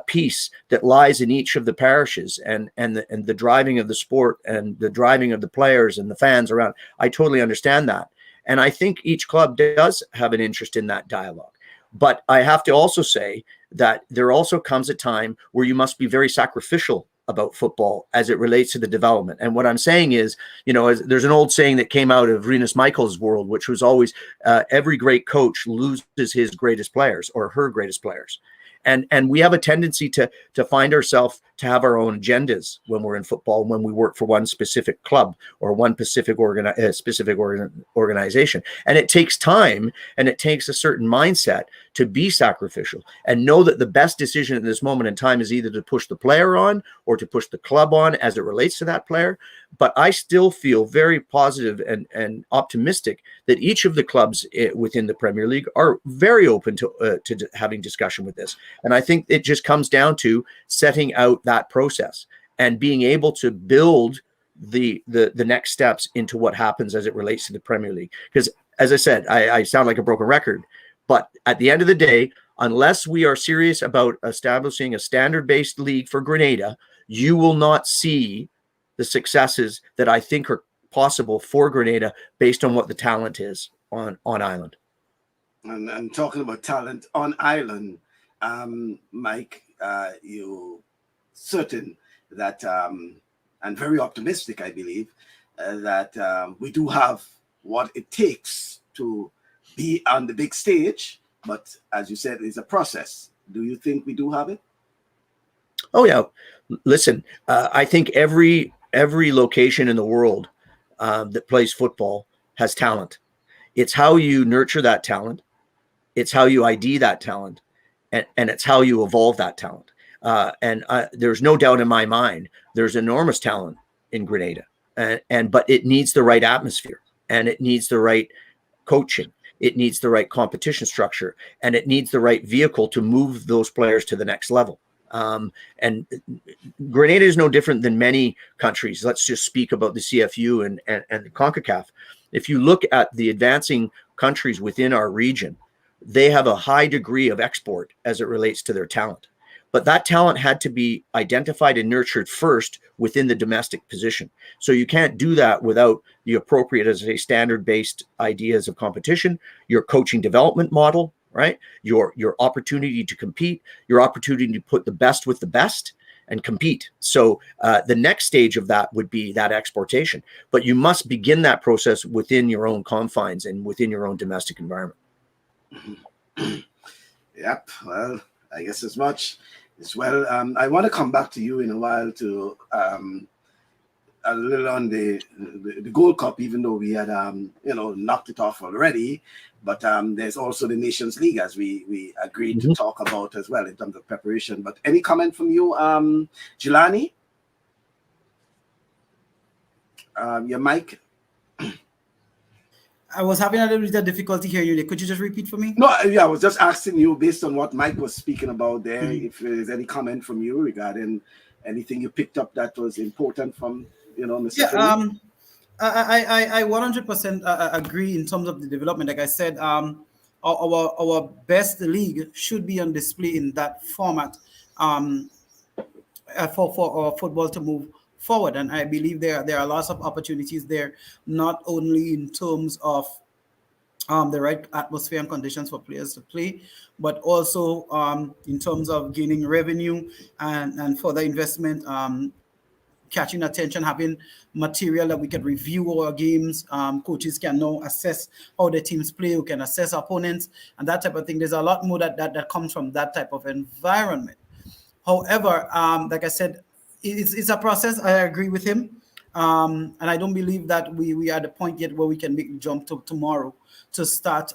Speaker 7: piece that lies in each of the parishes, and the driving of the sport and the driving of the players and the fans around. I totally understand that. And I think each club does have an interest in that dialogue. But I have to also say that there also comes a time where you must be very sacrificial about football as it relates to the development. And what I'm saying is, you know, there's an old saying that came out of Renus Michael's world, which was always every great coach loses his greatest players or her greatest players. And we have a tendency to find ourselves to have our own agendas when we're in football, when we work for one specific club or one specific organization. And it takes time, and it takes a certain mindset to be sacrificial and know that the best decision at this moment in time is either to push the player on or to push the club on as it relates to that player. But I still feel very positive and optimistic that each of the clubs within the Premier League are very open to having discussion with this. And I think it just comes down to setting out that process and being able to build the next steps into what happens as it relates to the Premier League. Because as I said, I sound like a broken record, but at the end of the day, unless we are serious about establishing a standard-based league for Grenada, you will not see the successes that I think are possible for Grenada based on what the talent is on island.
Speaker 1: And talking about talent on island, Mike, you certain that, and very optimistic, I believe, that we do have what it takes to be on the big stage. But as you said, it's a process. Do you think we do have it?
Speaker 7: Oh, yeah. Listen, I think every location in the world that plays football has talent. It's how you nurture that talent. It's how you ID that talent. And it's how you evolve that talent. And there's no doubt in my mind, there's enormous talent in Grenada. But it needs the right atmosphere, and it needs the right coaching. It needs the right competition structure, and it needs the right vehicle to move those players to the next level. And Grenada is no different than many countries. Let's just speak about the CFU and the CONCACAF. If you look at the advancing countries within our region, they have a high degree of export as it relates to their talent. but that talent had to be identified and nurtured first within the domestic position. So you can't do that without the appropriate, as I say, standard-based ideas of competition, your coaching development model, right? Your opportunity to compete, your opportunity to put the best with the best and compete. So the next stage of that would be that exportation. But you must begin that process within your own confines and within your own domestic environment.
Speaker 1: Yep. Well, I guess as much as well. I want to come back to you in a while to a little on the Gold Cup, even though we had knocked it off already. But there's also the Nations League, as we agreed to talk about as well in terms of preparation. But any comment from you, Jelani? Your mic?
Speaker 2: I was having a little bit of difficulty hearing you. Could you just repeat for me?
Speaker 1: No, yeah, I was just asking you based on what Mike was speaking about there, if there's any comment from you regarding anything you picked up that was important from, Mr. Finley?
Speaker 2: I 100% agree in terms of the development. Like I said, our best league should be on display in that format for our football to move forward. And I believe there are lots of opportunities there, not only in terms of the right atmosphere and conditions for players to play, but also in terms of gaining revenue and further investment, catching attention, having material that we can review our games. Coaches can now assess how the teams play, we can assess opponents, and that type of thing. There's a lot more that comes from that type of environment. However, like I said, it's a process. I agree with him. And I don't believe that we are at the point yet where we can make the jump to tomorrow to start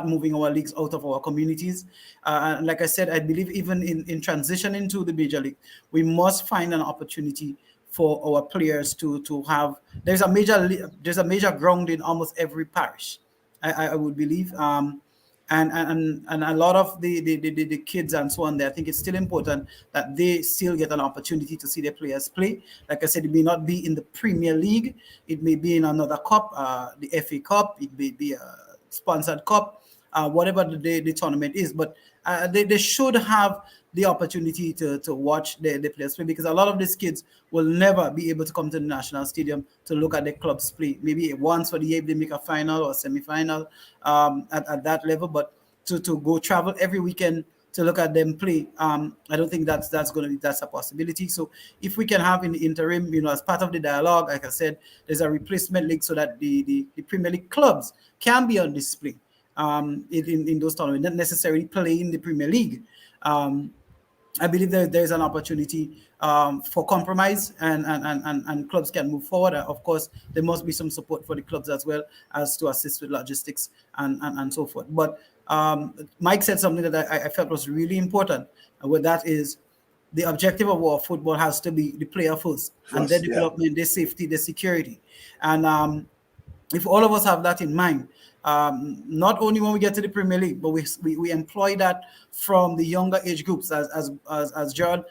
Speaker 2: moving our leagues out of our communities. Like I said, I believe even in transitioning to the major league, we must find an opportunity for our players to have. There's a major ground in almost every parish, I would believe. And a lot of the kids and so on there, I think it's still important that they still get an opportunity to see their players play. Like I said, it may not be in the Premier League, it may be in another cup, the FA Cup, it may be a sponsored cup, whatever the tournament is, but they should have the opportunity to watch the players play, because a lot of these kids will never be able to come to the national stadium to look at their clubs play. Maybe once for the year if they make a final or semi-final at that level, but to go travel every weekend to look at them play, I don't think that's a possibility. So if we can have in the interim, as part of the dialogue, like I said, there's a replacement league so that the Premier League clubs can be on display in those tournaments, not necessarily play in the Premier League. I believe there's an opportunity for compromise and clubs can move forward. Of course, there must be some support for the clubs as well as to assist with logistics and so forth. But Mike said something that I felt was really important, and what that is, the objective of our football has to be the player first, and their development, their safety, their security. And if all of us have that in mind, not only when we get to the Premier League, but we employ that from the younger age groups, as Gerald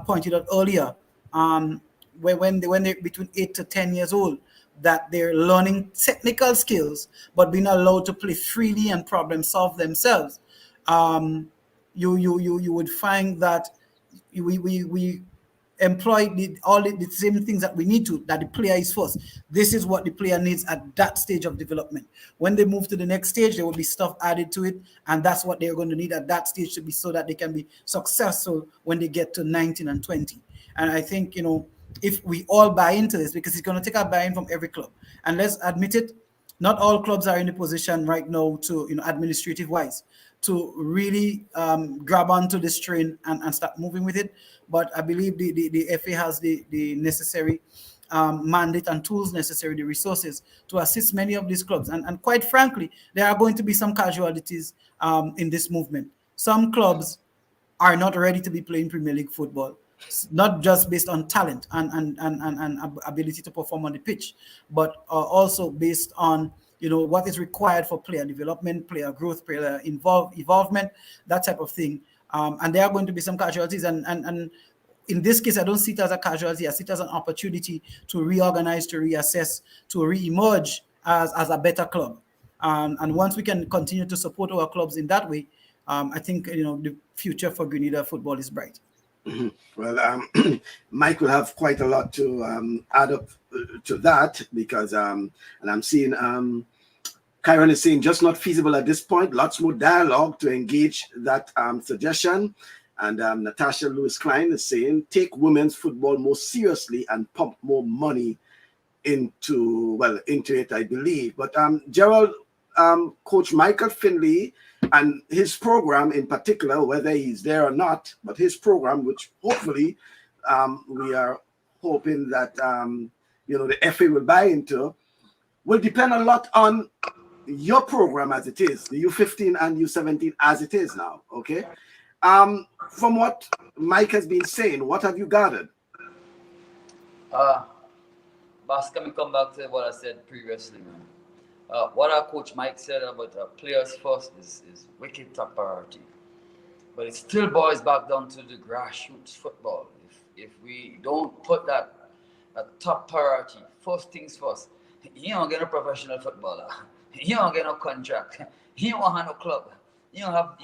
Speaker 2: pointed out earlier, when they're between 8 to 10 years old, that they're learning technical skills, but being allowed to play freely and problem solve themselves. You would find that we employ all the same things that we need to, that the player is first. This is what the player needs at that stage of development. When they move to the next stage, there will be stuff added to it, and that's what they're going to need at that stage to be so that they can be successful when they get to 19 and 20. And I think, if we all buy into this, because it's going to take a buy-in from every club, and let's admit it, not all clubs are in a position right now to, administrative wise, to really grab onto this train and start moving with it. But I believe the FA has the necessary mandate and tools necessary, the resources to assist many of these clubs. And quite frankly, there are going to be some casualties in this movement. Some clubs are not ready to be playing Premier League football, not just based on talent and ability to perform on the pitch, but also based on what is required for player development, player growth, player involvement, that type of thing. And there are going to be some casualties. And in this case, I don't see it as a casualty. I see it as an opportunity to reorganize, to reassess, to re-emerge as a better club. And once we can continue to support our clubs in that way, I think the future for Grenada football is bright.
Speaker 1: Well, Mike will have quite a lot to add up to that because, and I'm seeing Kyron is saying just not feasible at this point. Lots more dialogue to engage that suggestion. And Natasha Lewis Klein is saying take women's football more seriously and pump more money into it, I believe. But Gerald, Coach Michael Finley and his program in particular, whether he's there or not, but his program, which hopefully we are hoping that the FA will buy into, will depend a lot on your program as it is, the U15 and U17 as it is now. Okay. From what Mike has been saying, what have you gathered?
Speaker 3: Basca, me come back to what I said previously, man. What our coach Mike said about players first is wicked top priority. But it still boils back down to the grassroots football. If we don't put that top priority, first things first, you don't get a professional footballer. You don't get no contract. You don't have no club. You don't have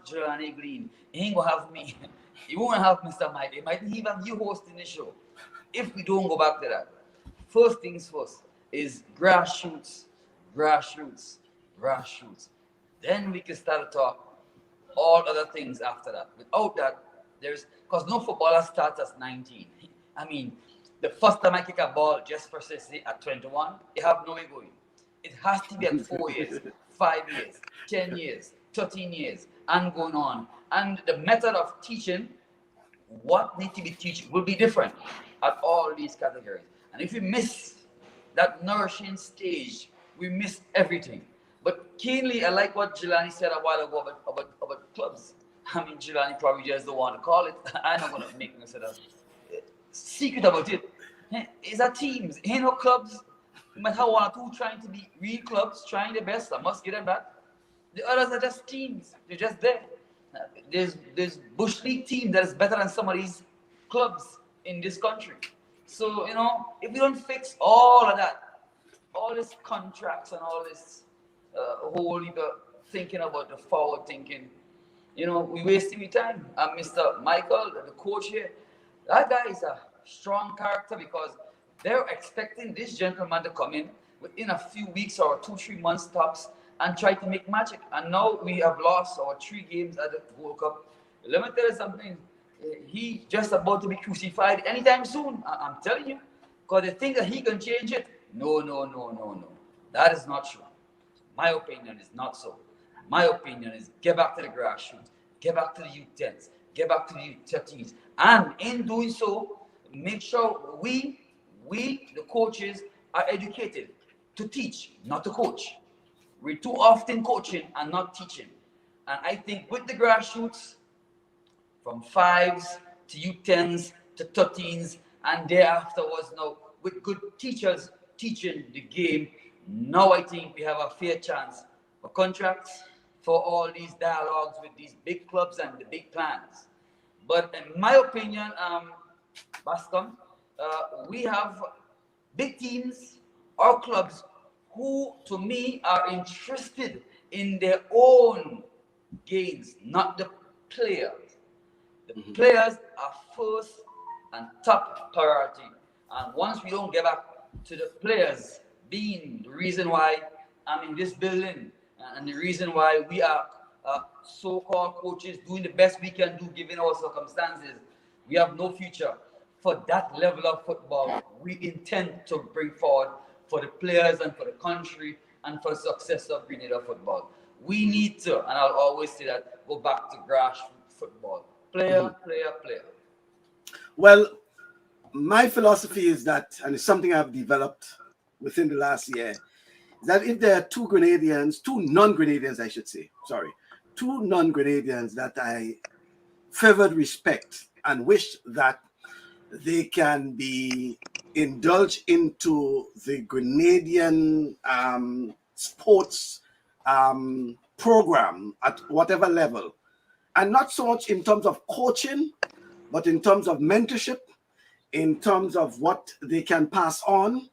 Speaker 3: Jelani Green. You ain't gonna have me. You won't have Mr. Mike. It might even have you hosting the show. If we don't go back to that, first things first is grassroots. Then we can start to talk all other things after that. Without that, because no footballer starts at 19. I mean, the first time I kick a ball just for say at 21, you have no way going. It has to be at 4 years, 5 years, 10 years, 13 years, and going on. And the method of teaching, what needs to be taught, will be different at all these categories. And if we miss that nourishing stage, we miss everything. But keenly, I like what Jelani said a while ago about clubs. I mean, Jelani probably just don't want to call it. I'm not going to make no sort of secret about it. It's a teams. Ain't no clubs. You might have one or two trying to be real clubs, trying their best. I must get them back. The others are just teams. They're just there. There's Bush League team that is better than some of these clubs in this country. So, if we don't fix all of that, all these contracts and all this whole thinking about the forward thinking, we wasting time. And Mr. Michael, the coach here, that guy is a strong character because they're expecting this gentleman to come in within a few weeks or 2-3 months tops and try to make magic. And now we have lost our 3 games at the World Cup. Let me tell you something. He's just about to be crucified anytime soon. I'm telling you. Because they think that he can change it. No. That is not true. My opinion is not so. My opinion is get back to the grassroots. Get back to the U10s. Get back to the U13s. And in doing so, make sure we, the coaches, are educated to teach, not to coach. We're too often coaching and not teaching. And I think with the grassroots, from 5s to U10s to 13s, and thereafter was now with good teachers teaching the game, now I think we have a fair chance for contracts, for all these dialogues with these big clubs and the big plans. But in my opinion, Bascom, we have big teams or clubs who, to me, are interested in their own gains, not the players. The players are first and top priority. And once we don't get back to the players being the reason why I'm in this building and the reason why we are so-called coaches doing the best we can do given our circumstances, we have no future. For that level of football, we intend to bring forward for the players and for the country and for the success of Grenada football. We need to, and I'll always say that, go back to grassroots football. Player.
Speaker 1: Well, my philosophy is that, and it's something I've developed within the last year, is that if there are two non-Grenadians, I should say, two non-Grenadians that I favored respect and wish that they can be indulged into the Grenadian sports program at whatever level. And not so much in terms of coaching, but in terms of mentorship, in terms of what they can pass on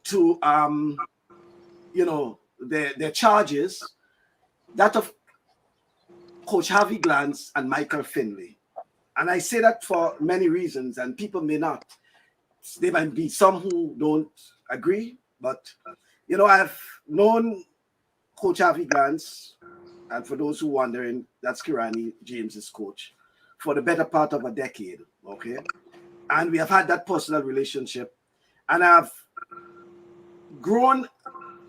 Speaker 1: to, their charges. That of Coach Harvey Glantz and Michael Finley. And I say that for many reasons, and people may not. There might be some who don't agree, but, you know, I've known Coach Harvey Glantz, and for those who are wondering, that's Kirani James's coach, for the better part of a decade, okay? And we have had that personal relationship, and I've grown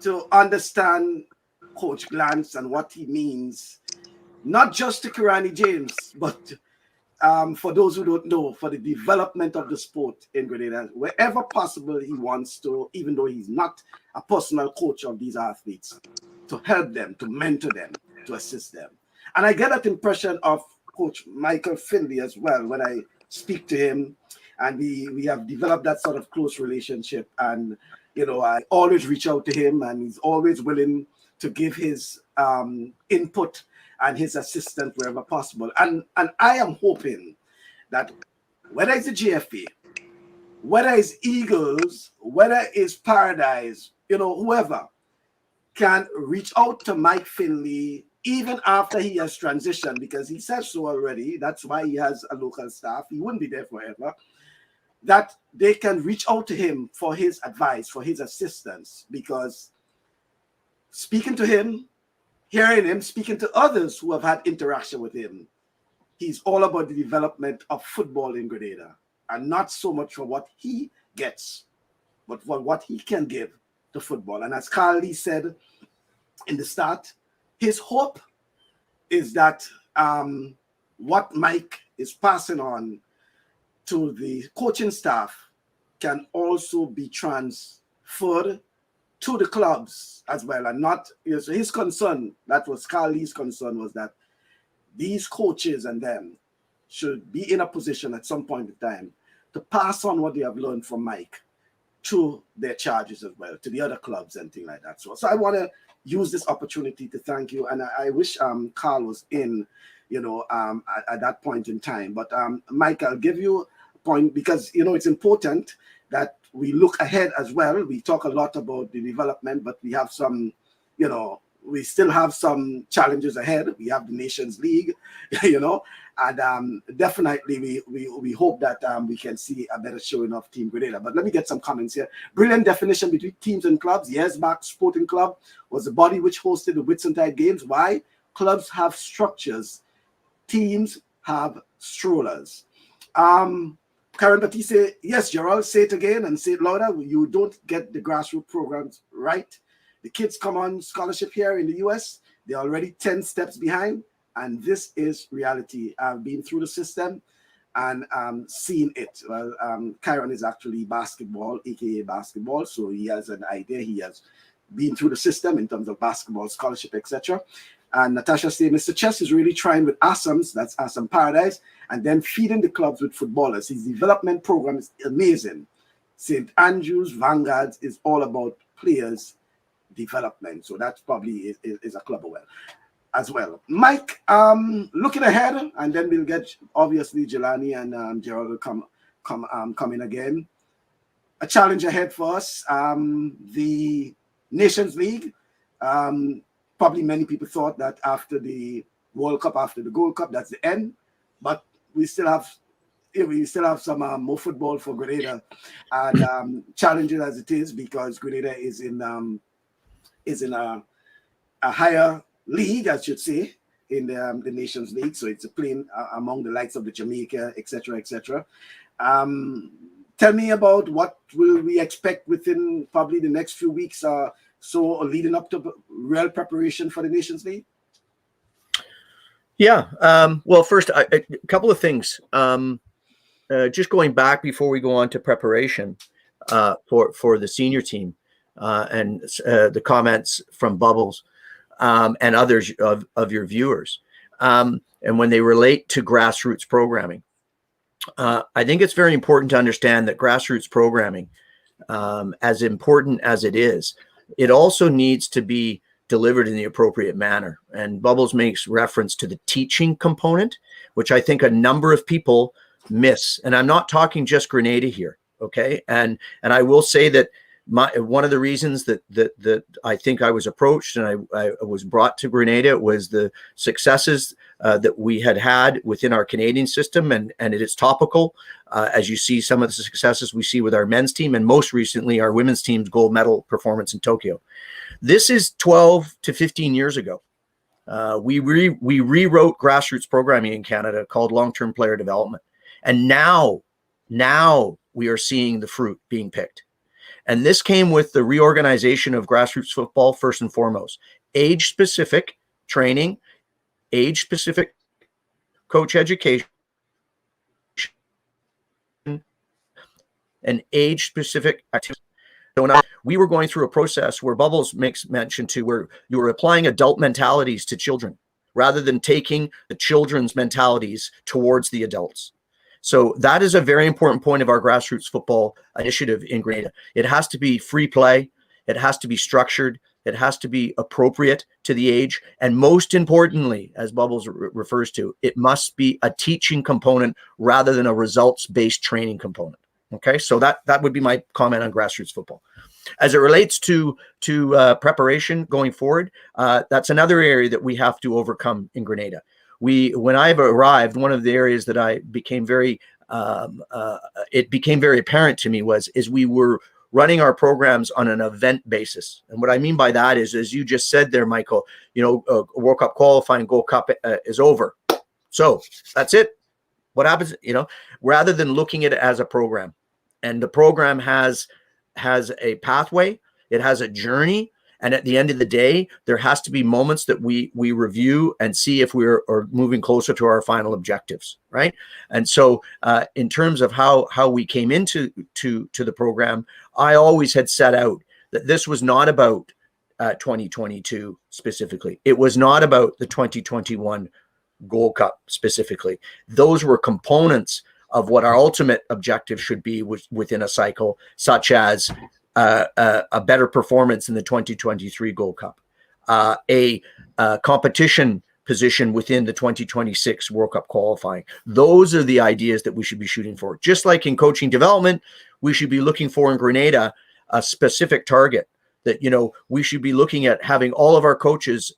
Speaker 1: to understand Coach Glantz and what he means, not just to Kirani James, but for those who don't know, for the development of the sport in Grenada, wherever possible he wants to, even though he's not a personal coach of these athletes, to help them, to mentor them, to assist them. And I get that impression of Coach Michael Finley as well when I speak to him, and we have developed that sort of close relationship. And, you know, I always reach out to him, and he's always willing to give his input and his assistance wherever possible. And I am hoping that whether it's the GFA, whether it's Eagles, whether it's Paradise, you know, whoever can reach out to Mike Finley even after he has transitioned, because he said so already. That's why he has a local staff. He wouldn't be there forever. That they can reach out to him for his advice, for his assistance, because speaking to him, hearing him, speaking to others who have had interaction with him, he's all about the development of football in Grenada, and not so much for what he gets, but for what he can give to football. And as Carl Lee said in the start, his hope is that what Mike is passing on to the coaching staff can also be transferred to the clubs as well. And not, you know, so his concern, that was Carl Lee's concern, was that these coaches and them should be in a position at some point in time to pass on what they have learned from Mike to their charges as well, to the other clubs and things like that. So I want to use this opportunity to thank you. And I wish Carl was in, you know, at that point in time. But Mike, I'll give you a point, because, you know, it's important that we look ahead as well. We talk a lot about the development, but we have some, you know, we still have some challenges ahead. We have the Nations League, you know, and definitely we hope that we can see a better showing of Team Grenada. But let me get some comments here. Brilliant definition between teams and clubs. Years back, Sporting Club was the body which hosted the Whitsuntide Games. Why? Clubs have structures. Teams have strollers. Karen Batiste, yes, Gerald, say it again and say it louder. You don't get the grassroots programs right. The kids come on scholarship here in the US. They're already 10 steps behind. And this is reality. I've been through the system and seen it. Well, Kyron is actually basketball, aka basketball. So he has an idea. He has been through the system in terms of basketball, scholarship, etc. And Natasha said, Mr. Chess is really trying with Assams, that's Assam Paradise, and then feeding the clubs with footballers. His development program is amazing. St. Andrews, Vanguards is all about players' development. So that probably is a club as well. Mike, looking ahead, and then we'll get, obviously, Jelani and Gerald will come in again. A challenge ahead for us, the Nations League. Probably many people thought that after the World Cup, after the Gold Cup, that's the end. But we still have some more football for Grenada, and challenging as it is, because Grenada is in a higher league, I should say, in the Nations League. So it's a playing among the likes of the Jamaica, etc., etc. Tell me about what will we expect within probably the next few weeks. So leading up to real preparation for the Nations League?
Speaker 7: Yeah. Well, first, a couple of things. Just going back before we go on to preparation for the senior team and the comments from Bubbles and others of your viewers, and when they relate to grassroots programming. I think it's very important to understand that grassroots programming, as important as it is, it also needs to be delivered in the appropriate manner. And Bubbles makes reference to the teaching component, which I think a number of people miss. And I'm not talking just Grenada here, okay? And I will say that one of the reasons that I think I was approached and I was brought to Grenada was the successes that we had within our Canadian system, and it is topical as you see some of the successes we see with our men's team, and most recently our women's team's gold medal performance in Tokyo. This is 12 to 15 years ago. We rewrote grassroots programming in Canada called long-term player development, and now we are seeing the fruit being picked. And this came with the reorganization of grassroots football, first and foremost. Age-specific training, age-specific coach education, and age-specific activity. So now we were going through a process where Bubbles makes mention to where you were applying adult mentalities to children rather than taking the children's mentalities towards the adults. So that is a very important point of our grassroots football initiative in Grenada. It has to be free play. It has to be structured. It has to be appropriate to the age. And most importantly, as Bubbles refers to, it must be a teaching component rather than a results-based training component. Okay, so that would be my comment on grassroots football. As it relates to preparation going forward, that's another area that we have to overcome in Grenada. When I've arrived, one of the areas that I became it became very apparent to me is we were running our programs on an event basis. And what I mean by that is, as you just said there, Michael, World Cup qualifying, Gold Cup is over. So that's it. What happens, rather than looking at it as a program, and the program has a pathway, it has a journey. And at the end of the day, there has to be moments that we review and see if we're moving closer to our final objectives, right? And so in terms of how we came into the program, I always had set out that this was not about 2022 specifically. It was not about the 2021 Gold Cup specifically. Those were components of what our ultimate objective should be within a cycle, such as a better performance in the 2023 Gold Cup, a competition position within the 2026 World Cup qualifying. Those are the ideas that we should be shooting for. Just like in coaching development, we should be looking for in Grenada a specific target that, we should be looking at having all of our coaches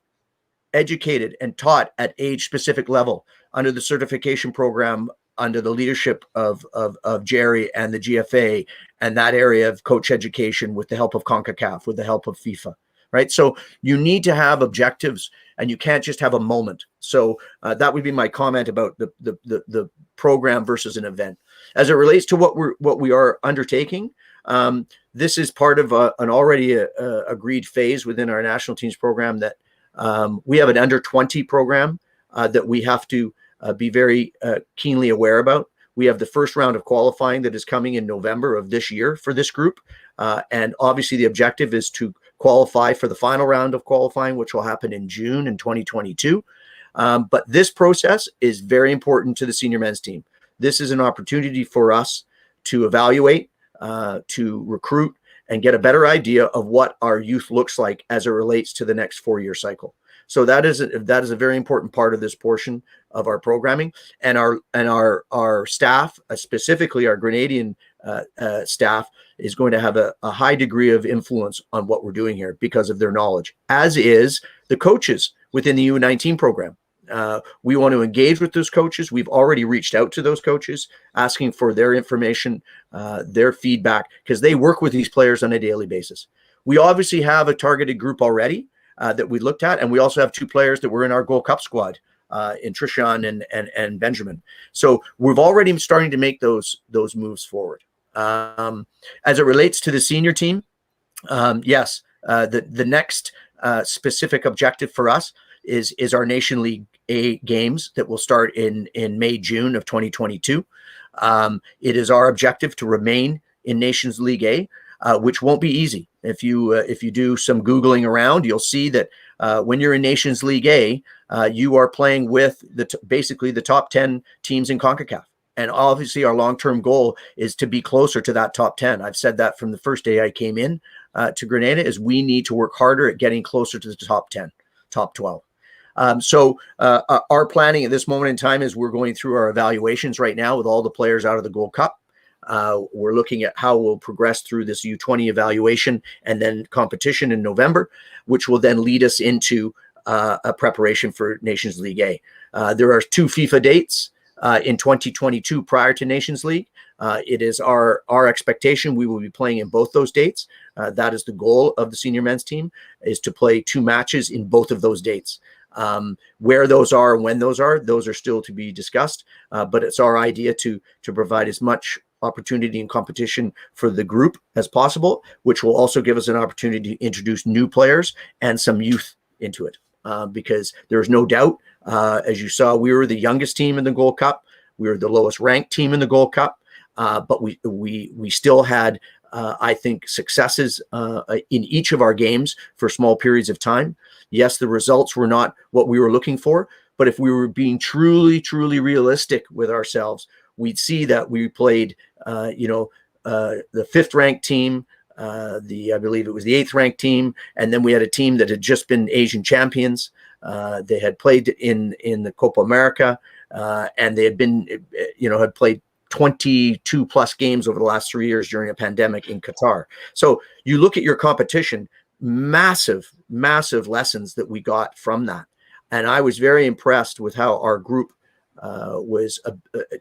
Speaker 7: educated and taught at age-specific level under the certification program under the leadership of Jerry and the GFA and that area of coach education with the help of CONCACAF, with the help of FIFA, right? So you need to have objectives and you can't just have a moment. So that would be my comment about the program versus an event. As it relates to what we are undertaking, this is part of an already agreed phase within our national teams program that we have an under 20 program that we have to be very keenly aware about. We have the first round of qualifying that is coming in November of this year for this group. And obviously the objective is to qualify for the final round of qualifying, which will happen in June in 2022. But this process is very important to the senior men's team. This is an opportunity for us to evaluate, to recruit, and get a better idea of what our youth looks like as it relates to the next 4-year cycle. So that is a very important part of this portion of our programming, and our staff, specifically our Grenadian staff, is going to have a high degree of influence on what we're doing here because of their knowledge, as is the coaches within the U19 program. We want to engage with those coaches. We've already reached out to those coaches, asking for their information, their feedback, because they work with these players on a daily basis. We obviously have a targeted group already that we looked at, and we also have 2 players that were in our Gold Cup squad, in Trishan and Benjamin. So we've already starting to make those moves forward. As it relates to the senior team, yes, the next specific objective for us is our Nation League A games that will start in May, June of 2022. It is our objective to remain in Nations League A, which won't be easy. If you do some Googling around, you'll see that when you're in Nations League A, you are playing with basically the top 10 teams in CONCACAF. And obviously our long-term goal is to be closer to that top 10. I've said that from the first day I came in to Grenada, is we need to work harder at getting closer to the top 10, top 12. So our planning at this moment in time is we're going through our evaluations right now with all the players out of the Gold Cup. We're looking at how we'll progress through this U20 evaluation and then competition in November, which will then lead us into a preparation for Nations League A. There are 2 FIFA dates in 2022 prior to Nations League. It is our expectation we will be playing in both those dates. That is the goal of the senior men's team, is to play 2 matches in both of those dates. Where those are and when those are still to be discussed. But it's our idea to provide as much opportunity and competition for the group as possible, which will also give us an opportunity to introduce new players and some youth into it. Because there's no doubt, as you saw, we were the youngest team in the Gold Cup. We were the lowest ranked team in the Gold Cup. But we still had, I think, successes in each of our games for small periods of time. Yes, the results were not what we were looking for, but if we were being truly, truly realistic with ourselves, we'd see that we played, the 5th ranked team, I believe it was the 8th ranked team, and then we had a team that had just been Asian champions. They had played in the Copa America, and they had been, had played 22 plus games over the last 3 years during a pandemic in Qatar. So you look at your competition, massive lessons that we got from that. And I was very impressed with how our group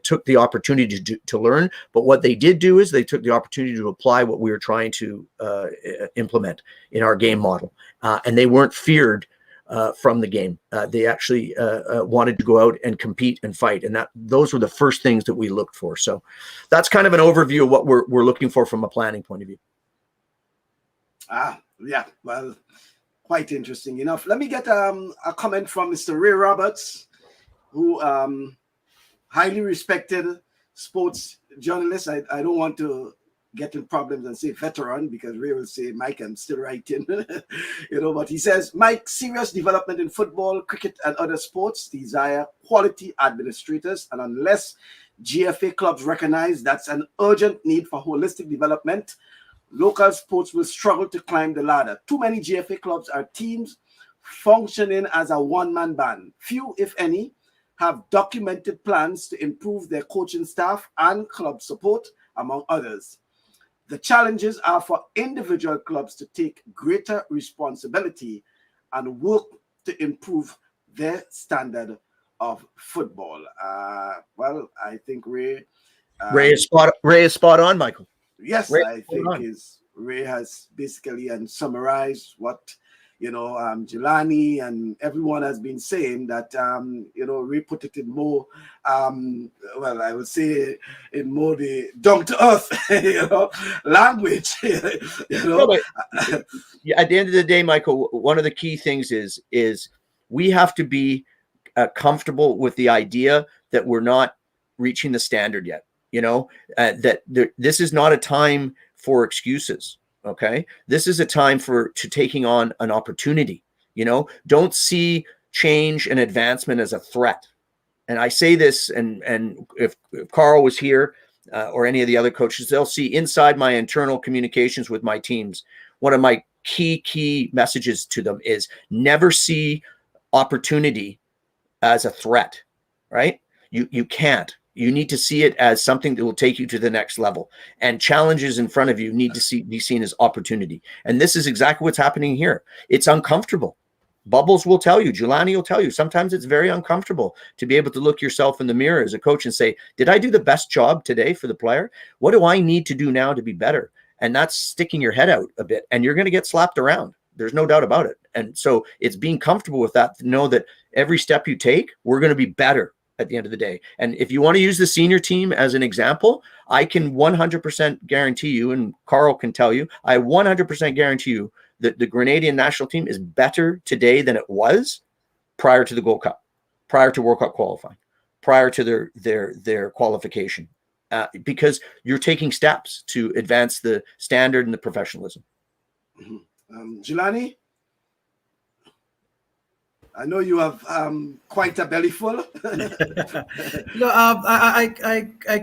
Speaker 7: took the opportunity to learn. But what they did do is they took the opportunity to apply what we were trying to implement in our game model. And they weren't feared from the game. They actually wanted to go out and compete and fight. And those were the first things that we looked for. So that's kind of an overview of what we're looking for from a planning point of view.
Speaker 1: Yeah, well, quite interesting enough. Let me get a comment from Mr. Ray Roberts, who highly respected sports journalist. I don't want to get in problems and say veteran, because Ray will say, Mike, I'm still writing. But he says, Mike, serious development in football, cricket, and other sports desire quality administrators, and unless GFA clubs recognize that's an urgent need for holistic development, local sports will struggle to climb the ladder. Too many GFA clubs are teams functioning as a one-man band. Few, if any, have documented plans to improve their coaching staff and club support, among others. The challenges are for individual clubs to take greater responsibility and work to improve their standard of football. Well, I think Ray
Speaker 7: is spot on, Michael.
Speaker 1: Yes, I think Ray has basically summarized what Jelani and everyone has been saying, that Ray put it in more I would say in more the down to earth language.
Speaker 7: No, but at the end of the day, Michael, one of the key things is we have to be comfortable with the idea that we're not reaching the standard yet. This is not a time for excuses. Okay. This is a time to taking on an opportunity. Don't see change and advancement as a threat. And I say this, and if Carl was here or any of the other coaches, they'll see inside my internal communications with my teams, one of my key messages to them is never see opportunity as a threat, right? You can't. You need to see it as something that will take you to the next level, and challenges in front of you need to be seen as opportunity. And this is exactly what's happening here. It's uncomfortable. Bubbles will tell you, Jelani will tell you, sometimes it's very uncomfortable to be able to look yourself in the mirror as a coach and say, did I do the best job today for the player? What do I need to do now to be better? And that's sticking your head out a bit, and you're going to get slapped around. There's no doubt about it. And so it's being comfortable with that, to know that every step you take, we're going to be better at the end of the day. And if you want to use the senior team as an example, I can 100% guarantee you, and Carl can tell you, I 100% guarantee you that the Grenadian national team is better today than it was prior to the Gold Cup, prior to World Cup qualifying, prior to their qualification, because you're taking steps to advance the standard and the professionalism.
Speaker 1: Jelani, I know you have quite a belly full.
Speaker 2: I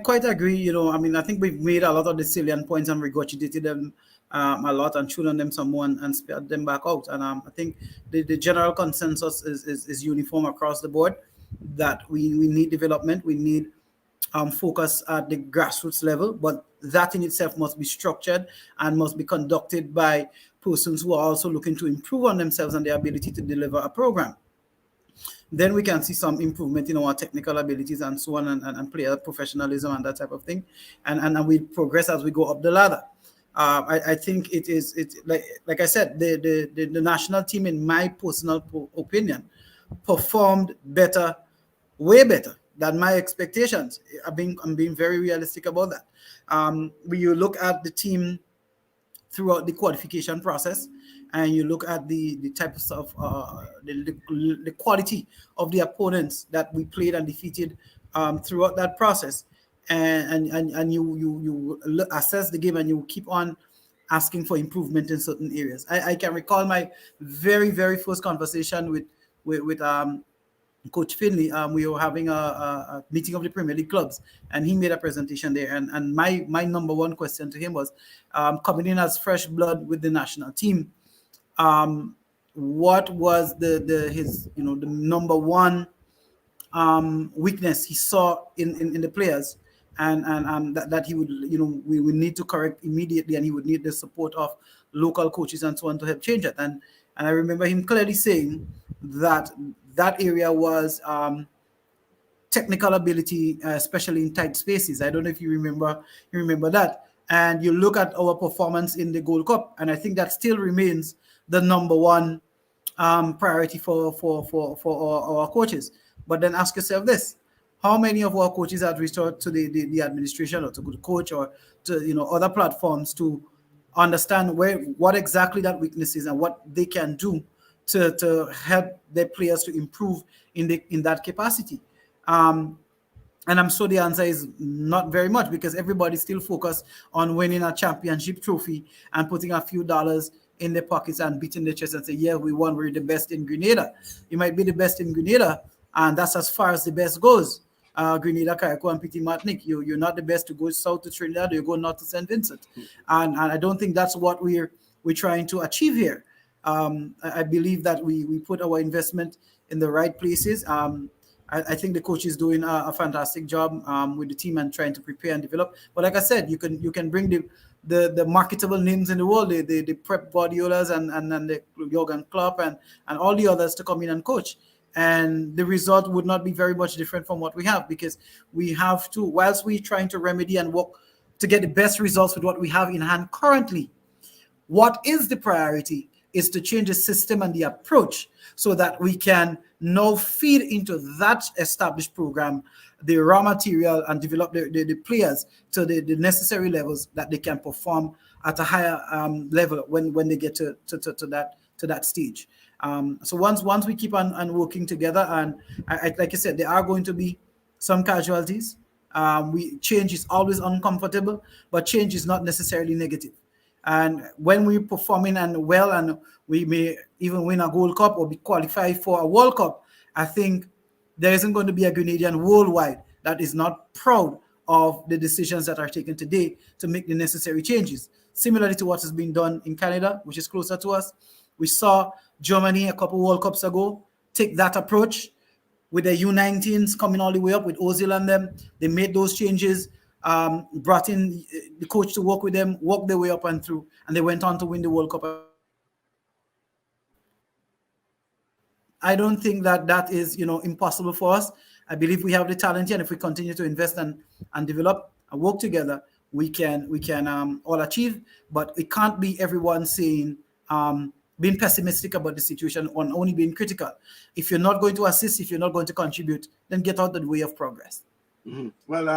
Speaker 2: quite agree. I think we've made a lot of the salient points and regurgitated them a lot and chewed on them some more and spared them back out. And I think the general consensus is uniform across the board that we need development. We need focus at the grassroots level, but that in itself must be structured and must be conducted by persons who are also looking to improve on themselves and their ability to deliver a program. Then we can see some improvement in our technical abilities and so on, and player professionalism and that type of thing. And we progress as we go up the ladder. I think it's like I said, the national team, in my personal opinion, performed better, way better than my I'm being very realistic about that. When you look at the team throughout the qualification process, and you look at the types of the quality of the opponents that we played and defeated throughout that process, and you assess the game and you keep on asking for improvement in certain areas. I can recall my very first conversation with Coach Finley. We were having a meeting of the Premier League clubs, and he made a presentation there. And my number one question to him was, coming in as fresh blood with the national team, what was his the number one weakness he saw in the players, and that he would we would need to correct immediately, and he would need the support of local coaches and so on to help change it. And I remember him clearly saying that area was technical ability, especially in tight spaces. I don't know if you remember that. And you look at our performance in the Gold Cup, and I think that still remains the number one priority for our coaches. But then ask yourself this: how many of our coaches have reached out to the administration or to the coach or to other platforms to understand what exactly that weakness is and what they can do to help their players to improve in that capacity? And I'm sure the answer is not very much, because everybody's still focused on winning a championship trophy and putting a few dollars in their pockets and beating their chest and say, yeah, we won, we're the best in Grenada. You might be the best in Grenada, and that's as far as the best goes. Grenada, Carriacou, and Petit Martinique. You're not the best to go south to Trinidad, you go north to St. Vincent. And I don't think that's what we're trying to achieve here. I believe that we put our investment in the right places. I think the coach is doing a fantastic job with the team and trying to prepare and develop. But like I said, you can bring the marketable names in the world, the Pep Guardiolas and the Jurgen Klopp and all the others to come in and coach. And the result would not be very much different from what we have, because we have to, whilst we're trying to remedy and work to get the best results with what we have in hand currently, what is the priority is to change the system and the approach so that we can now feed into that established program the raw material and develop the players to the necessary levels that they can perform at a higher level when they get to that stage. So once we keep on working together, and like I said, there are going to be some casualties. Change is always uncomfortable, but change is not necessarily negative. And when we're performing and well, and we may even win a Gold Cup or be qualified for a World Cup, I think there isn't going to be a Grenadian worldwide that is not proud of the decisions that are taken today to make the necessary changes. Similarly to what has been done in Canada, which is closer to us. We saw Germany a couple World Cups ago take that approach with the U19s coming all the way up with Ozil and them. They made those changes, brought in the coach to work with them, worked their way up and through, and they went on to win the World Cup. I don't think that is impossible for us. I believe we have the talent here, and if we continue to invest and develop and work together, we can all achieve. But it can't be everyone saying being pessimistic about the situation or only being critical. If you're not going to assist, if you're not going to contribute, then get out of the way of progress.
Speaker 1: Mm-hmm. Well,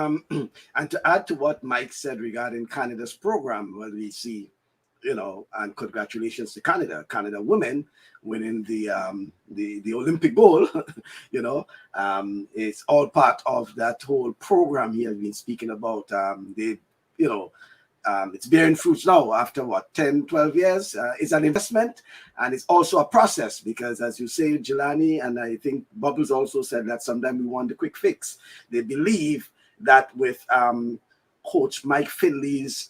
Speaker 1: and to add to what Mike said regarding Canada's program, well, we see, and congratulations to Canada women winning the Olympic gold. It's all part of that whole program he has been speaking about. It's bearing fruits now after 10, 12 years. It's an investment, and it's also a process, because as you say, Jelani, and I think Bubbles also said that sometimes we want the quick fix. They believe that with Coach Mike Finley's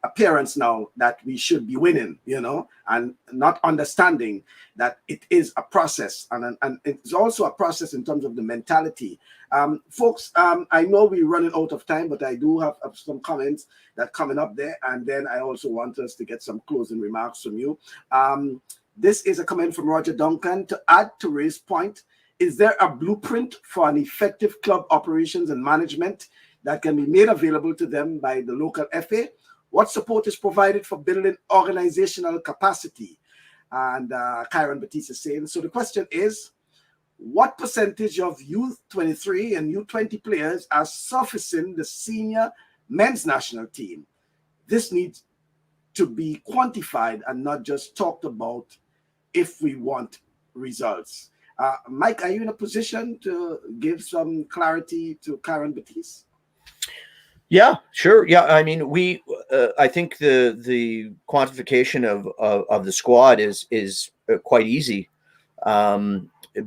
Speaker 1: appearance now that we should be winning, and not understanding that it is a process, and it's also a process in terms of the mentality. Folks, I know we're running out of time, but I do have some comments that coming up there, and then I also want us to get some closing remarks from you. This is a comment from Roger Duncan. To add to Ray's point, is there a blueprint for an effective club operations and management that can be made available to them by the local FA? What support is provided for building organizational capacity? And Kyron Batista is saying, so the question is, what percentage of U23 and U20 players are surfacing the senior men's national team? This needs to be quantified and not just talked about if we want results. Mike, are you in a position to give some clarity to Kyron Batiste?
Speaker 7: Yeah, sure. Yeah, I mean, I think the quantification of the squad is quite easy,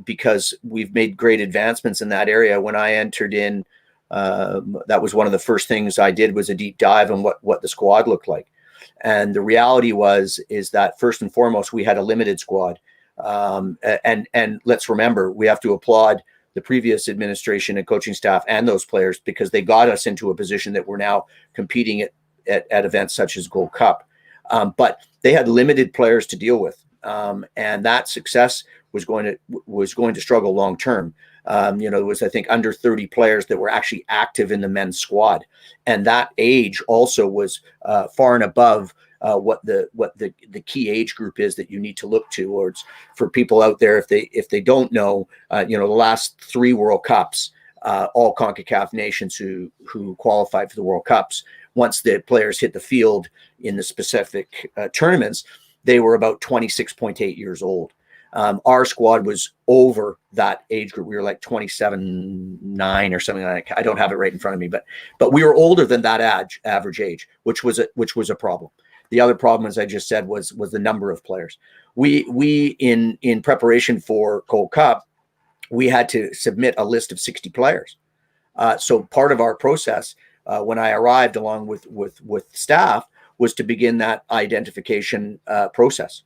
Speaker 7: because we've made great advancements in that area. When I entered in, that was one of the first things I did, was a deep dive on what the squad looked like. And the reality is that first and foremost, we had a limited squad. And let's remember, we have to applaud the previous administration and coaching staff and those players, because they got us into a position that we're now competing at events such as Gold Cup. But they had limited players to deal with. And that success was going to struggle long term. There was, I think, under 30 players that were actually active in the men's squad, and that age also was far and above what the key age group is that you need to look towards. For people out there, if they don't know, the last 3 World Cups, all CONCACAF nations who qualified for the World Cups, once the players hit the field in the specific tournaments, they were about 26.8 years old. Our squad was over that age group. We were like 27.9 or something like that. I don't have it right in front of me, but we were older than that average age, which was a problem. The other problem, as I just said, was the number of players. We in preparation for Gold Cup, we had to submit a list of 60 players. So part of our process, when I arrived along with staff, was to begin that identification process.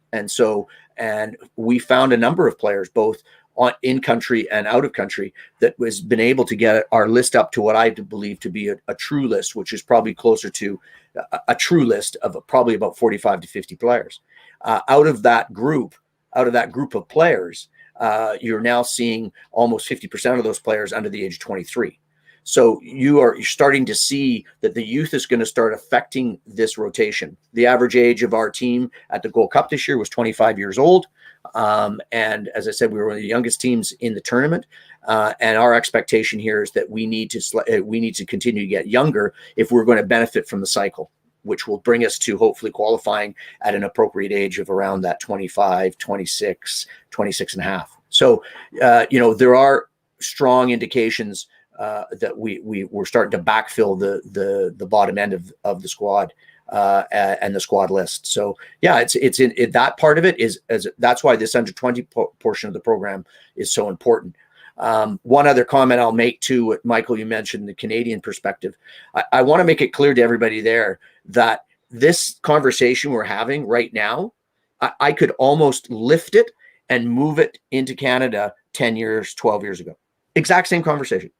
Speaker 7: And we found a number of players, both in country and out of country, that was been able to get our list up to what I believe to be a true list, which is probably closer to a true list of probably about 45 to 50 players. Out of that group of players, you're now seeing almost 50% of those players under the age of 23. So you're starting to see that the youth is going to start affecting this rotation. The average age of our team at the Gold Cup this year was 25 years old. And as I said, we were one of the youngest teams in the tournament. And our expectation here is that we need to continue to get younger if we're going to benefit from the cycle, which will bring us to hopefully qualifying at an appropriate age of around that 25, 26 and a half. So, there are strong indications that we're starting to backfill the bottom end of the squad and the squad list. So yeah, it's in that part of it is that's why this under 20 portion of the program is so important. One other comment I'll make too, Michael, you mentioned the Canadian perspective. I want to make it clear to everybody there that this conversation we're having right now, I could almost lift it and move it into Canada 10 years, 12 years ago. Exact same conversation.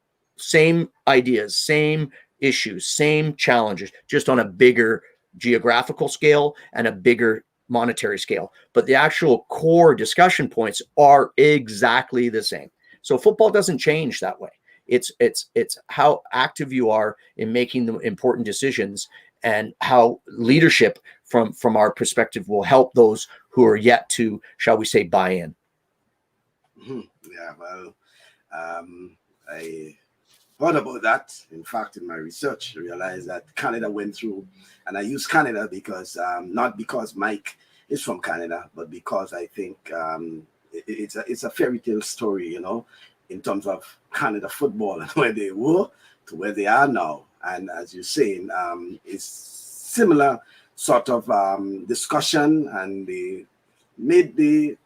Speaker 7: Same ideas, same issues, same challenges, just on a bigger geographical scale and a bigger monetary scale. But the actual core discussion points are exactly the same. So football doesn't change that way. It's how active you are in making the important decisions, and how leadership from our perspective will help those who are yet to, shall we say, buy in.
Speaker 1: Yeah, well, I thought about that. In fact, in my research, I realized that Canada went through, and I use Canada because not because Mike is from Canada, but because I think it's a fairy tale story, in terms of Canada football and where they were to where they are now. And as you're saying, it's similar sort of discussion, and they made the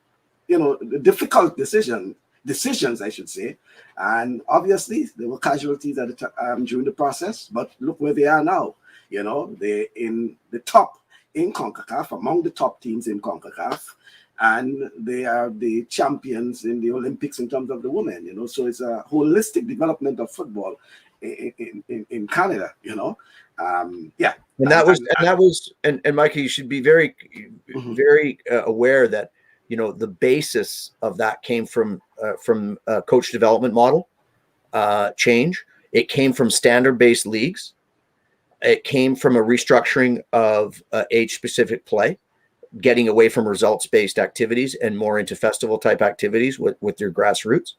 Speaker 1: difficult decision decisions, I should say. And obviously, there were casualties at during the process, but look where they are now. You know, they're in the top in CONCACAF, among the top teams in CONCACAF, and they are the champions in the Olympics in terms of the women. You know, so it's a holistic development of football in Canada. You know, yeah.
Speaker 7: And Mikey, you should be very, very aware that, you know, the basis of that came from coach development model change. It came from standard-based leagues. It came from a restructuring of age-specific play, getting away from results-based activities and more into festival-type activities with your grassroots.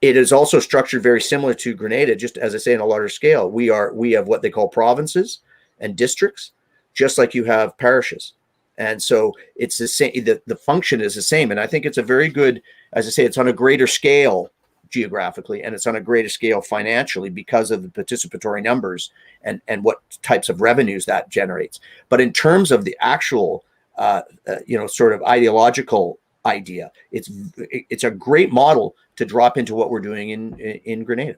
Speaker 7: It is also structured very similar to Grenada, just as I say, on a larger scale. We have what they call provinces and districts, just like you have parishes. And so it's the same, the function is the same. And I think it's a very good, as I say, it's on a greater scale geographically, and it's on a greater scale financially because of the participatory numbers and what types of revenues that generates. But in terms of the actual, sort of ideological idea, it's a great model to drop into what we're doing in Grenada.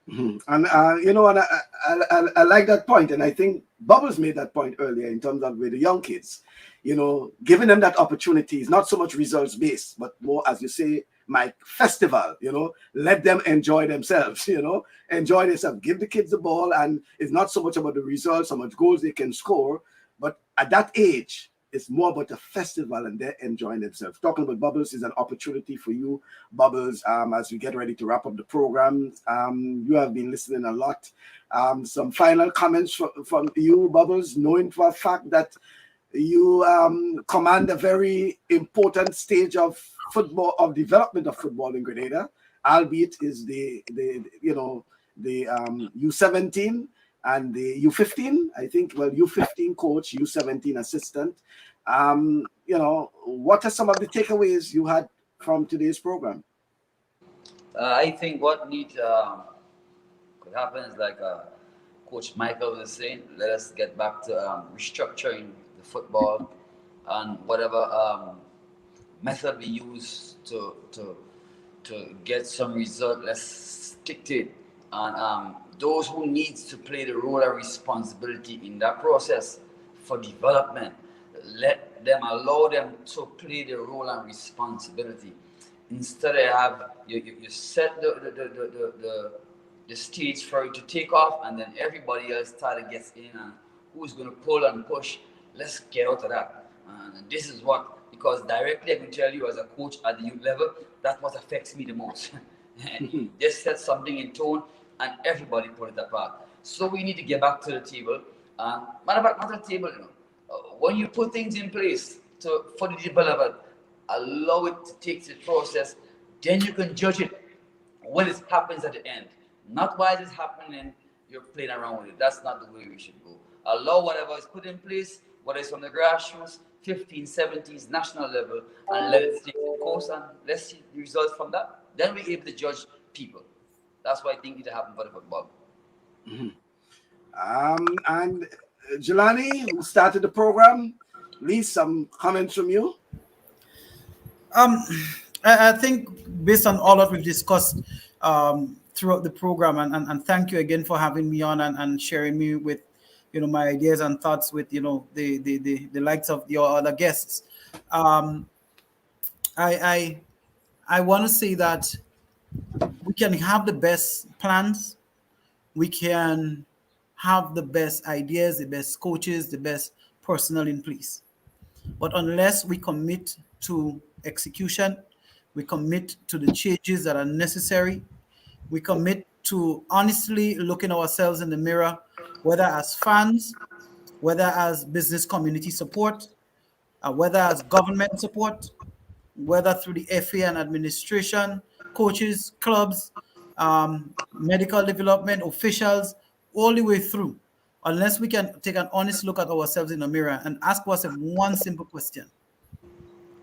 Speaker 1: Mm-hmm. And you know what, I like that point, and I think Bubbles made that point earlier in terms of with the young kids, you know, giving them that opportunity is not so much results based, but more, as you say, Mike, festival. You know, let them enjoy themselves. You know, enjoy themselves. Give the kids the ball, and it's not so much about the results, how much goals they can score, but at that age, it's more about a festival and they're enjoying themselves. Talking about Bubbles is an opportunity for you, Bubbles, as we get ready to wrap up the program. You have been listening a lot. Some final comments from you, Bubbles, knowing for a fact that you command a very important stage of football, of development of football in Grenada, albeit is the U17 and the U15, I think, well, U15 coach, U17 assistant. What are some of the takeaways you had from today's program?
Speaker 3: I think what could happen is like Coach Michael was saying, let us get back to restructuring the football and whatever method we use to get some result, let's stick to it. And those who need to play the role of responsibility in that process for development, allow them to play the role and responsibility. Instead of you set the stage for it to take off, and then everybody else gets in, and who's going to pull and push. Let's get out of that. And this is because directly I can tell you as a coach at the youth level, that's what affects me the most. And you just set something in tone, and everybody put it apart. So we need to get back to the table. Matter of fact, not the table, when you put things in place for the development, allow it to take its process, then you can judge it when it happens at the end. Not while it's happening, you're playing around with it. That's not the way we should go. Allow whatever is put in place, whether it's from the grassroots, 15s, 17s, national level, and let it take its course, and let's see the results from that. Then we're able to judge people. That's what I think needs to happen for the football.
Speaker 1: Mm-hmm. And Jelani, who started the program, Lee, some comments from you?
Speaker 2: I think based on all that we've discussed throughout the program, and thank you again for having me on and sharing me with, my ideas and thoughts with, the likes of your other guests. I want to say that we can have the best plans, we can have the best ideas, the best coaches, the best personnel in place. But unless we commit to execution, we commit to the changes that are necessary, we commit to honestly looking ourselves in the mirror, whether as fans, whether as business community support, whether as government support, whether through the FA and administration, coaches, clubs, medical development, officials, all the way through. Unless we can take an honest look at ourselves in the mirror and ask ourselves one simple question: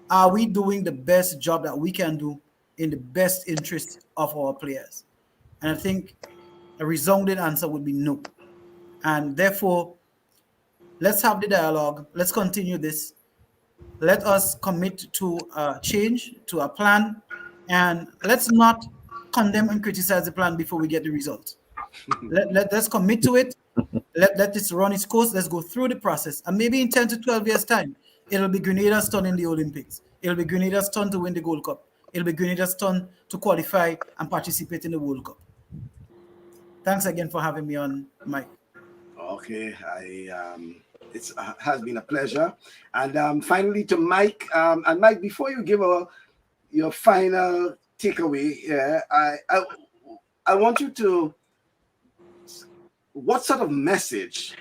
Speaker 2: are we doing the best job that we can do in the best interest of our players? And I think a resounding answer would be no. And therefore, let's have the dialogue. Let's continue this. Let us commit to a change, to a plan, And let's not condemn and criticize the plan before we get the result. Let's commit to it. Let this run its course. Let's go through the process. And maybe in 10 to 12 years' time, it'll be Grenada's turn in the Olympics. It'll be Grenada's turn to win the Gold Cup. It'll be Grenada's turn to qualify and participate in the World Cup. Thanks again for having me on, Mike.
Speaker 1: Okay, it has been a pleasure. And finally to Mike. And Mike, before you give your final takeaway here, I want you to, what sort of message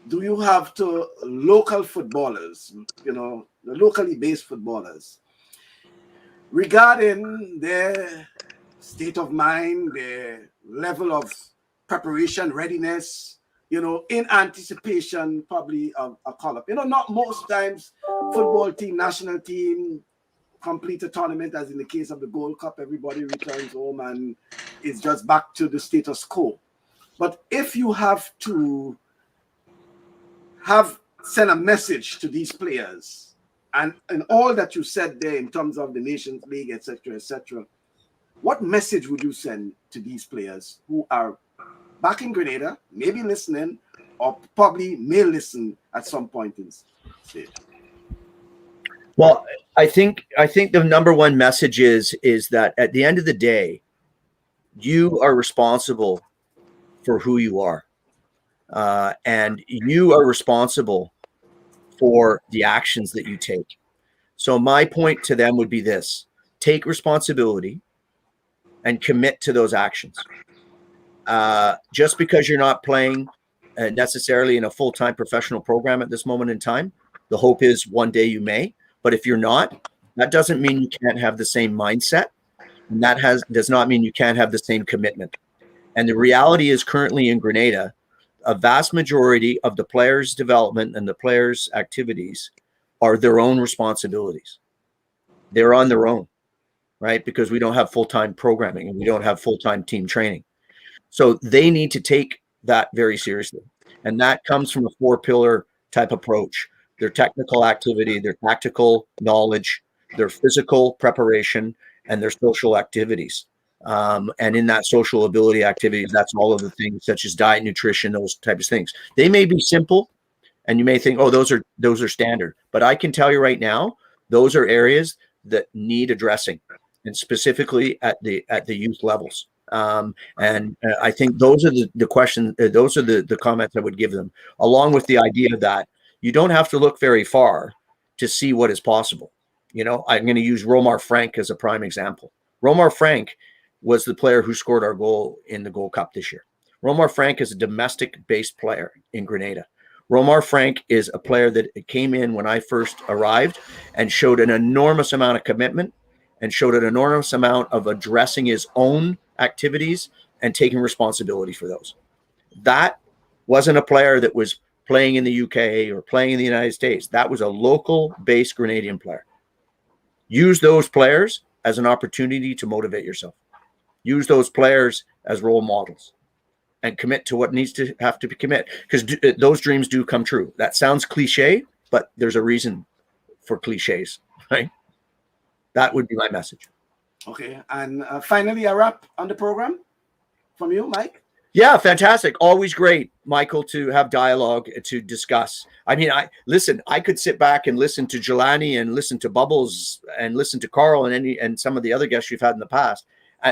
Speaker 1: do you have to local footballers, the locally based footballers, regarding their state of mind, their level of preparation, readiness, in anticipation probably of a call-up? Not most times football team, national team, complete a tournament, as in the case of the Gold Cup, everybody returns home and is just back to the status quo. But if you have to send a message to these players, and all that you said there in terms of the Nations League, etc., what message would you send to these players who are back in Grenada, maybe listening, or probably may listen at some point in stage?
Speaker 7: Well, I think the number one message is that at the end of the day, you are responsible for who you are, and you are responsible for the actions that you take. So my point to them would be this: take responsibility and commit to those actions. Just because you're not playing necessarily in a full-time professional program at this moment in time, the hope is one day you may. But if you're not, that doesn't mean you can't have the same mindset, and that does not mean you can't have the same commitment. And the reality is, currently in Grenada, a vast majority of the players' development and the players' activities are their own responsibilities. They're on their own, right? Because we don't have full-time programming and we don't have full-time team training. So they need to take that very seriously. And that comes from a 4-pillar type approach: their technical activity, their tactical knowledge, their physical preparation, and their social activities. And in that social ability activities, that's all of the things such as diet, nutrition, those types of things. They may be simple, and you may think, oh, those are standard. But I can tell you right now, those are areas that need addressing, and specifically at the youth levels. And I think those are the questions. Those are the comments I would give them, along with the idea that you don't have to look very far to see what is possible. I'm going to use Romar Frank as a prime example. Romar Frank was the player who scored our goal in the Gold Cup this year. Romar Frank is a domestic-based player in Grenada. Romar Frank is a player that came in when I first arrived and showed an enormous amount of commitment and showed an enormous amount of addressing his own activities and taking responsibility for those. That wasn't a player that was playing in the UK or playing in the United States. That was a local-based Grenadian player. Use those players as an opportunity to motivate yourself. Use those players as role models and commit to what needs to have to be commit, because those dreams do come true. That sounds cliche, but there's a reason for cliches, right? That would be my message.
Speaker 1: Okay. And finally, a wrap on the program from you, Mike?
Speaker 7: Yeah, fantastic. Always great, Michael, to have dialogue, to discuss. I mean, I could sit back and listen to Jelani and listen to Bubbles and listen to Carl and some of the other guests you've had in the past.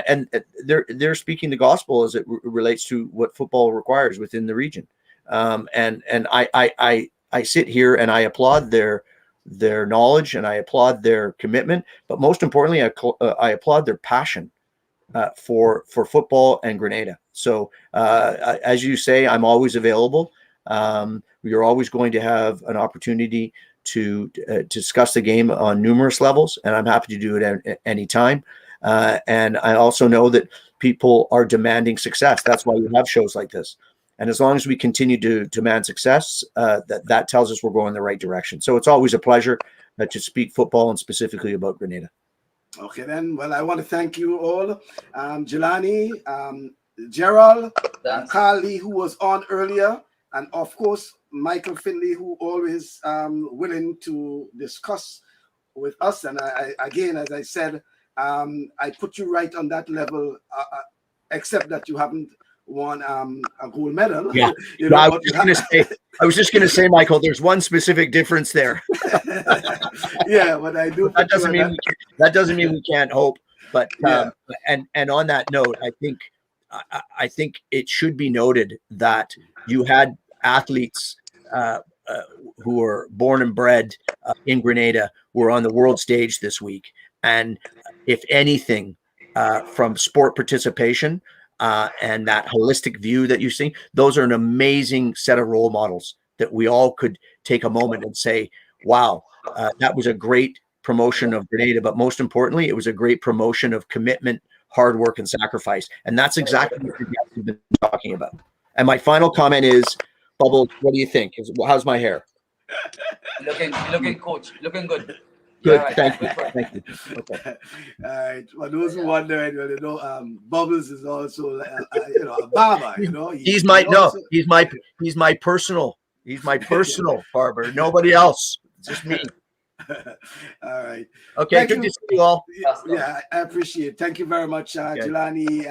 Speaker 7: And they're speaking the gospel as it relates to what football requires within the region. And I sit here and I applaud their knowledge and I applaud their commitment, but most importantly, I applaud their passion for football and Grenada. So as you say, I'm always available. You're always going to have an opportunity to discuss the game on numerous levels, and I'm happy to do it at any time. And I also know that people are demanding success. That's why we have shows like this. And as long as we continue to demand success, that tells us we're going in the right direction. So it's always a pleasure to speak football and specifically about Grenada.
Speaker 1: Okay, then. Well, I want to thank you all. Jelani, Gerald, Carl Lee, who was on earlier, and of course, Michael Finley, who always willing to discuss with us. And I, again, as I said, I put you right on that level, except that you haven't won a gold medal.
Speaker 7: Yeah,
Speaker 1: You know,
Speaker 7: I
Speaker 1: but
Speaker 7: was just gonna say, Michael, there's one specific difference there.
Speaker 1: yeah, but I do.
Speaker 7: That doesn't mean we can't hope. But
Speaker 1: Yeah.
Speaker 7: And on that note, I think it should be noted that you had athletes who were born and bred in Grenada were on the world stage this week, and if anything, from sport participation and that holistic view that you see, those are an amazing set of role models that we all could take a moment and say, wow, that was a great promotion of Grenada, but most importantly, it was a great promotion of commitment, hard work, and sacrifice. And that's exactly what we've been talking about. And my final comment is, Bubbles, what do you think? How's my hair?
Speaker 3: Looking, coach. Looking good.
Speaker 7: Good.
Speaker 3: Right.
Speaker 7: Thank you. Thank you. Okay.
Speaker 1: All right. For those who wonder, you know, Bubbles is also, you know, a barber. You know,
Speaker 7: he's my personal barber. Nobody else. It's just me.
Speaker 1: All right.
Speaker 7: Okay.
Speaker 1: Thank
Speaker 7: good
Speaker 1: you.
Speaker 7: to see you all.
Speaker 1: Yeah, I appreciate it. Thank you very much, Jelani,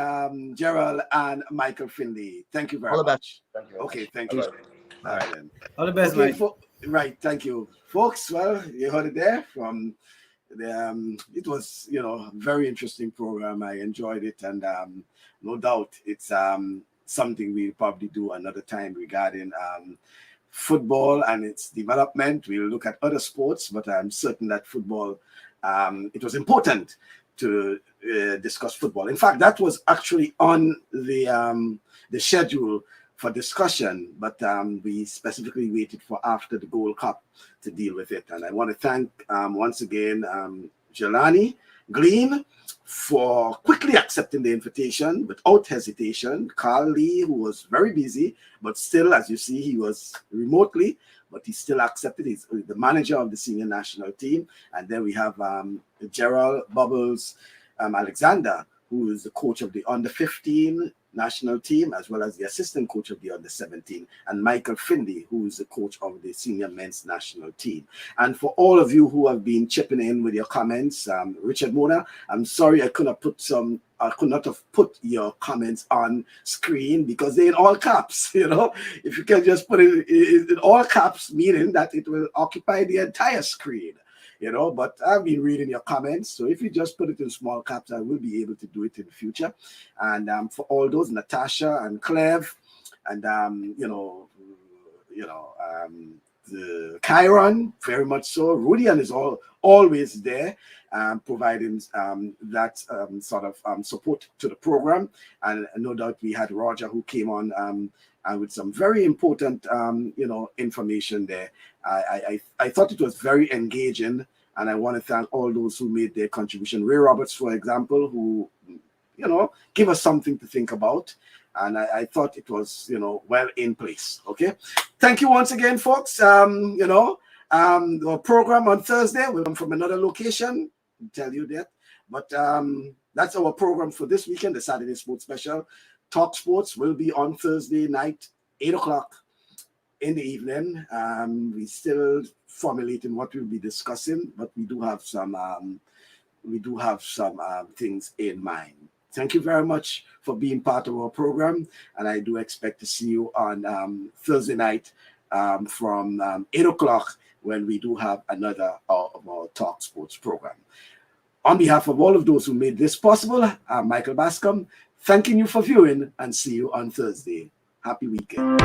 Speaker 1: Gerald, and Michael Finley. Thank you very
Speaker 7: All the
Speaker 1: much.
Speaker 7: best.
Speaker 3: Thank you.
Speaker 1: Okay, thank you. All right then.
Speaker 2: All the best,
Speaker 1: Okay,
Speaker 2: Mike.
Speaker 1: right, thank you, folks. Well, you heard it there from the. It was, you know, a very interesting program. I enjoyed it, and no doubt it's something we'll probably do another time regarding football and its development. We'll look at other sports, but I'm certain that football, it was important to discuss football. In fact, that was actually on the schedule for discussion, but we specifically waited for after the Gold Cup to deal with it. And I want to thank once again Jelani Green for quickly accepting the invitation without hesitation. Carl Lee, who was very busy, but still, as you see, he was remotely, but he still accepted. He's the manager of the senior national team. And then we have Gerald Bubbles Alexander, who is the coach of the under-15 national team, as well as the assistant coach of the under-17, and Michael Finley, who is the coach of the senior men's national team. And for all of you who have been chipping in with your comments, Richard Mona, I'm sorry I could not have put your comments on screen because they're in all caps. You know, if you can just put it in all caps, meaning that it will occupy the entire screen. You know, but I've been reading your comments. So if you just put it in small caps, I will be able to do it in the future. And for all those, Natasha and Clev, and the Chiron, very much so. Rudian is always there, providing that sort of support to the program. And no doubt we had Roger, who came on with some very important information there. I thought it was very engaging, and I want to thank all those who made their contribution. Ray Roberts, for example, who give us something to think about, and I thought it was well in place. Okay, thank you once again, folks. The program on Thursday will come from another location. I'll tell you that, but that's our program for this weekend, the Saturday Sports Special. Talk Sports will be on Thursday night, 8 o'clock in the evening. We still formulating what we'll be discussing, but we do have some things in mind. Thank you very much for being part of our program, and I do expect to see you on Thursday night from 8 o'clock when we do have another of our Talk Sports program. On behalf of all of those who made this possible, I'm Michael Bascom, thanking you for viewing, and see you on Thursday. Happy weekend.